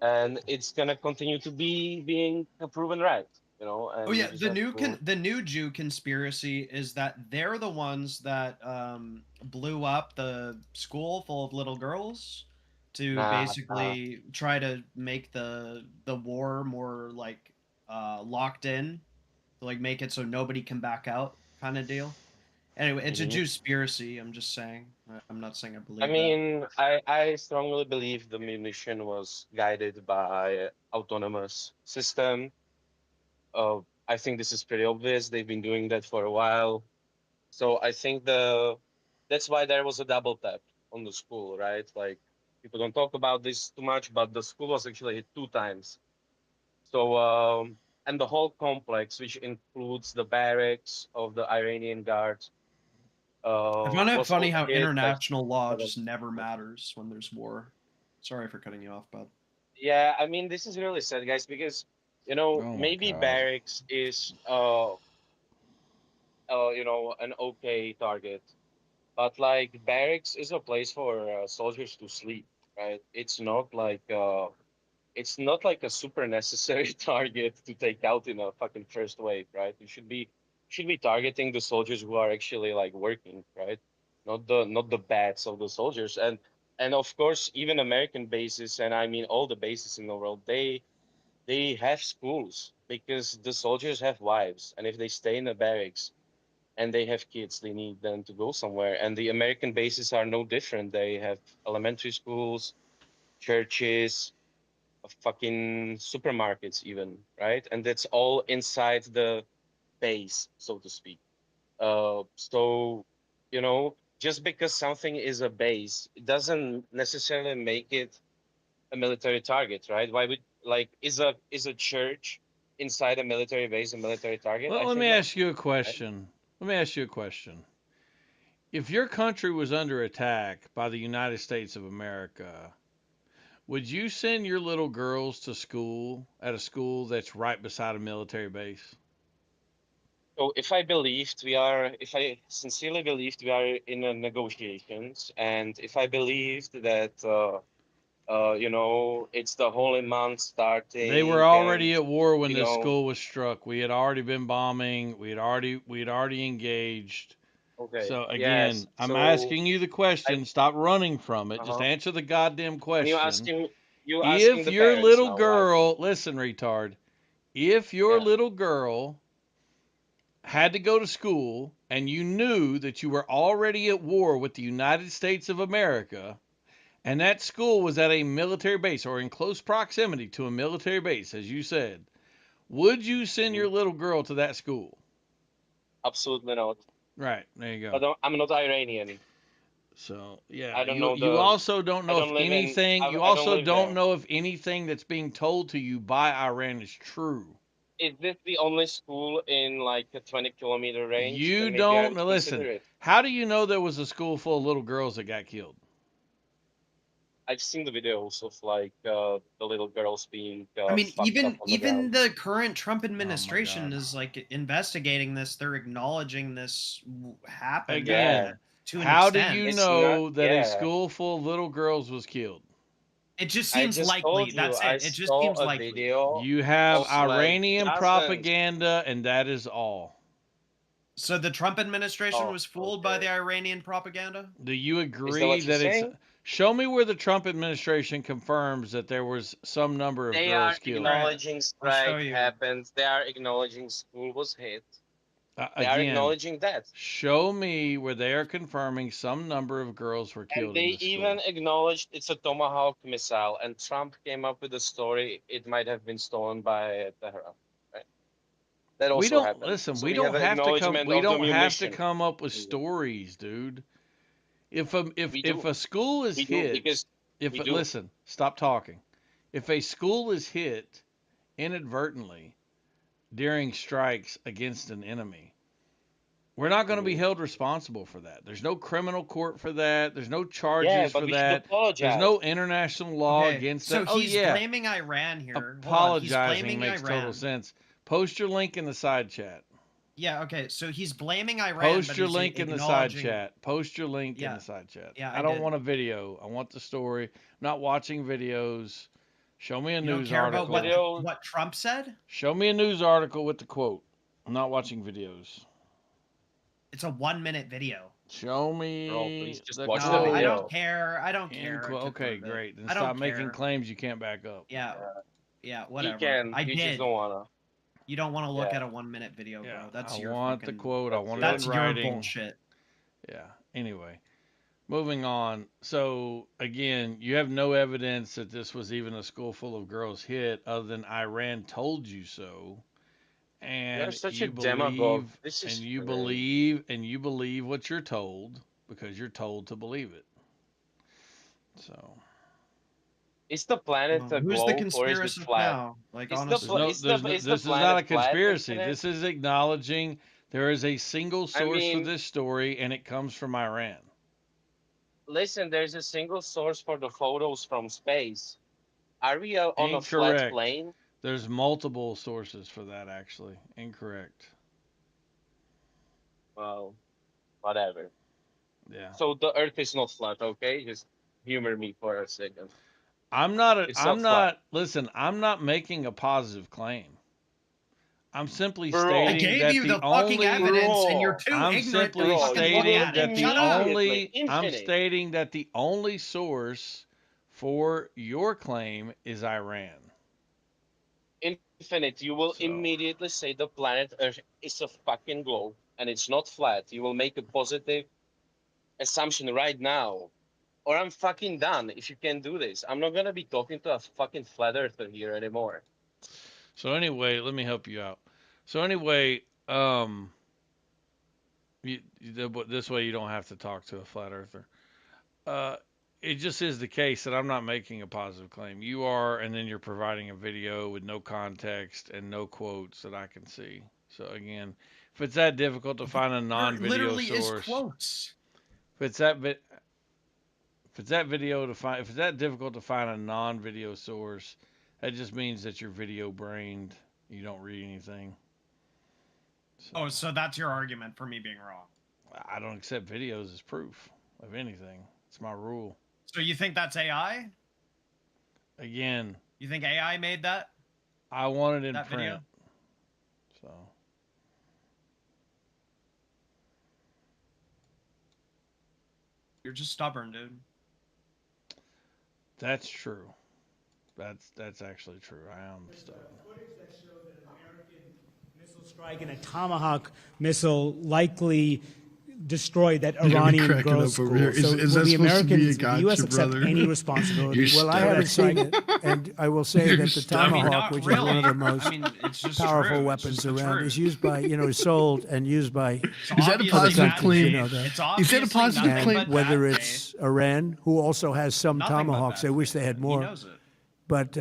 and it's gonna continue to be being proven right, you know. Oh And you yeah, just have to. the new Jew conspiracy is that they're the ones that blew up the school full of little girls to Nah, basically try to make the war more like locked in, to like make it so nobody can back out kind of deal. Anyway, it's a mhm. Jewspiracy. I'm just saying. I'm not saying I I believe that. mean, I strongly believe the munition was guided by autonomous system. I think this is pretty obvious. They've been doing that for a while. So I think that's why there was a double tap on the school, right? Like people don't talk about this too much, but the school was actually hit 2 times. So and the whole complex, which includes the barracks of the Iranian guards, I find it was funny all how hit like international law 7 just never matters when there's war. Sorry for cutting you off, bud. Yeah, I mean this is really sad, guys, because oh my maybe God. barracks is an okay target, but like barracks is a place for soldiers to sleep, right? It's not like a super necessary target to take out in a fucking first wave, right? You should be targeting the soldiers who are actually like working, right? Not the bats of the soldiers. And of course, even American bases, and I mean all the bases in the world, they have schools because the soldiers have wives, and if they stay in the barracks and they have kids, they need them to go somewhere. And the American bases are no different. They have elementary schools, churches, fucking supermarkets even, right? And that's all inside the base, so to speak. So just because something is a base, it doesn't necessarily make it a military target, right? Why would like is a church inside a military base a military target? Well, I let think me not. ask you a Right? question. Let me ask you a question. If your country was under attack by the United States of America, would you send your little girls to school at a school that's right beside a military base? So if I sincerely believed we are in a negotiations, and if I believed that it's the holy month They were starting, already and at war when you this know, school was struck. We had already been bombing. We had already engaged. okay, So yes. again, I'm So asking you the I, question. Stop running from it. Just uh-huh. answer the goddamn And question. you asking If the your parents little now, right? girl, listen, retard, if your Yeah. little girl had to go to school and you knew that you were already at war with the United States of America, and that school was at a military base or in close proximity to a military base, as you said, would you send your Mhm. little girl to that school? Absolutely not. Right, there you go. But I'm not Iranian. So yeah, I don't you know you the. also don't I know if don't live in. anything. You I don't also live don't there. know if anything that's being told to you by Iran is true. Is this the only school in like a 20-kilometer range? You Then maybe I don't would know. consider Listen, it. how do you know there was a school full of little girls that got killed? I've seen the videos of like the little girls being I mean, fucked up on the even ground. the current Trump Oh my administration God. is like investigating this. They're acknowledging this happened Again, Yeah, to an how do extent. you it's not. know that a Yeah, school full of little girls was killed? It just I seems just likely. told you That's I it. It just saw seems a likely. video You have of like Iranian dozens. propaganda, and that is all. So the Trump administration Oh, was fooled by the okay. Iranian propaganda? Do you Is that agree what you're that it's saying? Show me where the Trump administration confirms that there was some number of They are girls killed. acknowledging show strike you. happens. They are acknowledging school was hit. They are Again, acknowledging that. show me where they are confirming some number of girls were And killed in they the school. even acknowledged it's a Tomahawk missile. And Trump came up with a story. It might have been stolen by Tehran. Right? That also We don't happened. listen. So we we don't have an have to come. acknowledgement We of the don't have to munition. come up with stories, dude. If We if do. a school is We do hit, because if we it, do. listen, stop talking. If a school is hit inadvertently during strikes against an enemy, we're not going to be held responsible for that. There's no criminal court for that. There's no charges Yeah, but for we should that. apologize. There's no international law Okay, against so that. Oh he's yeah, blaming Iran here. Hold on, he's apologizing blaming makes Iran. total sense. Post your link in the side chat. Yeah, okay, so he's blaming Iran. Post but your he's link in the side acknowledging- chat. Post your link in Yeah. the side chat. Yeah, I I don't did. want a video. I want the story. I'm not watching videos. Show me a You don't news care article. about what Trump said? Show me a news article with the quote. I'm not watching videos. It's a 1-minute video. Show me Bro, please just the watch the No, quote. I video. don't care. I don't In care. quote. to Okay, prove it. great. Then I don't stop making care. claims you can't back up. Yeah, yeah, He whatever. can. I You did. just don't wanna. You don't want to look Yeah. at a 1-minute video, Yeah, bro. That's I your want fucking, the quote. I want it That's in your writing. bullshit. Yeah. Anyway, moving on. So again, you have no evidence that this was even a school full of girls hit, other than Iran told you so, and You're such you a demagogue. believe, This and is you crazy. believe what you're told because you're told to believe it. So Is the planet a Who's globe the or is it conspiracy flat? now? Like, Is the honestly. pla- no, is the- there's no, is the this is not a planet flat, conspiracy. Infinite? This is acknowledging there is a single I source mean- for this story, and it comes from Iran. Listen, there's a single source for the photos from space. Are we on a flat Incorrect. plane? There's multiple sources for that, actually. Incorrect. Well, whatever. Yeah. So the Earth is not flat, okay? Just humor me for a second. I'm not. It's I'm not not. Listen, I'm not making a positive claim. I'm simply Bro, stating I gave that you the the fucking only. evidence, and you're too I'm ignorant to simply fucking stating look at that it. the Shut up. only. I'm Infinite. stating that the only source for your claim is Iran. Infinite, you will So- immediately say the planet Earth is a fucking globe and it's not flat. You will make a positive assumption right now. Or I'm fucking done if you can do this. I'm not gonna be talking to a fucking flat earther here anymore. So anyway, let me help you out. So anyway, this way you don't have to talk to a flat earther. It just is the case that I'm not making a positive claim. You are, and then you're providing a video with no context and no quotes that I can see. So again, if it's that difficult to find a There non-video literally source, is quotes. if it's that difficult to find a non-video source, that just means that you're video brained. You don't read anything. Oh, so that's your argument for me being wrong. I don't accept videos as proof of anything. It's my rule. So you think that's AI? Again, You think AI made that? I want it in That print. video? So You're just stubborn, dude. that's true. That's actually true. I am stubborn. Missile strike and a Tomahawk missile likely destroyed that You're Iranian cracking girls' up over school. here. So Is will that the supposed to be a Americans, the U.S. gotcha, accept brother? any responsibility? You're Well, I haven't seen it, and I will say You're that the stubborn. Tomahawk, Not which really. is one of the most I mean, it's just powerful true. It's weapons just the around, truth. is used by, is sold and used by Is that a obviously positive bad claim? You know that. It's Is that a obviously positive nothing claim? but whether bad it's Iran, who also has some Nothing but Tomahawks. bad I wish they had He more. knows it. But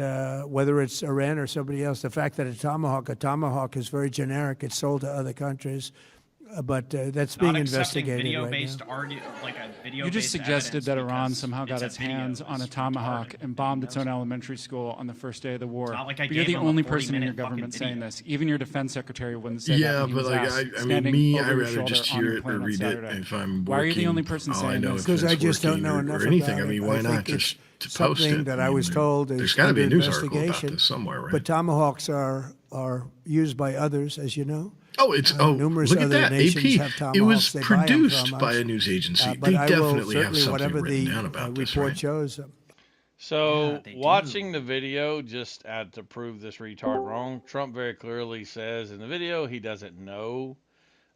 whether it's Iran or somebody else, the fact that a Tomahawk is very generic. It's sold to other countries, but that's being Not accepting investigated right video-based now. like a video. You just suggested that Iran somehow got its hands on a Tomahawk and bombed its own elementary school on the first day of the war. not like I But you're gave the them a only 40-minute person in your fucking government saying video. this. Even your defense secretary wouldn't say that. Yeah, when he but was like asked, I mean, standing me, over I'd your rather shoulder just on hear your it plane or on read it Saturday. if I'm working. Why are you the only person all I saying know this? if Because it's I just don't working know or enough anything. about I mean, it. why I not think it's just to post something it. that I I mean, was told is there's got to be a under news article about investigation. this somewhere, right? But tomahawks are used by others, as you know. Oh, it's numerous look at other that. nations AP. have It was tomahawks. They buy 'em produced from by us. a news agency. But They I will definitely have certainly, something whatever written the down about this, report right? shows. So Yeah, they watching do. the video just to prove this retard wrong, Trump very clearly says in the video he doesn't know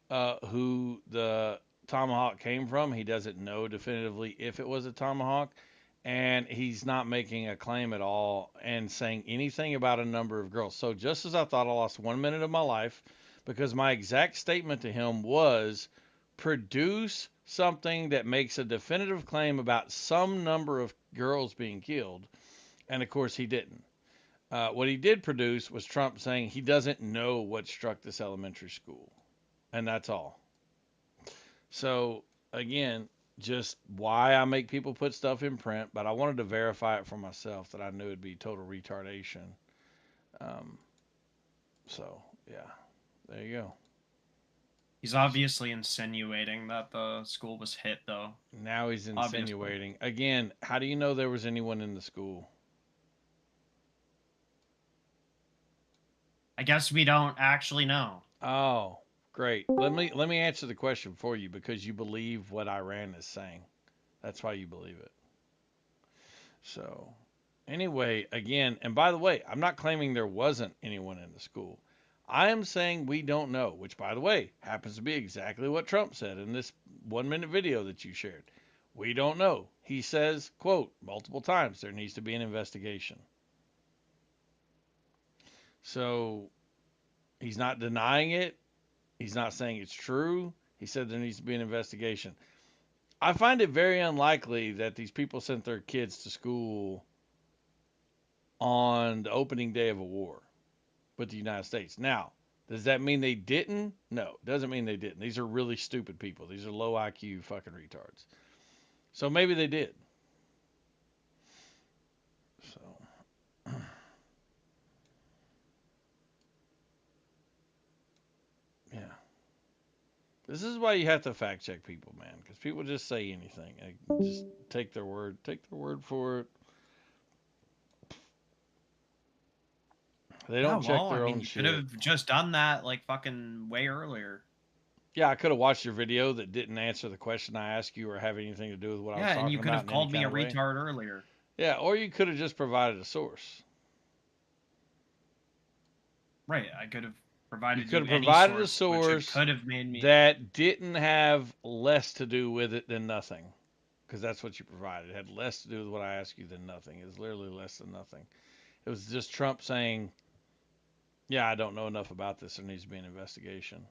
who the tomahawk came from. He doesn't know definitively if it was a tomahawk, and he's not making a claim at all and saying anything about a number of girls. So just as I thought I lost 1 minute of my life, because my exact statement to him was produce something that makes a definitive claim about some number of girls being killed. And of course, he didn't. What he did produce was Trump saying he doesn't know what struck this elementary school. And that's all. So, again, just why I make people put stuff in print, but I wanted to verify it for myself that I knew it'd be total retardation. So, yeah, there you go. He's obviously insinuating that the school was hit, though. Now he's Obviously. insinuating. Again, how do you know there was anyone in the school? I guess we don't actually know. Oh, great. Let me answer the question for you because you believe what Iran is saying. That's why you believe it. So, anyway, again, and by the way, I'm not claiming there wasn't anyone in the school. I am saying we don't know, which, by the way, happens to be exactly what Trump said in this 1 minute video that you shared. We don't know. He says, quote, multiple times, there needs to be an investigation. So he's not denying it. He's not saying it's true. He said there needs to be an investigation. I find it very unlikely that these people sent their kids to school on the opening day of a war with the United States. Now, does that mean they didn't? No, doesn't mean they didn't. These are really stupid people. These are low IQ fucking retards. So maybe they did. So yeah. This is why you have to fact check people, man, because people just say anything. Just take their word for it. They don't check their own you shit. could have just done that like fucking way earlier. Yeah, I could have watched your video that didn't answer the question I asked you or have anything to do with what I was talking about. Yeah, and you could have in any called me a kind of way. retard earlier. Yeah, or you could have just provided a source. Right, I could have provided You could have any provided a which source it could have made me. that didn't have less to do with it than nothing. Because that's what you provided. It had less to do with what I asked you than nothing. It was literally less than nothing. It was just Trump saying, yeah, I don't know enough about this. There needs to be an investigation.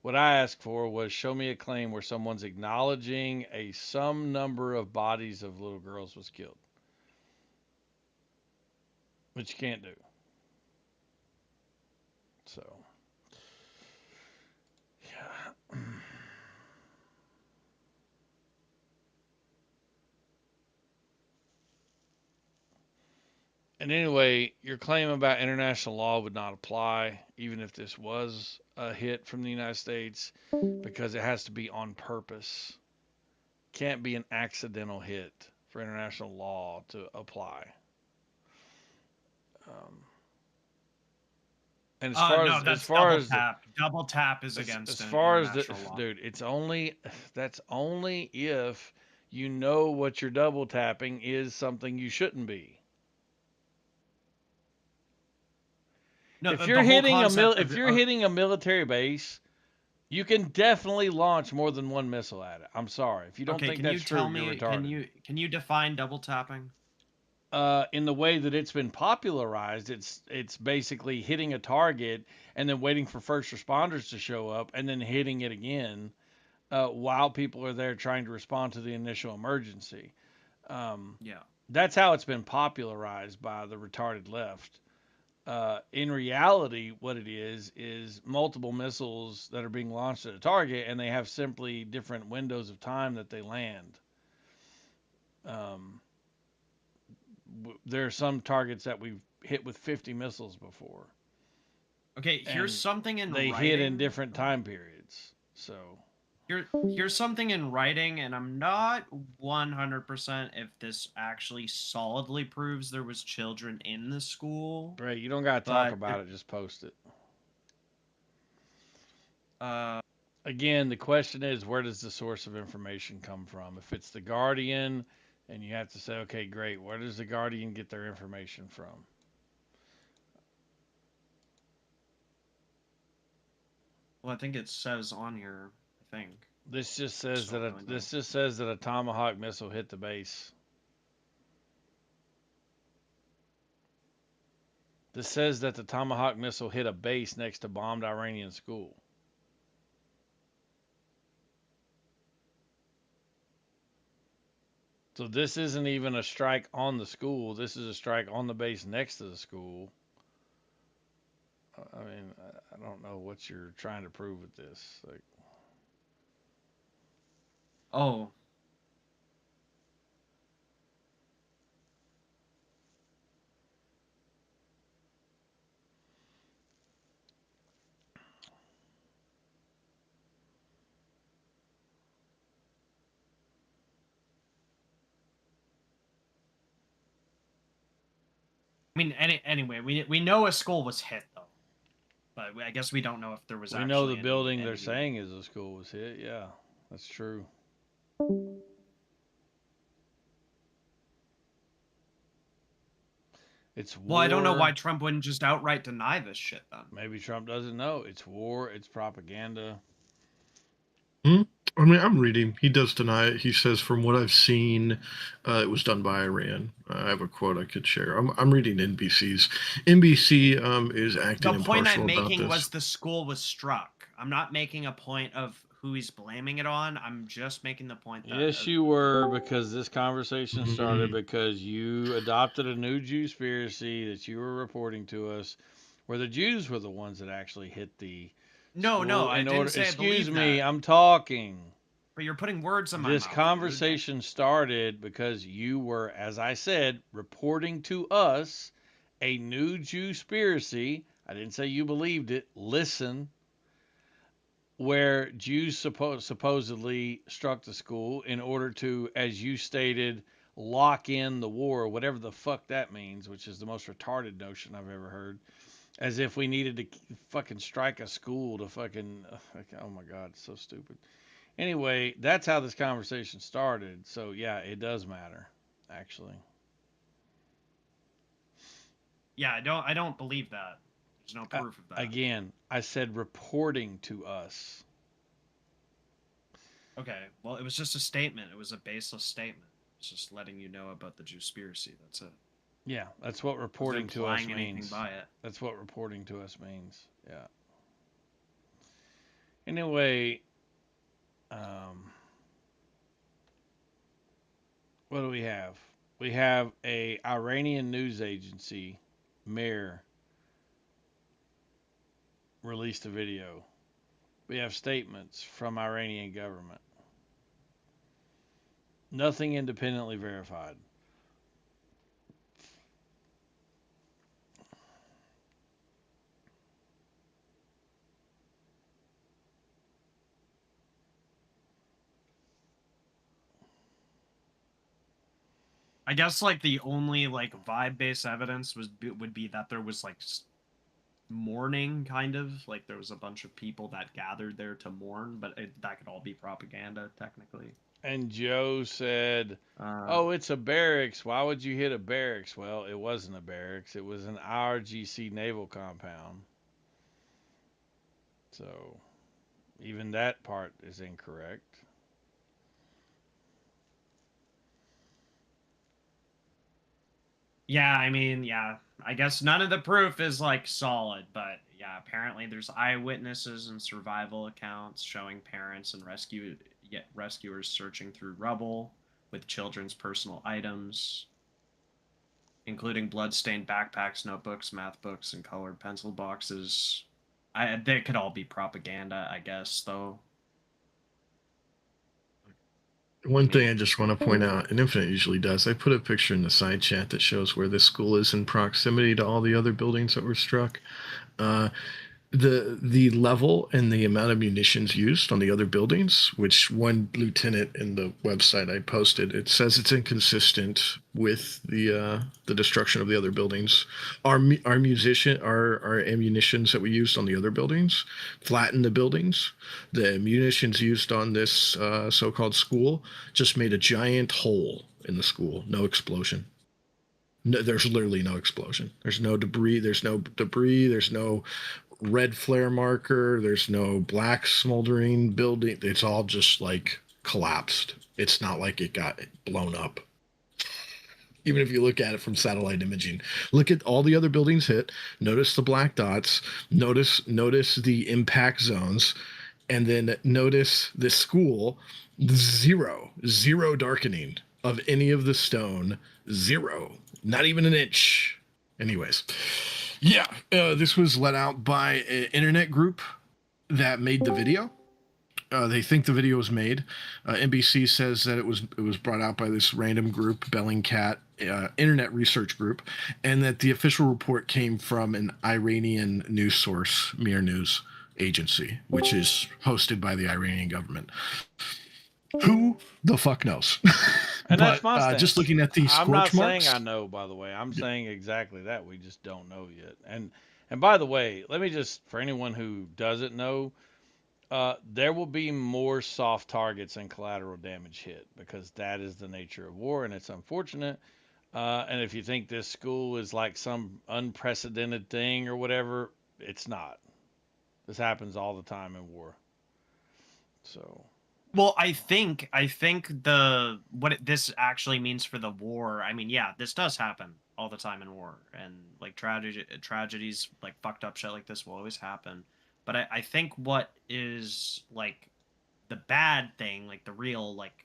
What I asked for was show me a claim where someone's acknowledging some number of bodies of little girls was killed. Which you can't do. So, yeah. And anyway, your claim about international law would not apply, even if this was a hit from the United States, because it has to be on purpose. Can't be an accidental hit for international law to apply. And as far no, as that's as far double as tap. Double tap is against as far as the, international law. dude, that's only if you know what you're double tapping is something you shouldn't be. No, If you're hitting a military base, you can definitely launch more than one missile at it. I'm sorry. If you don't think that's true, you're retarded. Can you define double tapping? In the way that it's been popularized, it's basically hitting a target and then waiting for first responders to show up and then hitting it again while people are there trying to respond to the initial emergency. Yeah. That's how it's been popularized by the retarded left. In reality, what it is multiple missiles that are being launched at a target, and they have simply different windows of time that they land. There are some targets that we've hit with 50 missiles before. Okay, here's something in they writing. hit in different time periods. So Here's something in writing, and I'm not 100% if this actually solidly proves there was children in the school. Right, you don't gotta talk about it, just post it. Again, the question is, where does the source of information come from? If it's the Guardian, and you have to say, okay, great, where does the Guardian get their information from? Well, I think it says on here. I think This just says that a Tomahawk missile hit the base. This says that the Tomahawk missile hit a base next to bombed Iranian school. So this isn't even a strike on the school. This is a strike on the base next to the school. I mean, I don't know what you're trying to prove with this. Like, oh. I mean, anyway, we know a school was hit though, but I guess we don't know if there was. we know the building they're saying is a school was hit. Yeah, that's true. It's war. Well, I don't know why Trump wouldn't just outright deny this shit then. Maybe Trump doesn't know. It's war. It's propaganda. I mean, I'm reading. He does deny it. He says, from what I've seen, it was done by Iran. I have a quote I could share. I'm reading NBC's. NBC is acting The point I'm impartial about making this. was the school was struck. I'm not making a point of who he's blaming it on. I'm just making the point that Yes, you were, because this conversation started because you adopted a new Jewspiracy that you were reporting to us, where the Jews were the ones that actually hit the. No, I didn't say I Excuse believe me, that. I'm talking. But you're putting words in my This mouth. conversation started because you were, as I said, reporting to us a new Jewspiracy. I didn't say you believed it. Listen. Where Jews supposedly struck the school in order to, as you stated, lock in the war, whatever the fuck that means, which is the most retarded notion I've ever heard. As if we needed to fucking strike a school to fucking, oh my God, it's so stupid. Anyway, that's how this conversation started. So yeah, it does matter, actually. Yeah, I don't believe that. There's no proof of that. Again, I said reporting to us. Okay, well, it was just a statement. It was a baseless statement. It's just letting you know about the Jewspiracy. That's it. Yeah, that's what reporting to us implying anything means. by it. That's what reporting to us means. Yeah. Anyway, what do we have? We have a Iranian news agency, Mir, released a video. We have statements from Iranian government. Nothing independently verified. I guess like the only like vibe-based evidence would be that there was like mourning, kind of like there was a bunch of people that gathered there to mourn, but that could all be propaganda technically. And Joe said, "Oh, it's a barracks. Why would you hit a barracks?" Well, it wasn't a barracks. It was an IRGC naval compound. So, even that part is incorrect. Yeah, I mean, yeah, I guess none of the proof is like solid, but yeah, apparently there's eyewitnesses and survival accounts showing parents and rescuers searching through rubble with children's personal items, including blood-stained backpacks, notebooks, math books, and colored pencil boxes. They could all be propaganda, I guess, though. One thing I just want to point out, and Infinite usually does, I put a picture in the side chat that shows where this school is in proximity to all the other buildings that were struck. the level and the amount of munitions used on the other buildings, which one lieutenant in the website I posted, it says it's inconsistent with the destruction of the other buildings. Our ammunitions that we used on the other buildings flattened the buildings. The munitions used on this so-called school just made a giant hole in the school. No explosion. No, there's literally no explosion. There's no debris. There's no red flare marker. There's no black smoldering building. It's all just like collapsed. It's not like it got blown up. Even if you look at it from satellite imaging, look at all the other buildings hit. Notice the black dots. Notice the impact zones, and then notice the school. Zero darkening of any of the stone. Zero. Not even an inch. Anyways, yeah, this was let out by an internet group that made the video. They think the video was made. NBC says that it was brought out by this random group, Bellingcat Internet Research Group, and that the official report came from an Iranian news source, Mir News Agency, which is hosted by the Iranian government. Who the fuck knows? And that's my But stance. just looking at these I'm not scorch marks. saying I know, by the way. I'm saying exactly that. We just don't know yet. And by the way, let me just, for anyone who doesn't know, there will be more soft targets and collateral damage hit because that is the nature of war, and it's unfortunate. And if you think this school is like some unprecedented thing or whatever, it's not. This happens all the time in war. So. Well, I think this actually means for the war. I mean, yeah, this does happen all the time in war, and like tragedies, like fucked up shit like this will always happen. But I think what is like the bad thing, like the real, like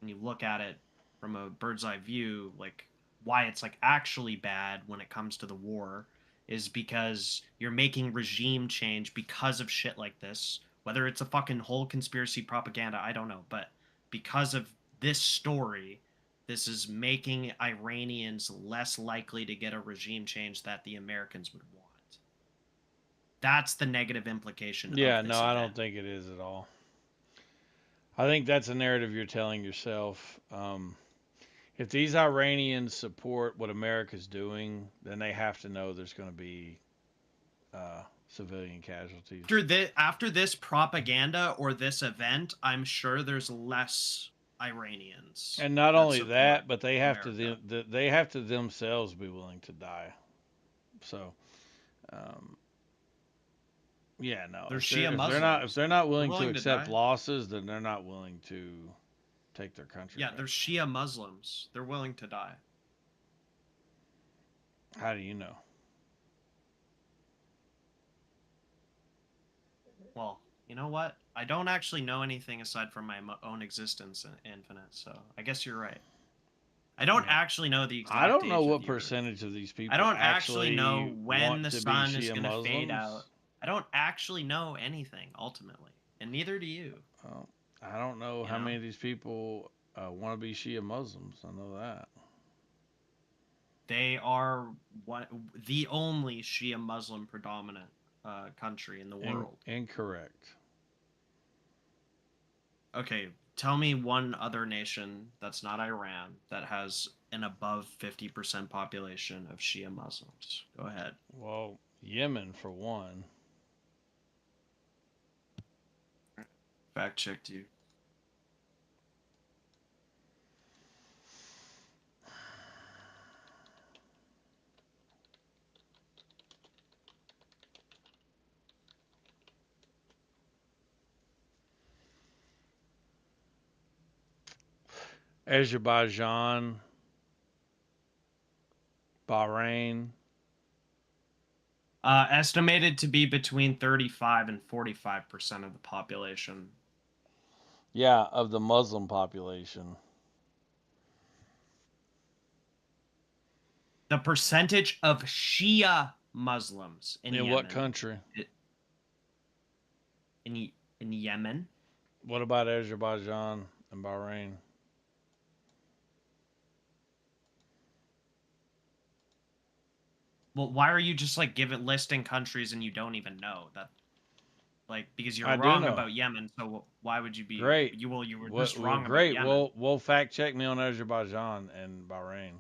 when you look at it from a bird's eye view, like why it's like actually bad when it comes to the war is because you're making regime change because of shit like this. Whether it's a fucking whole conspiracy propaganda, I don't know. But because of this story, this is making Iranians less likely to get a regime change that the Americans would want. That's the negative implication. Yeah, of this no, I event. don't think it is at all. I think that's a narrative you're telling yourself. If these Iranians support what America's doing, then they have to know there's going to be civilian casualties. After this propaganda or this event, I'm sure there's less Iranians. And not that only support that, but they have America. they have to themselves be willing to die. So, yeah, no. They're if Shia if they're not willing to willing to accept die. losses, then they're not willing to take their country. Yeah, back. they're Shia Muslims. They're willing to die. How do you know? Well, you know what? I don't actually know anything aside from my own existence in Infinite, so I guess you're right. I don't actually know the exact I don't know age of what the Earth. percentage of these people I don't actually know when want the to be sun is Shia going to fade Muslims. out. I don't actually know anything ultimately, and neither do you. Well, I don't know how many of these people want to be Shia Muslims. I know that. They are the only Shia Muslim predominant country in the world. Incorrect. Okay, tell me one other nation that's not Iran that has an above 50% population of Shia Muslims. Go ahead. Well, Yemen for one. Fact checked you. Azerbaijan, Bahrain. Estimated to be between 35 and 45% of the population. Yeah, of the Muslim population. The percentage of Shia Muslims in Yemen. what country? In Yemen. What about Azerbaijan and Bahrain? Well, why are you just like listing countries and you don't even know that? Like, because you're I do wrong know. about Yemen, so why would you be Great. You were Well, just wrong great. about Yemen. Well, fact check me on Azerbaijan and Bahrain.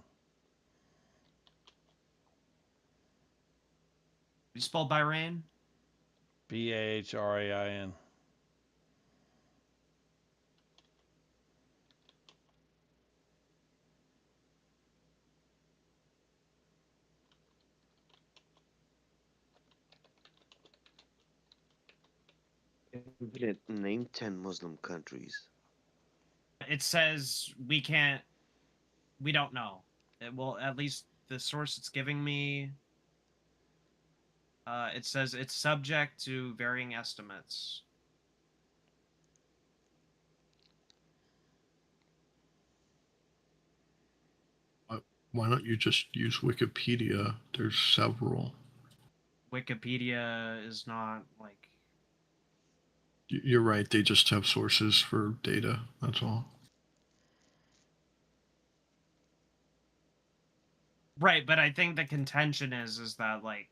You spell Bahrain? Bahrain. Name 10 Muslim countries. It says we don't know. Well, at least the source it's giving me, it says it's subject to varying estimates. Why don't you just use Wikipedia? There's several. Wikipedia is not like. You're right. They just have sources for data. That's all. Right, but I think the contention is that like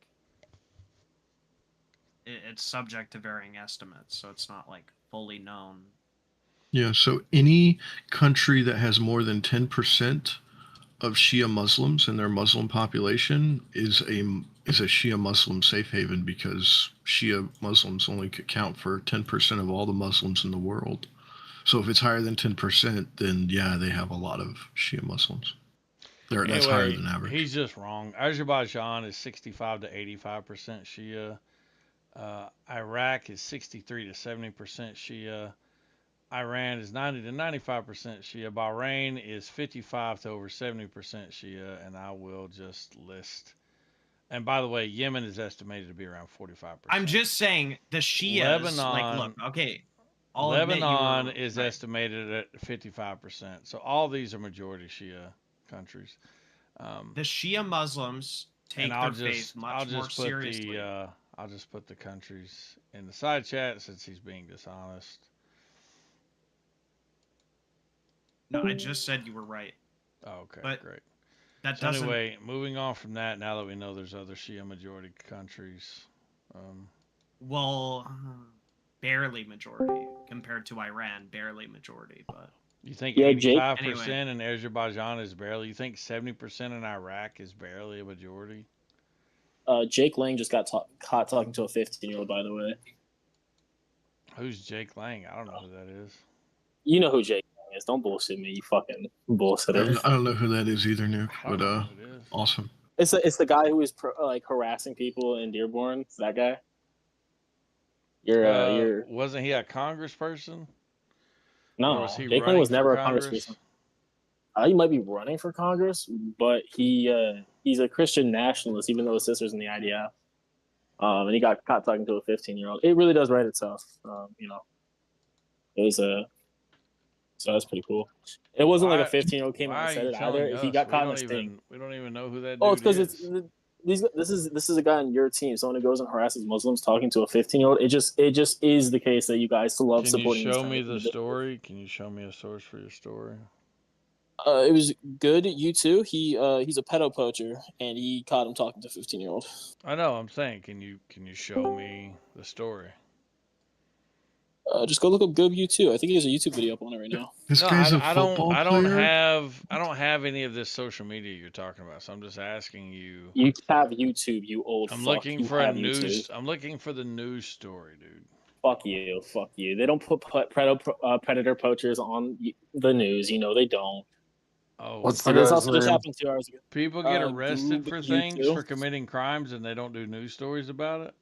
it's subject to varying estimates, so it's not like fully known. Yeah. So any country that has more than 10% of Shia Muslims in their Muslim population is a Shia Muslim safe haven, because Shia Muslims only account for 10% of all the Muslims in the world. So if it's higher than 10%, then yeah, they have a lot of Shia Muslims. That's higher than average. He's just wrong. Azerbaijan is 65 to 85% Shia. Iraq is 63 to 70% Shia. Iran is 90 to 95% Shia. Bahrain is 55 to over 70% Shia. And I will just list. And by the way, Yemen is estimated to be around 45%. I'm just saying the Shias. Lebanon, like, look, okay. Lebanon is estimated at 55%. So all these are majority Shia countries. The Shia Muslims take their faith much more seriously. I'll just put the countries in the side chat since he's being dishonest. No, I just said you were right. Oh, okay, but great. That so doesn't. Anyway, moving on from that, now that we know there's other Shia majority countries. Well, barely majority compared to Iran, barely majority, but. You think Yeah, 85% in Azerbaijan is barely? You think 70% in Iraq is barely a majority? Jake Lang just got caught talking to a 15-year-old, by the way. Who's Jake Lang? I don't know who that is. You know who Jake Lang is. Don't bullshit me, you fucking bullshitter. I don't know who that is either, Nuke, but awesome. It's the guy who was like harassing people in Dearborn. That guy. You're wasn't he a congressperson? No, Jake Lang was never a congressperson. He might be running for Congress, but he's a Christian nationalist, even though his sister's in the IDF. And he got caught talking to a 15-year-old. It really does write itself. You know, it was so that's pretty cool. It wasn't like a 15-year-old came out and said it either. If he got caught in a sting. We don't even know who that. Oh, it's because this is a guy on your team. Someone who goes and harasses Muslims talking to a 15-year-old. It just is the case that you guys love supporting. Can you show me the story? Can you show me a source for your story? It was good. You too. He's a pedo poacher, and he caught him talking to a 15-year-old. I know. I'm saying, can you show me the story? Just go look up GoobU2. I think he has a YouTube video up on it right now. I don't have any of this social media you're talking about, so I'm just asking you. You have YouTube, you old. I'm looking for a news. I'm looking for the news story, dude. Fuck you. They don't put predator poachers on the news. You know they don't. Oh, what's this also just happened 2 hours ago. People get arrested for things for committing crimes, and they don't do news stories about it.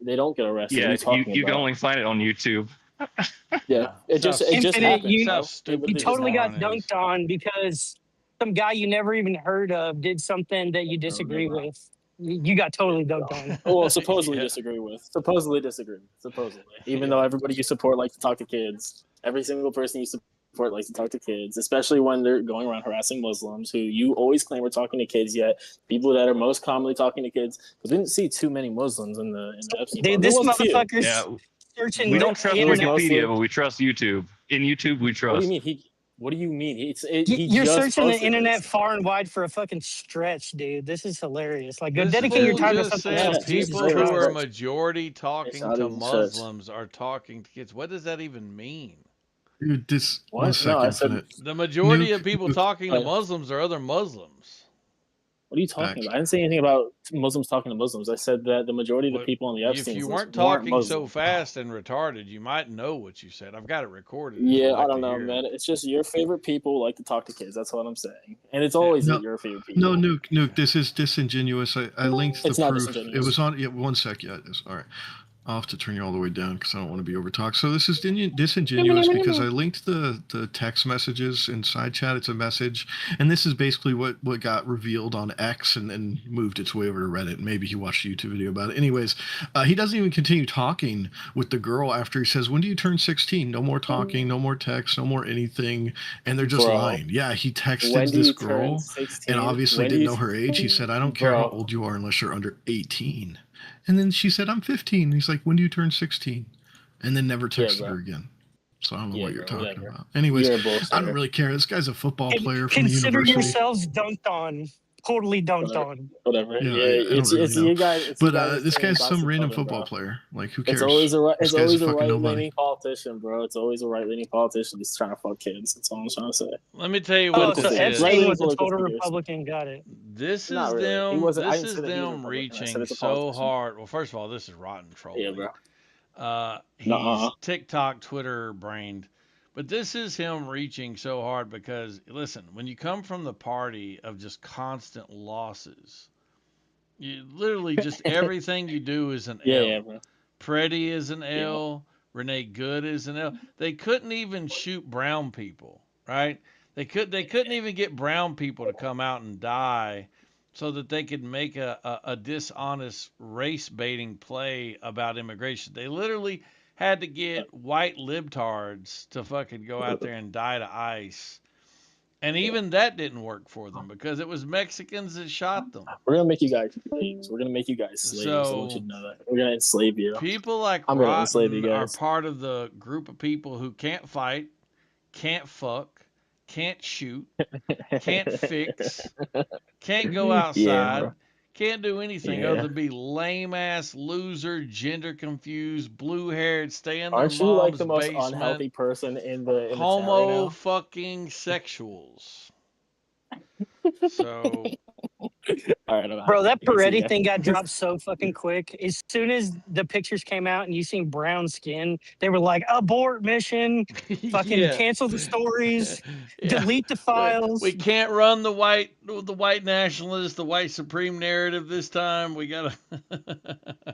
They don't get arrested. Yeah, you can only find it on YouTube. Yeah, it just happened. You totally got dunked on because some guy you never even heard of did something that you disagree with. You got totally dunked on. Well, supposedly disagree with. Supposedly. Even though everybody you support likes to talk to kids. Every single person you support likes to talk to kids, especially when they're going around harassing Muslims who you always claim are talking to kids, yet people that are most commonly talking to kids, because we didn't see too many Muslims in the Epstein. This motherfucker's searching. We don't trust Wikipedia, but we trust YouTube. In YouTube, we trust. What do you mean? What do you mean? He You're just searching the posted internet this. far and wide for a fucking stretch, dude. This is hilarious. Like, go This dedicate your fool time to just something said else. Jesus people who are Christ. majority It's talking not to even church. Muslims are talking to kids. What does that even mean? Dude, this What? one second, No, I said. Infinite. The majority Nuke, of people talking to Muslims are other Muslims. What are you talking about? I didn't say anything about Muslims talking to Muslims. I said that the majority of the people on the If Epstein's you list weren't weren't talking so Muslim. fast and retarded, you might know what you said. I've got it recorded. If Yeah, you'd like I don't to know, hear man. it. It's just your favorite people like to talk to kids. That's what I'm saying, and it's always No, your favorite people. no, Nuke. This is disingenuous. I linked the It's not proof. It disingenuous. was on. Yeah, one sec. Yeah, it is. All right. I'll have to turn you all the way down because I don't want to be overtalked. So this is disingenuous because I linked the text messages in side chat. It's a message, and this is basically what got revealed on X and then moved its way over to Reddit. Maybe he watched a YouTube video about it. Anyways, he doesn't even continue talking with the girl after he says, "When do you turn 16?" No more talking, no more text, no more anything, and they're just Bro, lying. Yeah, he when texted do this you turn girl 16? and obviously When do didn't you know her age. He said, "I don't care how Bro, old you are unless you're under 18." And then she said, "I'm 15." He's like, "When do you turn 16?" And then never yeah, texted bro. her again. So I don't know Yeah, what you're bro, talking whatever. about. Anyways, You're a I don't bullshitter. really care. This guy's a football player from the Consider university. yourselves dunked on. Totally dunked on. Whatever. Yeah, Yeah, I don't it's really it's know. you guys. It's you But guys' this team guy's some constantly random covering, football bro. player. Like, who cares? It's always a This it's guy's always a a fucking right nobody. leaning politician, bro. It's always a right leaning politician who's trying to fuck kids. That's all I'm trying to say. Let me tell you Oh, what so this is. Epstein was a political total figures. Republican. Got it. This Not is really. He them. wasn't. I This didn't is say that he was a them Republican. I said reaching it's a so politician. hard. Well, first of all, this is rotten trolling. Yeah, bro. He's TikTok, Twitter brained. But this is him reaching so hard because, listen, when you come from the party of just constant losses, you literally just everything you do is an Yeah, L. yeah, bro. Preddy is an Yeah. L. Renee Good is an L. They couldn't even shoot brown people, right? They couldn't even get brown people to come out and die so that they could make a dishonest race baiting play about immigration. They literally had to get white libtards to fucking go out there and die to ICE. And even that didn't work for them because it was Mexicans that shot them. We're gonna make you guys slaves. We're gonna make you guys slaves. I want you to know that. We're gonna enslave you. People like I'm gonna enslave you Rotten are guys. part of the group of people who can't fight, can't fuck, can't shoot, can't fix, can't go Yeah, outside, bro. can't do anything Yeah. other than be lame ass loser, gender confused, blue haired, stay in their Aren't you like mom's the most basement, unhealthy person in the chat right homo now? fucking sexuals. So All right, I'm out. Bro, that You can see Peretti that. thing got dropped so fucking quick. As soon as the pictures came out and you seen brown skin, they were like, abort mission, fucking yeah. cancel the stories, Yeah. delete the files. We can't run the white nationalist, the white supreme narrative this time. We gotta.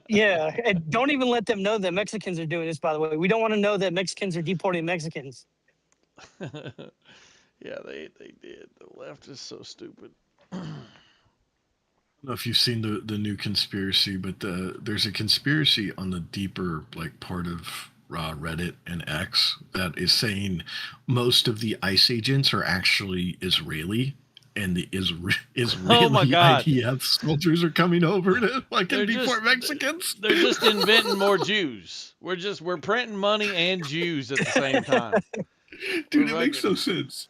Yeah, and don't even let them know that Mexicans are doing this, by the way. We don't want to know that Mexicans are deporting Mexicans. Yeah, they did. The left is so stupid. I don't know if you've seen the new conspiracy, but there's a conspiracy on the deeper like part of Reddit and X that is saying most of the ICE agents are actually Israeli, and the Israeli Oh my God. IDF soldiers are coming over to fucking They're deport just- Mexicans. They're just inventing more Jews. We're printing money and Jews at the same time. Dude, it We're makes fucking- no sense.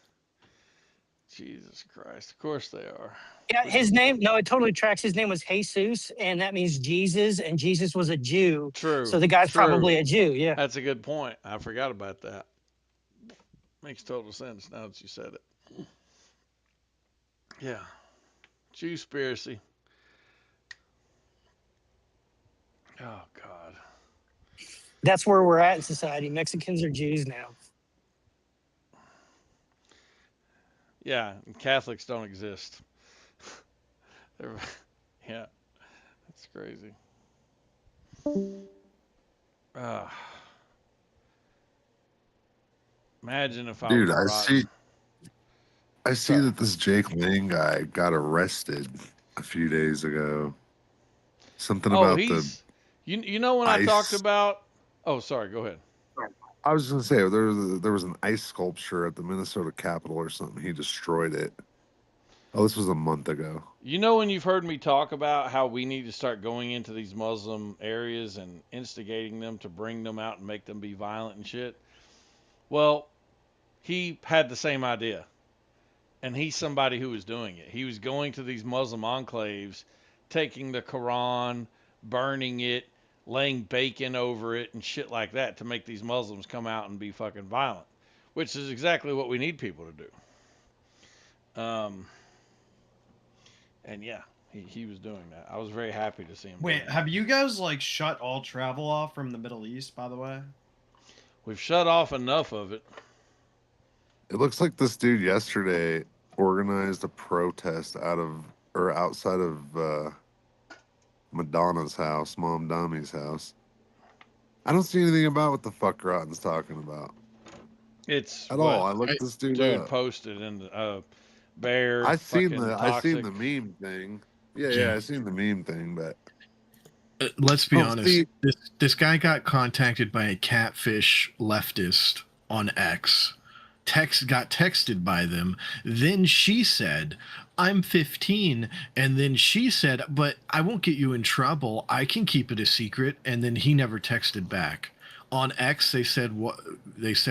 Jesus Christ! Of course they are. Yeah, his name, no, it totally tracks. His name was Jesus, and that means Jesus, and Jesus was a Jew. True. So the guy's true. probably a Jew, yeah. That's a good point. I forgot about that. Makes total sense now that you said it. Yeah. Jewspiracy. Oh God. That's where we're at in society. Mexicans are Jews now. Yeah, and Catholics don't exist. Yeah, that's crazy. Imagine if I Dude, was I rotten. see that this Jake Lang guy got arrested a few days ago. Something Oh, about the. he's. You know when I talked ice- about. Oh, sorry. Go ahead. I was gonna say there was an ice sculpture at the Minnesota Capitol or something. He destroyed it. Oh, this was a month ago. You know when you've heard me talk about how we need to start going into these Muslim areas and instigating them to bring them out and make them be violent and shit? Well, he had the same idea. And he's somebody who was doing it. He was going to these Muslim enclaves, taking the Quran, burning it, laying bacon over it, and shit like that to make these Muslims come out and be fucking violent, which is exactly what we need people to do. And yeah, he was doing that. I was very happy to see him. Wait, have you guys like shut all travel off from the Middle East, by the way? We've shut off enough of it. It looks like this dude yesterday organized a protest outside of Madonna's house, Mom Dommy's house. I don't see anything about what the fuck Rotten's talking about. It's at all. I looked this dude up. Posted in the bear. I seen the meme thing. Yeah, I seen the meme thing, but let's be honest. This guy got contacted by a catfish leftist on X. Got texted by them. Then she said, "I'm 15," and then she said, "But I won't get you in trouble. I can keep it a secret." And then he never texted back. On X, they said,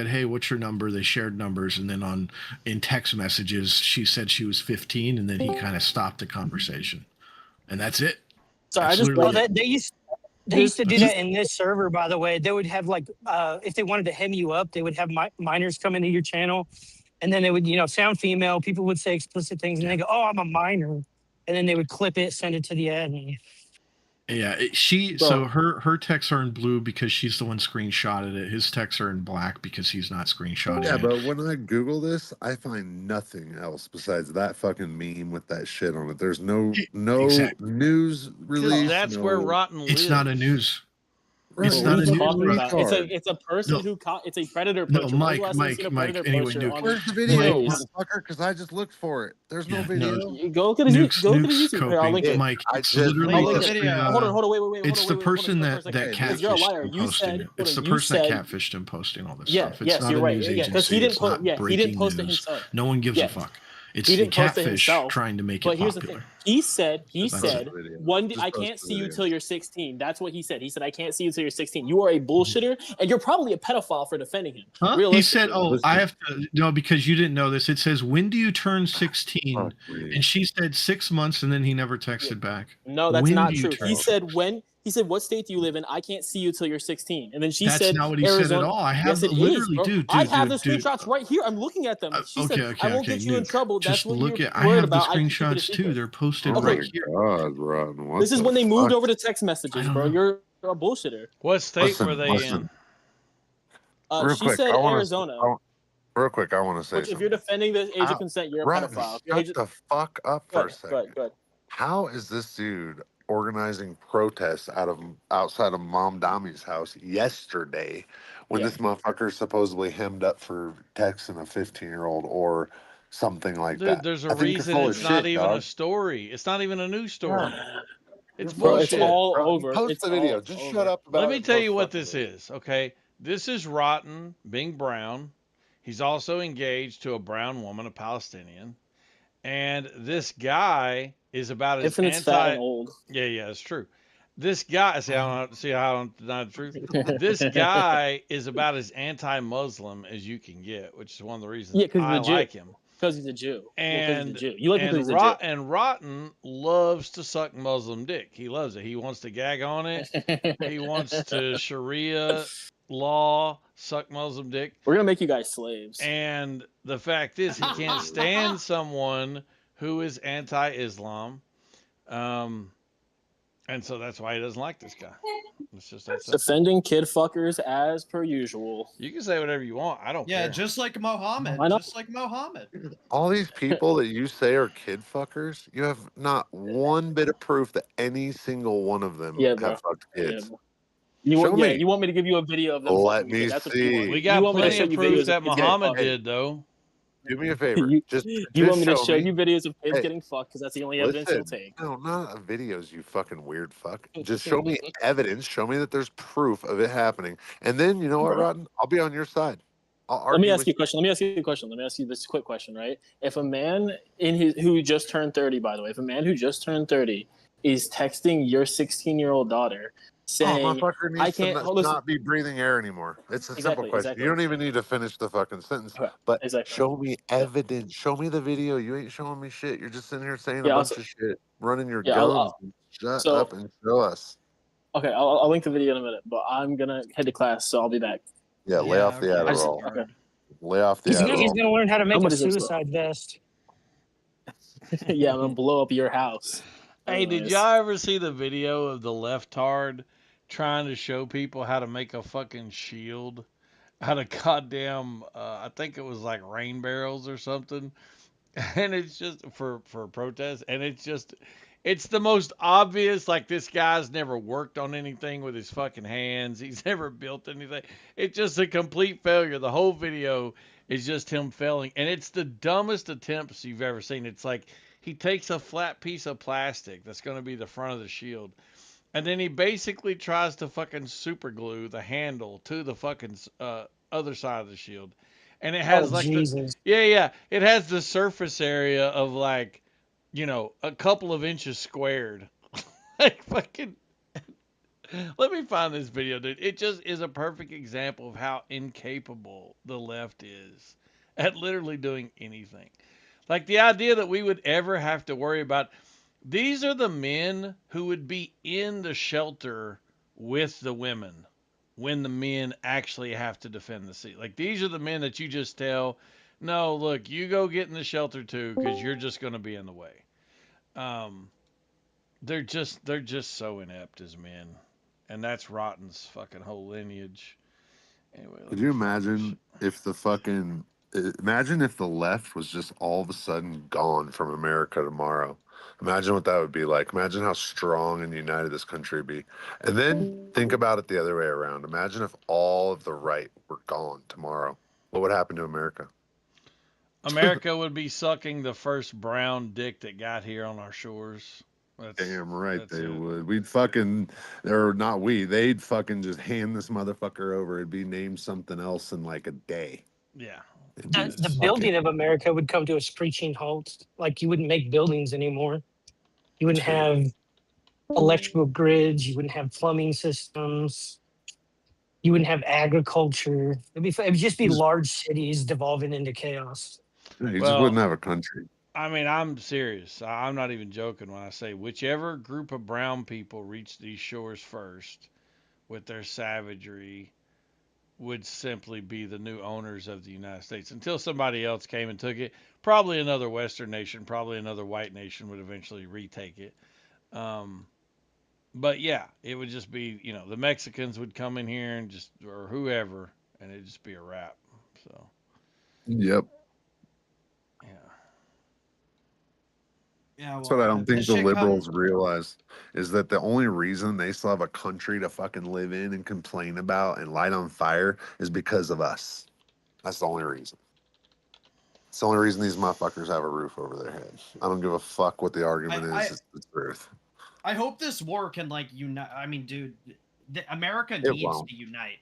"Hey, what's your number?" They shared numbers, and then in text messages, she said she was 15, and then he kind of stopped the conversation, and that's it. Sorry, they used to do that in this server, by the way. They would have like, if they wanted to hem you up, they would have minors come into your channel, and then they would, sound female. People would say explicit things, and they go, "Oh, I'm a minor," and then they would clip it, send it to the admin. Yeah, so her texts are in blue because she's the one screenshotted it. His texts are in black because he's not screenshotting it. Yeah, but when I Google this, I find nothing else besides that fucking meme with that shit on it. There's no news release. That's where Rotten lives. It's not a news. Right. It's not a news. It's a person who it's a predator No, pusher. Mike. Anyway, Nuke. Where's the video, motherfucker? Because I just looked for it. There's no video. Go to the YouTube. I'll link it. Mike, I it's just literally linked the it. Hold on, wait. It's the person that catfished You're a liar. him You posting said it. It's the person that catfished him posting all this stuff. It's not you're a right. news Yeah, agency. because he didn't It's not he didn't post breaking it news. himself. No one gives a fuck. It's He the didn't post it catfish himself. trying to make But it here's the popular. thing. He said, Just I can't see you till you're 16. That's what he said. He said, I can't see you till you're 16. You are a bullshitter, and you're probably a pedophile for defending him. Huh? He said, I have to, no, because you didn't know this. It says, when do you turn 16? And she said 6 months, and then he never texted back. No, that's When not do you true. turn He said, what state do you live in? I can't see you till you're 16. And then she said, That's not what he Arizona. said at all. I have Yes, it literally, is, bro. dude. I have the screenshots right here. I'm looking at them. She said, I won't get you in trouble. That's Just what look you're at. I worried have the about. I can keep it a screenshots secret. too. They're posted Oh right my here. God, Ron. What This is the when they moved fuck? over to text messages, bro. You're a bullshitter. What state were they in? She said Arizona. Real quick, I want to say Which, if you're defending the age of consent, you're a Ron, pedophile. shut the fuck up for a second. Go ahead. How is this dude organizing protests outside of Mom Dommy's house yesterday when this motherfucker supposedly hemmed up for texting a 15-year-old or something like Dude, that? there's I a think you're reason full it's of not shit, even dog. a story. It's not even a news story. It's Bro, bullshit. it's all over. Post It's the video. all Just over. shut up about it. Let me and tell post you what fucking this video. is, okay? This is Rotten Bing Brown. He's also engaged to a brown woman, a Palestinian. And this guy is about as Infinite's fat and old. Yeah, it's true. This guy, see how I don't deny the truth? This guy is about as anti-Muslim as you can get, which is one of the reasons I like him. Because he's a Jew. And, he's a Jew. You like him because he's a Jew. And Rotten loves to suck Muslim dick. He loves it. He wants to gag on it. He wants to Sharia law suck Muslim dick. We're going to make you guys slaves. And the fact is, he can't stand someone who is anti-Islam. And so that's why he doesn't like this guy. It's just that simple. Defending kid fuckers as per usual. You can say whatever you want. I don't care. Yeah, just like Mohammed. Why not? Just like Mohammed. All these people that you say are kid fuckers, you have not one bit of proof that any single one of them Yeah, bro. have fucked kids. Yeah, bro. You Show want, me. you want me to give you a video of them? Let fucking me kids. That's what you see. want. We You got want me to plenty show of you proof videos that of kids getting Muhammad fucked? did, though. Do me a favor. You Just want me to show me. you videos of kids Hey, getting fucked because that's the only evidence you'll listen, take. no, not videos, you fucking weird fuck. Just show me evidence. Show me that there's proof of it happening. And then, you know what, Rotten? I'll be on your side. I'll Let me argue ask with you a question. Let me ask you this quick question, right? If a man who just turned 30, by the way, if a man who just turned 30 is texting your 16-year-old daughter saying, motherfucker I needs to can't. Hold on. not be breathing air anymore. It's a simple Exactly, question. exactly. You don't even need to finish the fucking sentence. But Exactly. show me evidence. Show me the video. You ain't showing me shit. You're just sitting here saying Yeah, a I'll bunch s- of shit, running your Yeah, gums. Shut so- up and show us. Okay, I'll link the video in a minute, but I'm gonna head to class, so I'll be back. Yeah, lay off the I just- Adderall. okay. Lay off the He's Adderall. gonna learn how to make a Somebody's upset. suicide vest. Yeah, I'm gonna blow up your house. Hey, did Anyways. y'all ever see the video of the leftard trying to show people how to make a fucking shield out of goddamn, I think it was like rain barrels or something, and it's just for protest, and it's the most obvious. Like, this guy's never worked on anything with his fucking hands. He's never built anything. It's just a complete failure. The whole video is just him failing, and it's the dumbest attempts you've ever seen. It's like he takes a flat piece of plastic that's going to be the front of the shield, and then he basically tries to fucking super glue the handle to the fucking other side of the shield. And it has Jesus. it has the surface area of like, a couple of inches squared. Like fucking let me find this video, dude. It just is a perfect example of how incapable the left is at literally doing anything. Like, the idea that we would ever have to worry about, these are the men who would be in the shelter with the women when the men actually have to defend the seat. Like, these are the men that you just tell, no, look, you go get in the shelter too, because you're just going to be in the way. They're just so inept as men, and that's Rotten's fucking whole lineage. Anyway, Could you imagine if imagine if the left was just all of a sudden gone from America tomorrow? Imagine what that would be like. Imagine how strong and united this country would be. And then think about it the other way around. Imagine if all of the right were gone tomorrow. What would happen to America? America would be sucking the first brown dick that got here on our shores. Damn right they would. We'd fucking, or not we, they'd fucking just hand this motherfucker over. It'd be named something else in like a day. Yeah. The building of America would come to a screeching halt. Like, you wouldn't make buildings anymore. You wouldn't have electrical grids. You wouldn't have plumbing systems. You wouldn't have agriculture. It would just be large cities devolving into chaos. You just wouldn't have a country. I mean, I'm serious. I'm not even joking when I say whichever group of brown people reached these shores first with their savagery would simply be the new owners of the United States until somebody else came and took it. Probably another Western nation, probably another white nation would eventually retake it. But yeah, it would just be, the Mexicans would come in here and or whoever, and it'd just be a wrap. So. Yep. Yeah, That's what I don't think this the shit liberals realize is that the only reason they still have a country to fucking live in and complain about and light on fire is because of us. That's the only reason. It's the only reason these motherfuckers have a roof over their head. I don't give a fuck what the argument is. It's the truth. I hope this war can like unite. I mean, dude, America It needs won't. to unite.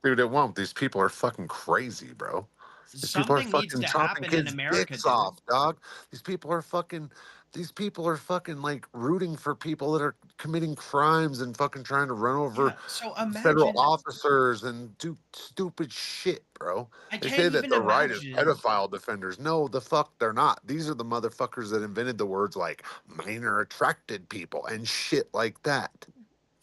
Dude, it won't. These people are fucking crazy, bro. These people are Something needs fucking to chopping happen in kids' America, dicks dude. off, dog. These people are fucking like rooting for people that are committing crimes and fucking trying to run over So federal imagine. officers and do stupid shit, bro. I They can't say that even the right is imagine. pedophile defenders. No, the fuck they're not. These are the motherfuckers that invented the words like minor attracted people and shit like that.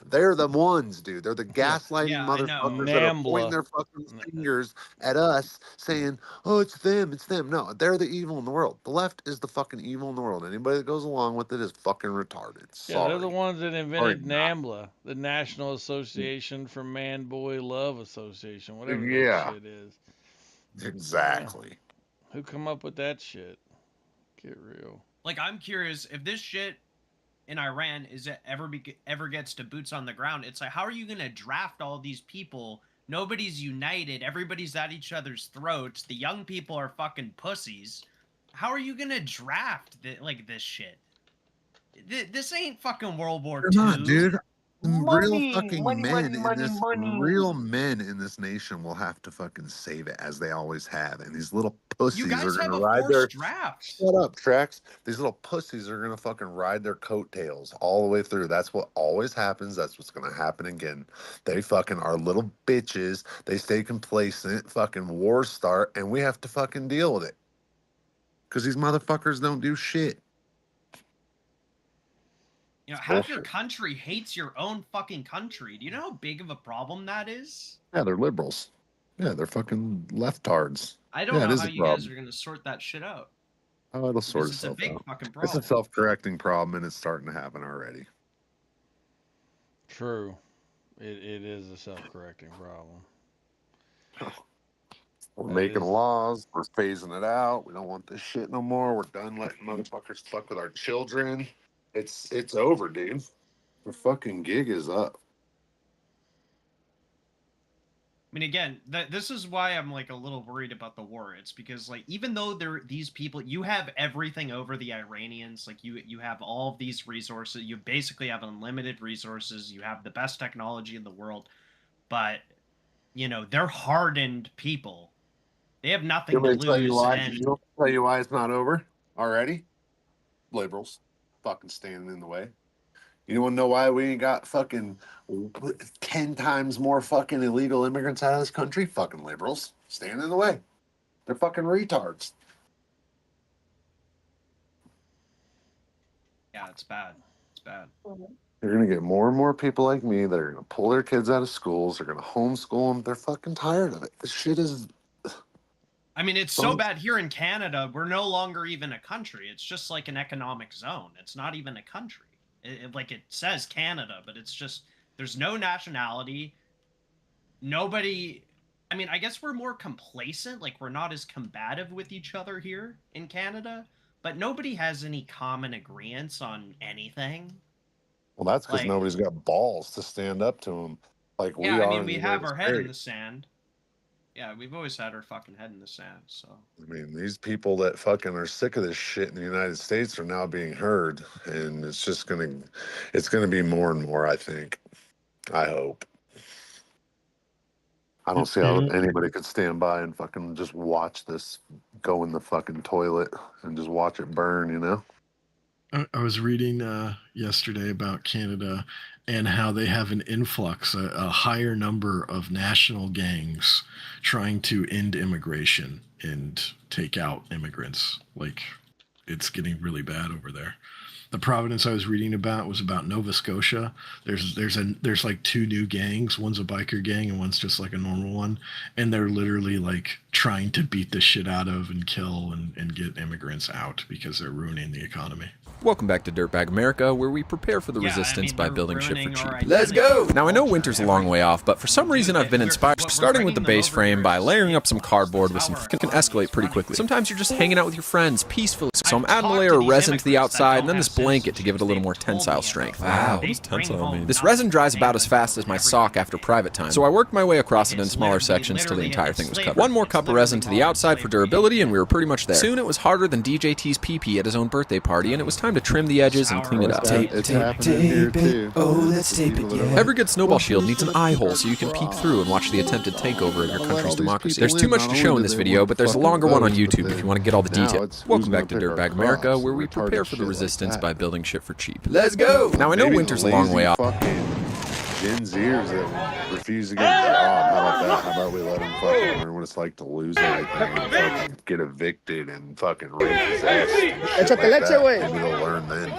They're the ones, dude. They're the gaslighting Yeah, I know. motherfuckers that are pointing NAMBLA. their fucking fingers at us saying, oh, it's them, it's them. No, they're the evil in the world. The left is the fucking evil in the world. Anybody that goes along with it is fucking retarded. Yeah, Sorry. they're the ones that invented Sorry, NAMBLA, the National Association for Man Boy Love Association, whatever Yeah. that shit is. Exactly. Yeah. Who come up with that shit? Get real. Like, I'm curious if this shit in Iran ever gets to boots on the ground. It's like, how are you gonna draft all these people? Nobody's united. Everybody's at each other's throats. The young people are fucking pussies. How are you gonna draft this shit? This ain't fucking World War II. They're not, dude. Real fucking men in this real men in this nation will have to fucking save it as they always have, and these little pussies You guys are have gonna a ride their forced draft. shut up, Trax. These little pussies are gonna fucking ride their coattails all the way through. That's what always happens. That's what's gonna happen again. They fucking are little bitches. They stay complacent. Fucking wars start, and we have to fucking deal with it because these motherfuckers don't do shit. You know, half your country hates your own fucking country. Do you know how big of a problem that is? Yeah, they're liberals. Yeah, they're fucking leftards. I don't Yeah, it know is how a you guys problem. are gonna sort that shit out. Oh, it'll sort Because it's a itself big out. fucking It's problem. a self-correcting problem, and it's starting to happen already. True. It is a self-correcting problem. We're That making is- laws. We're phasing it out. We don't want this shit no more. We're done letting motherfuckers fuck with our children. It's over, dude. The fucking gig is up. I mean, again, this is why I'm like a little worried about the war. It's because like even though these people, you have everything over the Iranians. Like you have all of these resources. You basically have unlimited resources. You have the best technology in the world, but you know they're hardened people. They have nothing to lose. Tell you why? And Tell you why it's not over already. Liberals, fucking standing in the way. You want to know why we ain't got fucking 10 times more fucking illegal immigrants out of this country? Fucking liberals standing in the way. They're fucking retards. yeah, it's bad. It's bad. You're gonna get more and more people like me that are gonna pull their kids out of schools. They're gonna homeschool them. They're fucking tired of it. This shit is. I mean, it's so bad here in Canada. We're no longer even a country. It's just like an economic zone. It's not even a country. Like it says Canada, but it's just there's no nationality. Nobody. I mean, I guess we're more complacent. Like we're not as combative with each other here in Canada. But nobody has any common agreements on anything. Well, that's because Like- nobody's got balls to stand up to them like we Yeah, are. I mean, in we the have United our head in States. the sand. Yeah, we've always had our fucking head in the sand. So. I mean, these people that fucking are sick of this shit in the United States are now being heard, and it's gonna be more and more. I think. I hope. I don't see how anybody could stand by and fucking just watch this go in the fucking toilet and just watch it burn. You know. I was reading yesterday about Canada and how they have an influx, a higher number of national gangs trying to end immigration and take out immigrants. Like, it's getting really bad over there. The Providence I was reading about was about Nova Scotia. There's like two new gangs. One's a biker gang and one's just like a normal one. And they're literally like trying to beat the shit out of and kill and get immigrants out because they're ruining the economy. Welcome back to Dirtbag America, where we prepare for the resistance by building shit for ruining cheap. our Let's identity. go! Now I know winter's a long way off, but for some reason I've been inspired, starting with the base frame by layering up some cardboard with some can escalate pretty quickly. Sometimes you're just hanging out with your friends peacefully, so I'm adding a layer of resin to the outside and then this blanket to give it a little more tensile strength. Wow, what does tensile mean? This resin dries about as fast as my sock after private time, so I worked my way across it in smaller sections till the entire thing was covered. One more cup of resin to the outside for durability and we were pretty much there. Soon it was harder than DJT's PP at his own birthday party and it was time to trim the edges and clean it up. It's happening here too. Oh, let's tape it, yeah. Every good snowball shield needs an eye hole so you can peek through and watch the attempted takeover of your country's democracy. There's too much to show in this video, but there's a longer one on YouTube if you want to get all the details. Welcome back to Dirtbag America, where we prepare for the resistance by building shit for cheap. Let's go! Now I know winter's a long way off. Gen Zers that refuse to get a job. How about that? How about we let them fucking learn what it's like to lose everything and fucking get evicted and fucking rape his ass. and shit like that. Maybe they'll learn then.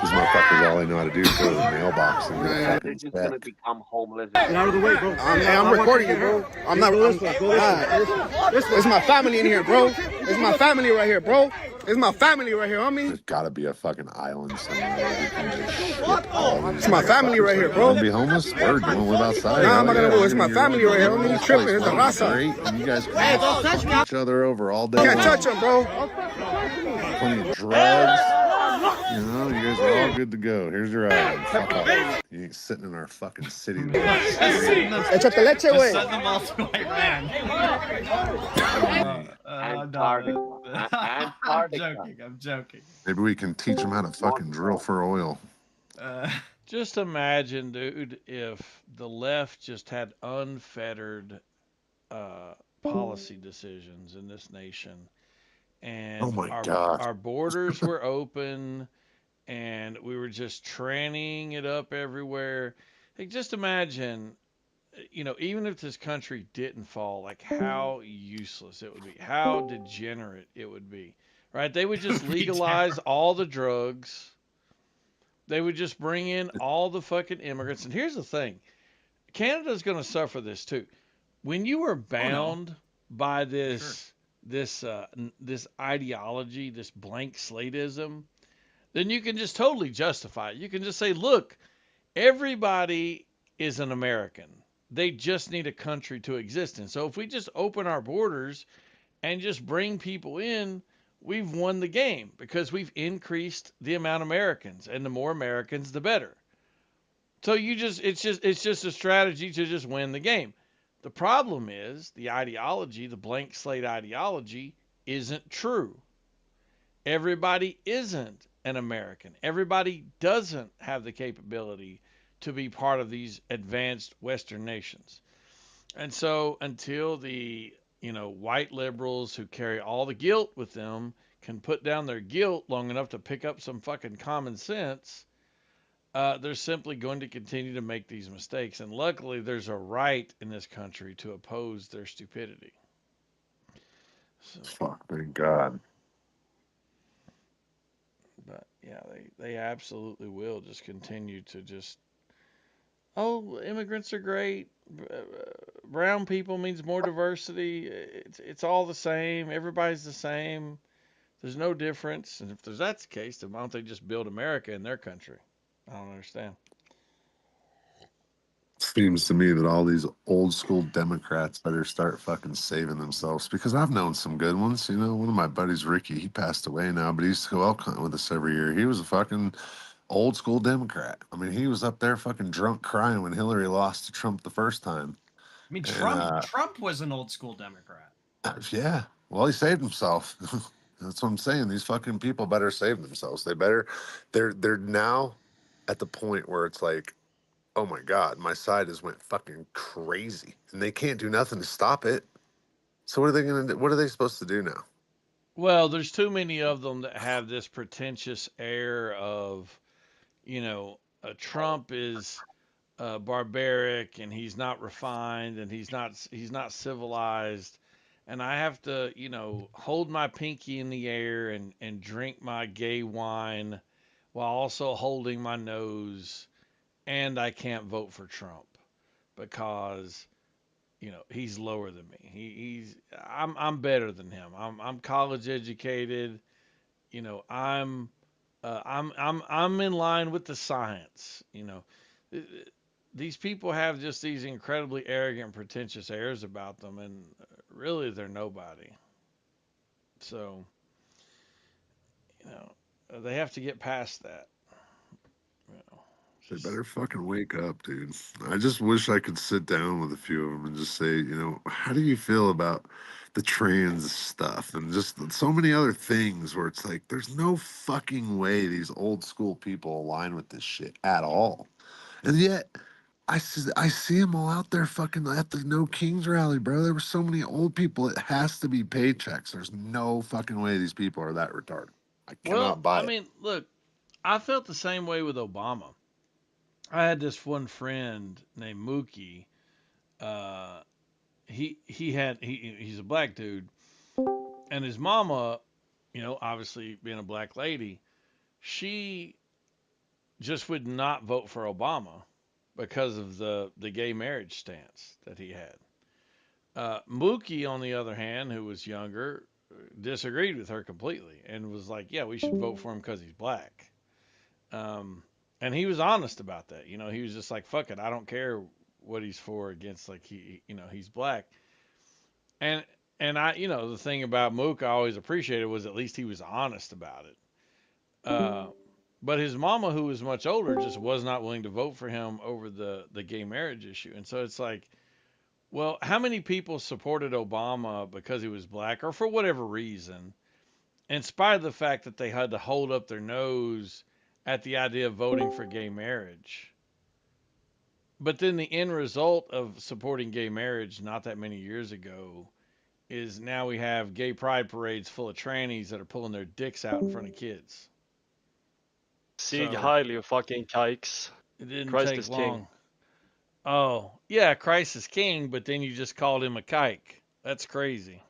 These motherfuckers, all they know how to do is go to the mailbox and get a They're fucking just gonna check. become homeless. Get out of the way, bro. I'm recording you, bro. I'm not. It's my family in here, bro. It's my family right here, bro. It's my family right here, homie. There's gotta be a fucking island somewhere where we can just ship all these. It's my family right here, bro. You wanna be homeless? Word, you wanna live outside? Nah, I'm not gonna Hell go. It's my You're family right here, homie. You tripping? It's a raza. Great, and you guys Hey, don't touch can me. fuck each other over all day. Can't long. touch him, bro. Plenty of drugs. You know, you guys are all good to go. Here's your island. Fuck off. You ain't sitting in our fucking city. Échate leche, Just güey. send them all to Iran. Antarctica. I'm Antarctica. joking. I'm joking. Maybe we can teach them how to fucking drill for oil. Just imagine, dude, if the left just had unfettered policy decisions in this nation, Oh and my our God. our borders were open, and we were just trannying it up everywhere. Like, just imagine, even if this country didn't fall, like how useless it would be, how degenerate it would be, right? They would just legalize all the drugs. They would just bring in all the fucking immigrants. And here's the thing, Canada's going to suffer this too. When you are bound by this this ideology, this blank slateism, then you can just totally justify it. You can just say, look, everybody is an American. They just need a country to exist in. So if we just open our borders and just bring people in, we've won the game because we've increased the amount of Americans, and the more Americans, the better. So it's just a strategy to just win the game. The problem is the ideology, the blank slate ideology, isn't true. Everybody isn't an American. Everybody doesn't have the capability to be part of these advanced Western nations. And so until the white liberals who carry all the guilt with them can put down their guilt long enough to pick up some fucking common sense, they're simply going to continue to make these mistakes. And luckily, there's a right in this country to oppose their stupidity. So, Fuck, thank God. But yeah, they absolutely will just continue to just, oh, immigrants are great. Brown people means more diversity. It's all the same. Everybody's the same. There's no difference. And if that's the case, then why don't they just build America in their country? I don't understand. Seems to me that all these old school Democrats better start fucking saving themselves, because I've known some good ones. One of my buddies, Ricky, he passed away now, but he used to go elk hunting with us every year. He was a fucking old school Democrat. I mean, he was up there fucking drunk crying when Hillary lost to Trump the first time. I mean, And, Trump was an old school Democrat. yeah, well, he saved himself. That's what I'm saying. These fucking people better save themselves. They're now at the point where it's like, oh my God, my side has went fucking crazy, and they can't do nothing to stop it. So what are they gonna do? What are they supposed to do now? Well, there's too many of them that have this pretentious air of, Trump is barbaric, and he's not refined, and he's not civilized, and I have to, hold my pinky in the air and drink my gay wine while also holding my nose, and I can't vote for Trump because he's lower than me. I'm better than him. I'm college educated. I'm in line with the science. These people have just these incredibly arrogant, pretentious airs about them, and really they're nobody. So, they have to get past that. They better fucking wake up, dude. I just wish I could sit down with a few of them and just say, how do you feel about the trans stuff and just so many other things where it's like, there's no fucking way these old school people align with this shit at all. And yet, I see them all out there fucking at the No Kings rally, bro. There were so many old people. It has to be paychecks. There's no fucking way these people are that retarded. I cannot buy it. I mean, look, I felt the same way with Obama. I had this one friend named Mookie. He's a black dude, and his mama, obviously being a black lady, she just would not vote for Obama because of the gay marriage stance that he had. Mookie, on the other hand, who was younger, disagreed with her completely and was like, "Yeah, we should vote for him because he's black." And he was honest about that. He was just like, "Fuck it, I don't care what he's for or against. Like he's black." And I, the thing about Mook I always appreciated was at least he was honest about it. But his mama, who was much older, just was not willing to vote for him over the gay marriage issue. And so it's like, well, how many people supported Obama because he was black or for whatever reason, in spite of the fact that they had to hold up their nose at the idea of voting for gay marriage. But then the end result of supporting gay marriage not that many years ago is now we have gay pride parades full of trannies that are pulling their dicks out in front of kids. Sieg So- Heil, you fucking kikes. It didn't Christ take is long. king. Oh, yeah, Christ is king, but then you just called him a kike. That's crazy.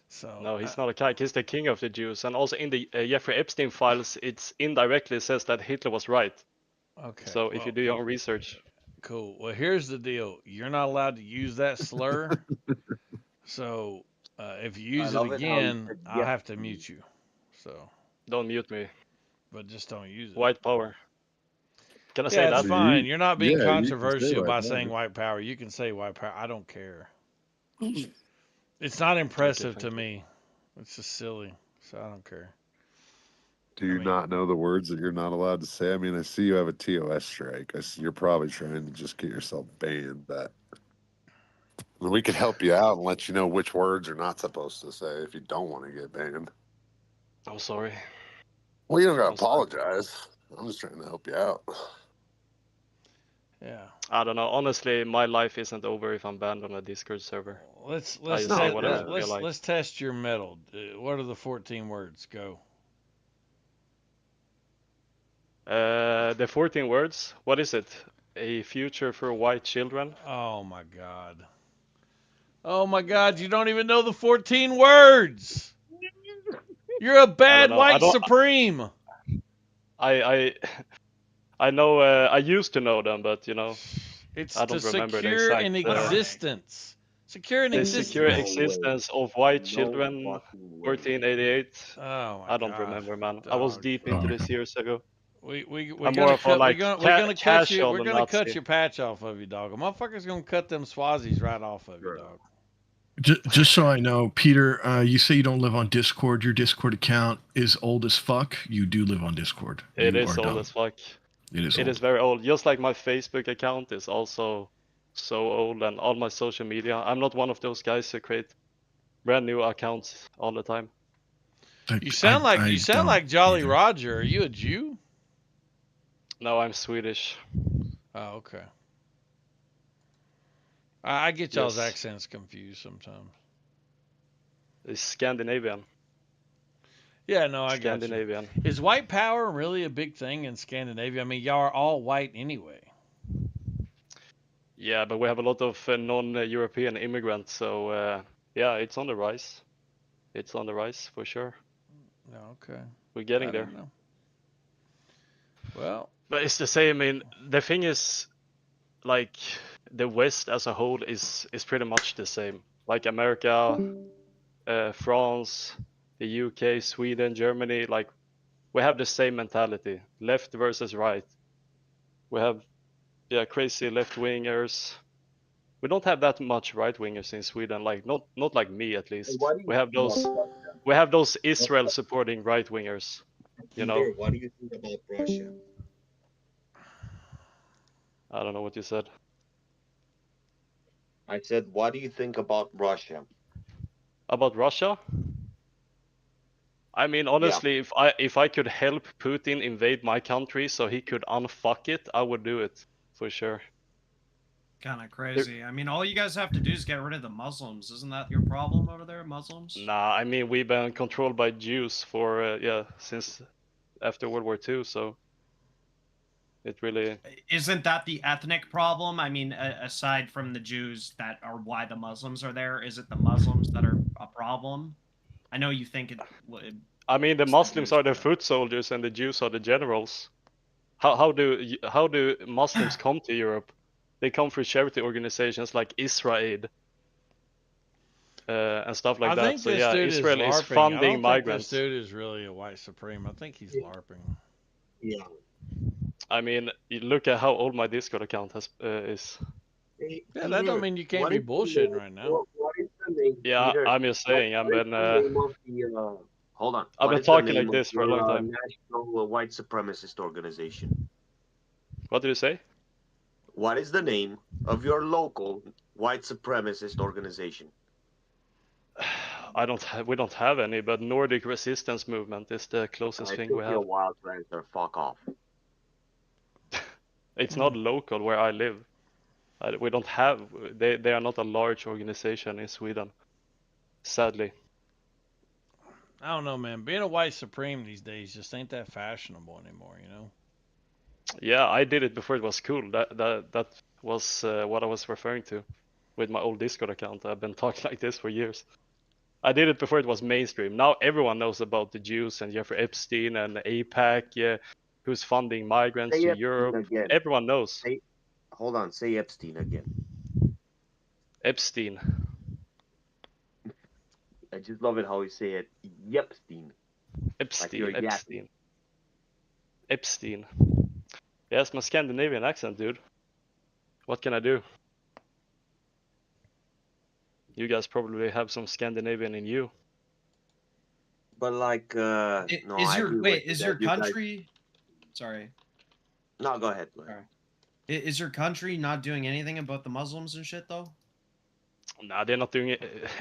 So No, he's not a kike. He's the king of the Jews. And also in the Jeffrey Epstein files, it's indirectly says that Hitler was right. Okay. So if you do your own research. Cool. Well, here's the deal. You're not allowed to use that slur. So if you use it love it how you again, said I'll yeah. have to mute you. So, Don't mute me. but just don't use it. White power. Can I Yeah, say it's that? fine. You're not being Yeah, you can say controversial white by power. saying white power. You can say white power. I don't care. It's not impressive thank to you. me. It's just silly. So I don't care. Do you not know the words that you're not allowed to say? I mean, I see you have a TOS strike. I see you're probably trying to just get yourself banned, but we could help you out and let you know which words you're not supposed to say if you don't want to get banned. I'm sorry. Well, you don't got to apologize. I'm just trying to help you out. Yeah. I don't know. Honestly, my life isn't over if I'm banned on a Discord server. Let's I just say whatever I feel let's like. let's test your metal. What are the 14 words? Go. The 14 words. What is it? A future for white children. Oh my God. Oh my God, you don't even know the 14 words. You're a bad know. I white don't- supreme. I know. I used to know them, but you know, It's I to don't remember the secure exact. an existence. Secure an The existence. secure existence of white children. 1488. Oh my I don't God, remember, man. I was deep into this years ago. We're I'm gonna more of a, cut. like, We're gonna cut you. casual We're gonna cut Nazi. your patch off of you, dog. A motherfucker's gonna cut them Swazis right off of you, dog. Just so I know, Peter, you say you don't live on Discord. Your Discord account is old as fuck. You do live on Discord. It You is are old dumb. as fuck. It is It old. is very old. Just like my Facebook account is also so old, and all my social media. I'm not one of those guys who create brand new accounts all the time. You sound like Jolly Roger. Are you a Jew? No, I'm Swedish. Oh, okay. I get y'all's Yes. accents confused sometimes. It's Scandinavian. Yeah, no, I got you. Scandinavian. Is white power really a big thing in Scandinavia? I mean, y'all are all white anyway. Yeah, but we have a lot of non-European immigrants, so yeah, it's on the rise. It's on the rise for sure. No, okay. We're getting I there. don't know. Well, But it's the same. I mean, the thing is, like, the West as a whole is pretty much the same. Like America, France, the UK, Sweden, Germany. Like, we have the same mentality: left versus right. We have, crazy left wingers. We don't have that much right wingers in Sweden. Like, not like me at least. We have those Israel supporting right wingers. You know. Peter, what do you think about Russia? I don't know what you said. I said, what do you think about Russia? About Russia? I mean, honestly, if I could help Putin invade my country so he could unfuck it, I would do it for sure. Kind of crazy. I mean, all you guys have to do is get rid of the Muslims. Isn't that your problem over there, Muslims? Nah, I mean, we've been controlled by Jews for since after World War II, so it really. Isn't that the ethnic problem? I mean, aside from the Jews that are why the Muslims are there, is it the Muslims that are a problem? I know you think it. I mean, the Muslims are the foot soldiers and the Jews are the generals. How do Muslims come to Europe? They come through charity organizations like Israel and stuff like I that. think So this yeah, dude Israel is is LARPing. funding I don't migrants. think this dude is really a white supreme. I think he's LARPing. Yeah. I mean, you look at how old my Discord account is. Yeah, that don't mean you can't be bullshitting right now. What is the name? Yeah, Peter, I'm just saying. I've what is been. the name of the, hold on. I've What been is the talking name like this of for a long your, time. National white supremacist organization. What did you say? What is the name of your local white supremacist organization? we don't have any, but Nordic resistance movement is the closest I thing took we your have. wild answer. Fuck off. It's not local where I live. We don't have. They are not a large organization in Sweden, sadly. I don't know, man. Being a white supreme these days just ain't that fashionable anymore, you know? Yeah, I did it before it was cool. That was what I was referring to with my old Discord account. I've been talking like this for years. I did it before it was mainstream. Now everyone knows about the Jews and Jeffrey Epstein and AIPAC, yeah, who's funding migrants Say to Epstein Europe. again. Everyone knows. Hold on. Say Epstein again. Epstein. I just love it how you say it. Yepstein. Like you're Epstein. yapping. Epstein. Epstein. Yeah, it's my Scandinavian accent, dude. What can I do? You guys probably have some Scandinavian in you. But like, no, Is I your agree wait? with you Is that your you guys- country? Sorry. No, go ahead. Go ahead. Is your country not doing anything about the Muslims and shit though? Nah, they're not doing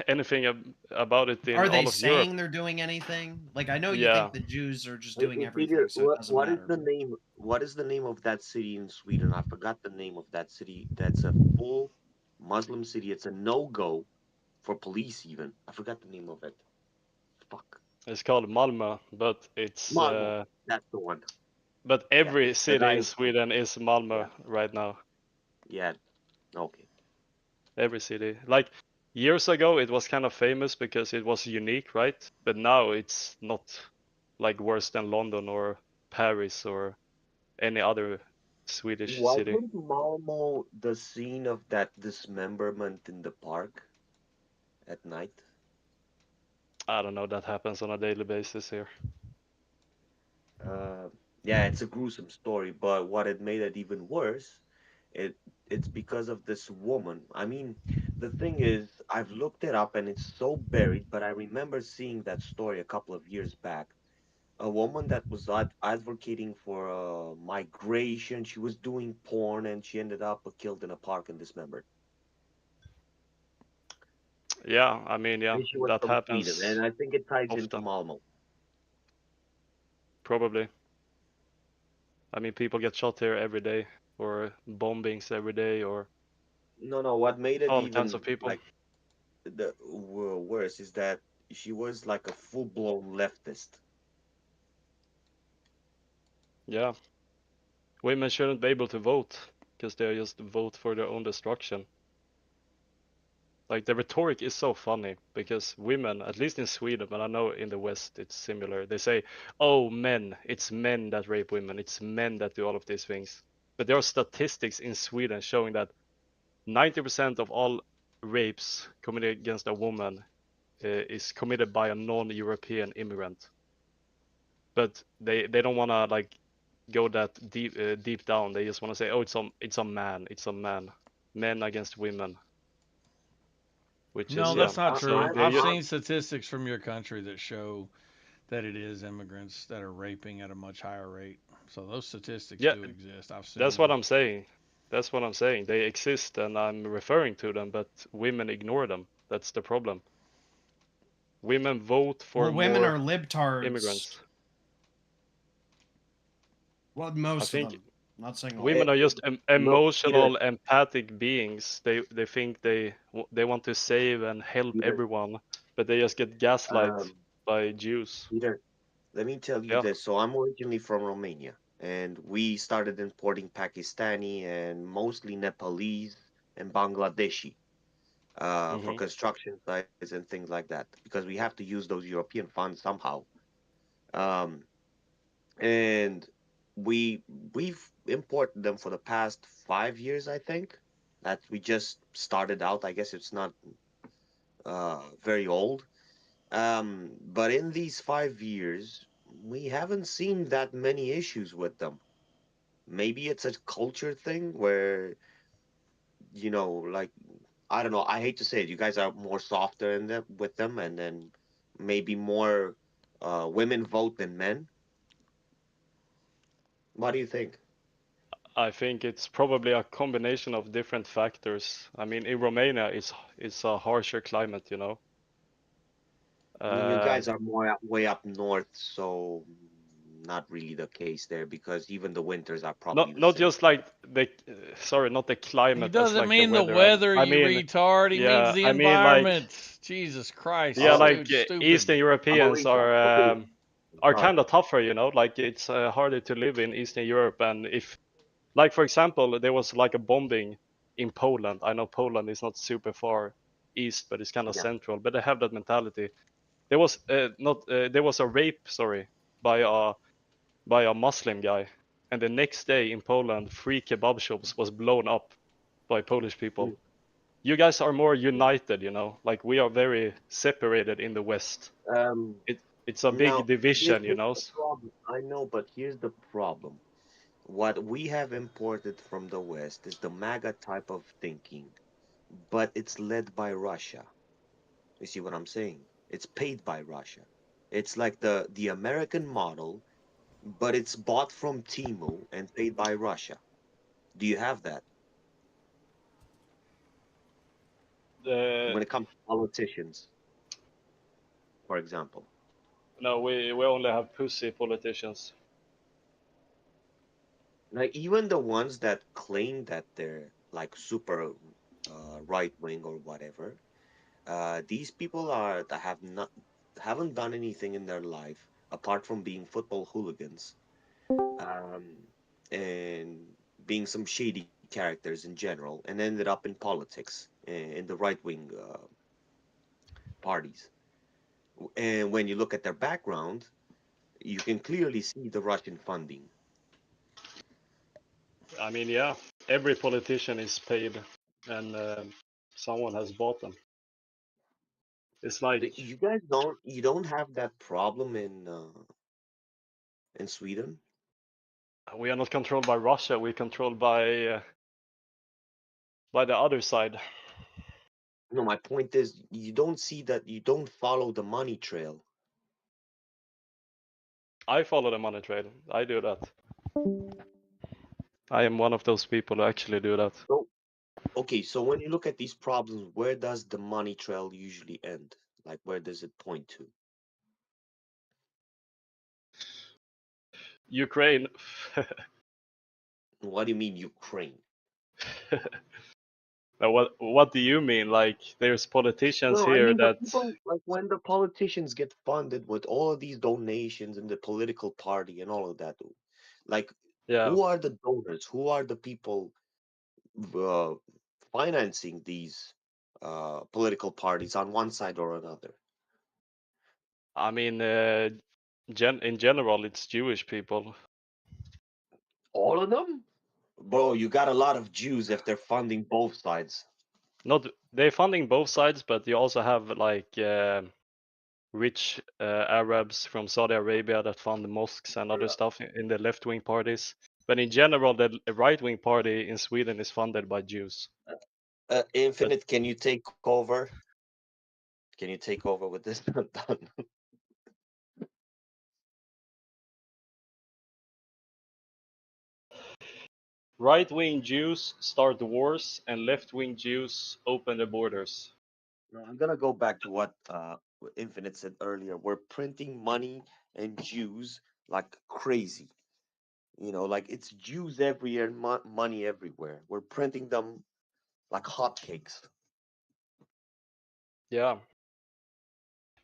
anything about it in Are they all of saying Europe. they're doing anything? Like I know you Yeah. think the Jews are just Hey, doing hey, everything, Peter, so it doesn't what is matter. the name? What is the name of that city in Sweden? I forgot the name of that city. That's a full Muslim city. It's a no-go for police even. I forgot the name of it. Fuck. It's called Malmö, but it's Malmö. That's the one. but every city guy- in Sweden is Malmö right now. Yeah. Okay. Every city. Like years ago, it was kind of famous because it was unique, right? But now it's not like worse than London or Paris or any other Swedish city. Wasn't Malmo the scene of that dismemberment in the park at night? I don't know. That happens on a daily basis here. Yeah, it's a gruesome story, but what it made it even worse, it's because of this woman. I mean, the thing is, I've looked it up and it's so buried, but I remember seeing that story a couple of years back. A woman that was advocating for migration. She was doing porn and she ended up killed in a park and dismembered. Yeah, I mean, yeah, And she was that from happens Sweden, and I think it ties into often. Malmo. Probably. I mean, people get shot here every day, or bombings every day, or No, what made it all even kinds of people. like worse is that she was like a full-blown leftist. Yeah. Women shouldn't be able to vote because they just vote for their own destruction. Like the rhetoric is so funny because women, at least in Sweden, but I know in the West it's similar. They say, "Oh, men, it's men that rape women. It's men that do all of these things." But there are statistics in Sweden showing that 90% of all rapes committed against a woman is committed by a non-European immigrant. But they don't want to like go that deep down. They just want to say, "Oh, it's a man. It's a man. Men against women." Which No, is that's not so true. they're I've just- seen statistics from your country that show that it is immigrants that are raping at a much higher rate. So those statistics Yeah, do exist. I've seen That's them. what I'm saying. That's what I'm saying. They exist and I'm referring to them, but women ignore them. That's the problem. Women vote for Well, women more are libtards. immigrants. Well, I most of think them. Not saying all. women are just Peter. emotional, empathic beings. They think they want to save and help Peter, everyone, but they just get gaslight by Jews. Peter, let me tell you Yeah. this. So I'm originally from Romania, and we started importing Pakistani and mostly Nepalese and Bangladeshi for Mhm. construction sites and things like that, because we have to use those European funds somehow. And we've imported them for the past 5 years, I think. That we just started out. I guess it's not very old. But in these 5 years, we haven't seen that many issues with them. Maybe it's a culture thing where, like, I don't know. I hate to say it. You guys are more softer in them with them, and then maybe more women vote than men. What do you think? I think it's probably a combination of different factors. I mean, in Romania, it's a harsher climate, you know. I mean, you guys are way up north, so not really the case there because even the winters are probably the not same. just like the sorry, not the climate. He as doesn't like mean the the weather. weather, I you mean, retard. He yeah, means the I mean like environment. Jesus Christ, yeah, this like dude's stupid. Eastern Europeans are Sorry. kind of tougher, you know. Like it's harder to live in Eastern Europe, and if like for example, there was like a bombing in Poland. I know Poland is not super far east, but it's kind of Yeah. central. But they have that mentality. There was there was a rape, sorry, by a Muslim guy, and the next day in Poland, 3 kebab shops was blown up by Polish people. You guys are more united, you know. Like we are very separated in the West. It's a big Now, division, you here's know. the problem. I know, but here's the problem. What we have imported from the West is the MAGA type of thinking, but it's led by Russia. You see what I'm saying? It's paid by Russia. It's like the American model, but it's bought from Temu and paid by Russia. Do you have that? When it comes to politicians, for example. No, we only have pussy politicians. Like even the ones that claim that they're like super right wing or whatever, these people are that haven't done anything in their life apart from being football hooligans, and being some shady characters in general, and ended up in politics in the right wing parties. And when you look at their background, you can clearly see the Russian funding. I mean, yeah, every politician is paid, and someone has bought them. It's like You guys don't have that problem in Sweden. we are not controlled by Russia. We're controlled by the other side. No, my point is you don't see that, you don't follow the money trail. I follow the money trail. I do that. I am one of those people who actually do that. So, okay, so when you look at these problems, where does the money trail usually end? Like, where does it point to? Ukraine. What do you mean Ukraine? Now, what do you mean? Like, there's politicians No, I here mean the that people, like when the politicians get funded with all of these donations and the political party and all of that, like yeah. who are the donors? Who are the people uh, financing these political parties on one side or another? I mean, in general, it's Jewish people. All of them? Bro, you got a lot of Jews if they're funding both sides. Not they're funding both sides, but you also have like rich Arabs from Saudi Arabia that fund the mosques and other stuff in the left-wing parties. But in general, the right-wing party in Sweden is funded by Jews. Infinite, can you take over? Can you take over with this? Done. Right-wing Jews start wars, and left-wing Jews open the borders. No, I'm gonna go back to what Infinite said earlier. We're printing money and Jews like crazy. You know, like it's Jews everywhere, money everywhere. We're printing them like hotcakes. Yeah.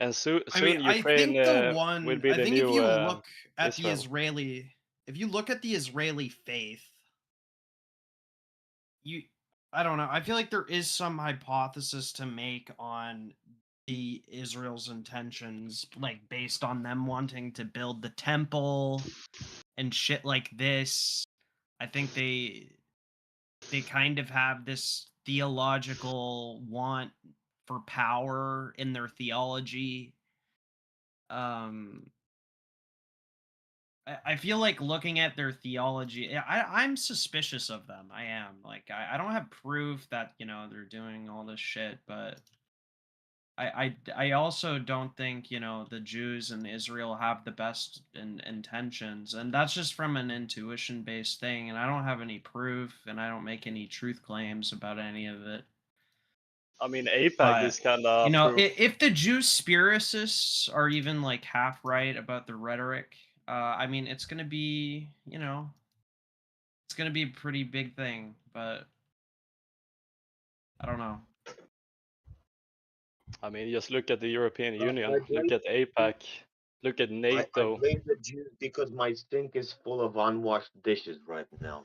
And soon I mean, I Ukraine think the one. will be I the think new if you look at Israel. the Israeli, if you look at the Israeli faith, I don't know. I feel like there is some hypothesis to make on the Israel's intentions, like based on them wanting to build the temple and shit like this. I think they kind of have this theological want for power in their theology. I feel like looking at their theology, I'm suspicious of them. I am. Like, I don't have proof that, they're doing all this shit, but I also don't think, the Jews in Israel have the best intentions. And that's just from an intuition-based thing. And I don't have any proof, and I don't make any truth claims about any of it. I mean, APAC But, is kind of you know, if the Jew spiricists are even like half right about the rhetoric, I mean, it's gonna be, you know, it's gonna be a pretty big thing. But I don't know. I mean, just look at the European Union, I look blame, at APAC, look at I NATO. blame the Jews because my sink is full of unwashed dishes right now.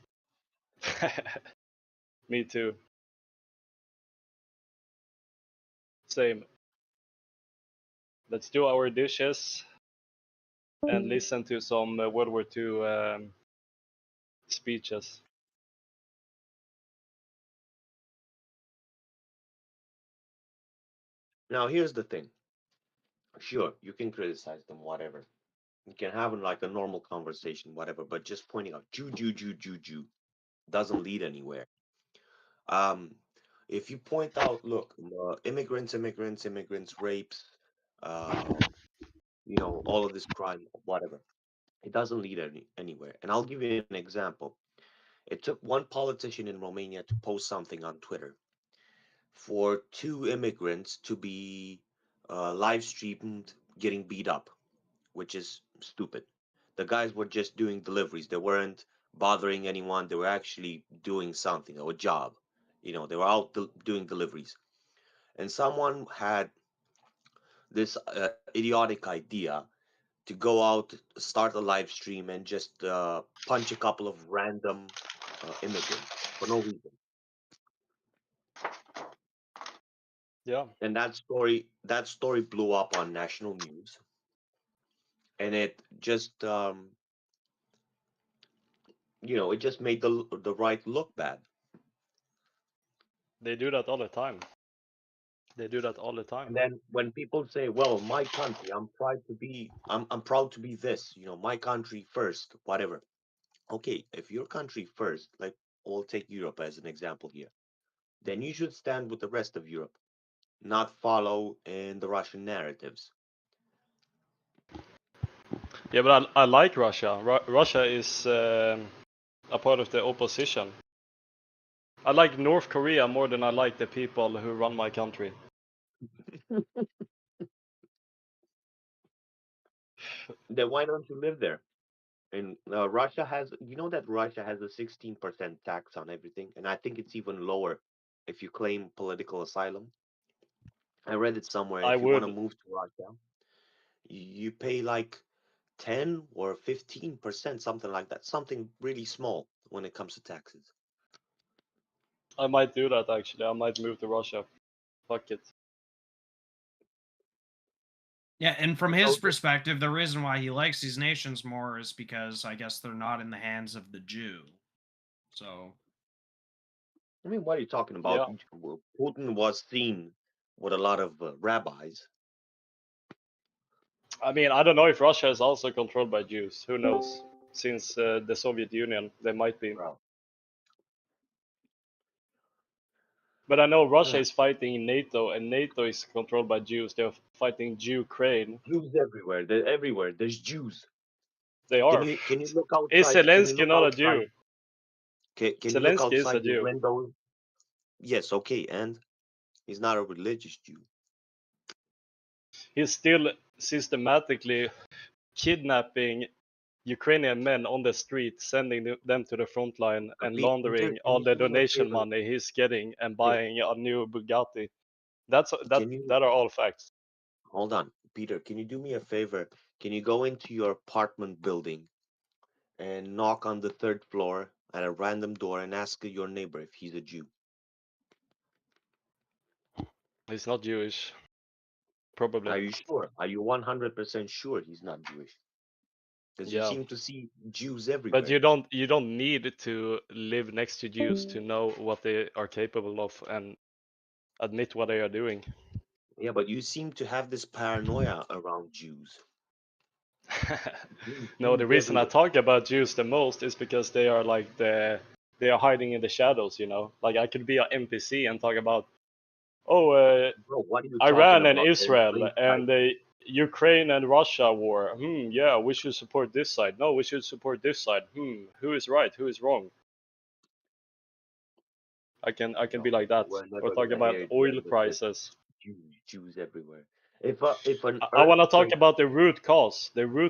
Me too. Same. Let's do our dishes and listen to some World War II speeches. Now, here's the thing. Sure, you can criticize them, whatever. You can have like a normal conversation, whatever, but just pointing out Jew doesn't lead anywhere. If you point out, look, immigrants, rapes, you know, all of this crime, whatever, it doesn't lead anywhere. And I'll give you an example. It took one politician in Romania to post something on Twitter for two immigrants to be live streamed getting beat up, which is stupid. The guys were just doing deliveries. They weren't bothering anyone. They were actually doing something, a job. You know, they were out doing deliveries. And someone had this idiotic idea to go out, start a live stream, and just punch a couple of random immigrants for no reason. Yeah. And that story blew up on national news, and it just you know, it just made the right look bad. They do that all the time. They do that all the time. And then when people say, "Well, my country, I'm proud to be this," you know, my country first, whatever. Okay, if your country first, like we'll take Europe as an example here, then you should stand with the rest of Europe, not follow in the Russian narratives. Yeah, but I like Russia. Russia is a part of the opposition. I like North Korea more than I like the people who run my country. Then why don't you live there? And Russia has, you know, that Russia has a 16% tax on everything, and I think it's even lower if you claim political asylum. I read it somewhere. I If you want to would. move to Russia, you pay like 10 or 15%, something like that, something really small when it comes to taxes. I might do that actually. I might move to Russia. Fuck it. Yeah, and from his perspective, the reason why he likes these nations more is because I guess they're not in the hands of the Jew. So, I mean, what are you talking about? Well, Putin was seen with a lot of rabbis. I mean, I don't know if Russia is also controlled by Jews. Who knows? Since the Soviet Union, they might be. But I know Russia is fighting NATO, and NATO is controlled by Jews. They're fighting Ukraine. Jews everywhere. They're everywhere. There's Jews. They are. Can you look outside? Is Zelensky not a Jew? Can you look Zelensky is a outside the Jew. window? Yes, okay, and he's not a religious Jew. He's still systematically kidnapping Ukrainian men on the street, sending them to the front line, and laundering all the donation money he's getting and buying a new Bugatti. That are all facts. Hold on, Peter. Can you do me a favor? Can you go into your apartment building and knock on the 3rd floor at a random door and ask your neighbor if he's a Jew? He's not Jewish. Probably. Are you sure? Are you 100% sure he's not Jewish? Because you seem to see Jews everywhere. But you don't need to live next to Jews to know what they are capable of and admit what they are doing. Yeah, but you seem to have this paranoia around Jews. No, the reason I talk about Jews the most is because they are like they are hiding in the shadows, you know. Like I could be an NPC and talk about Bro, what are you Iran talking and about? Israel and the Ukraine and Russia war. Yeah, we should support this side. No, we should support this side. Who is right? Who is wrong? I can be like that. We're Or never talk gonna about hear oil that. prices. Jews everywhere. If an I want to talk earthquake, about the root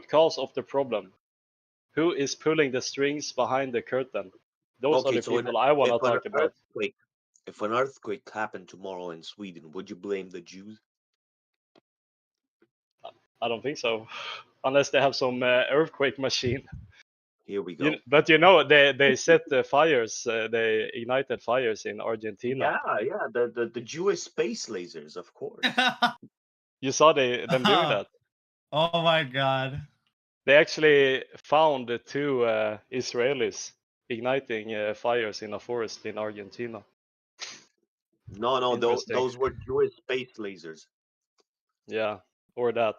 cause of the problem. Who is pulling the strings behind the curtain? Those are okay, the so people I want if to an talk about. earthquake happened tomorrow in Sweden, would you blame the Jews? I don't think so, unless they have some earthquake machine. Here we go. But they set the fires, they ignited fires in Argentina. Yeah, the Jewish space lasers, of course. You saw them doing that. Oh my god. They actually found the two Israelis igniting fires in a forest in Argentina. No, Interesting. those were Jewish space lasers. Yeah, or that.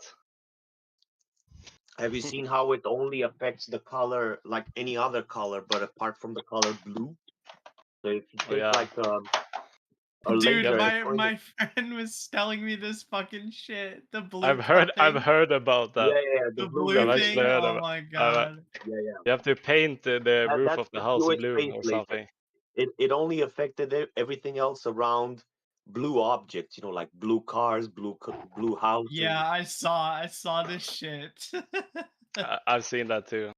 Have you seen how it only affects the color like any other color, but apart from the color blue? So if you Oh, take yeah. like a Dude, laser, my friend was telling me this fucking shit. The blue I've heard cupping, about that. the the blue blue I've thing. actually heard Oh about. my god. yeah. You have to paint the roof That's of the the house Jewish blue space or laser. something. It only affected everything else around blue objects, like blue cars, blue houses. Yeah, I saw this shit. I've seen that too.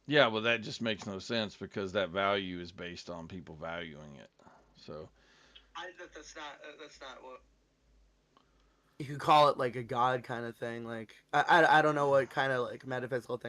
Yeah, well, that just makes no sense because that value is based on people valuing it. So That's not what you could call it, like a god kind of thing. Like I don't know what kind of like metaphysical thing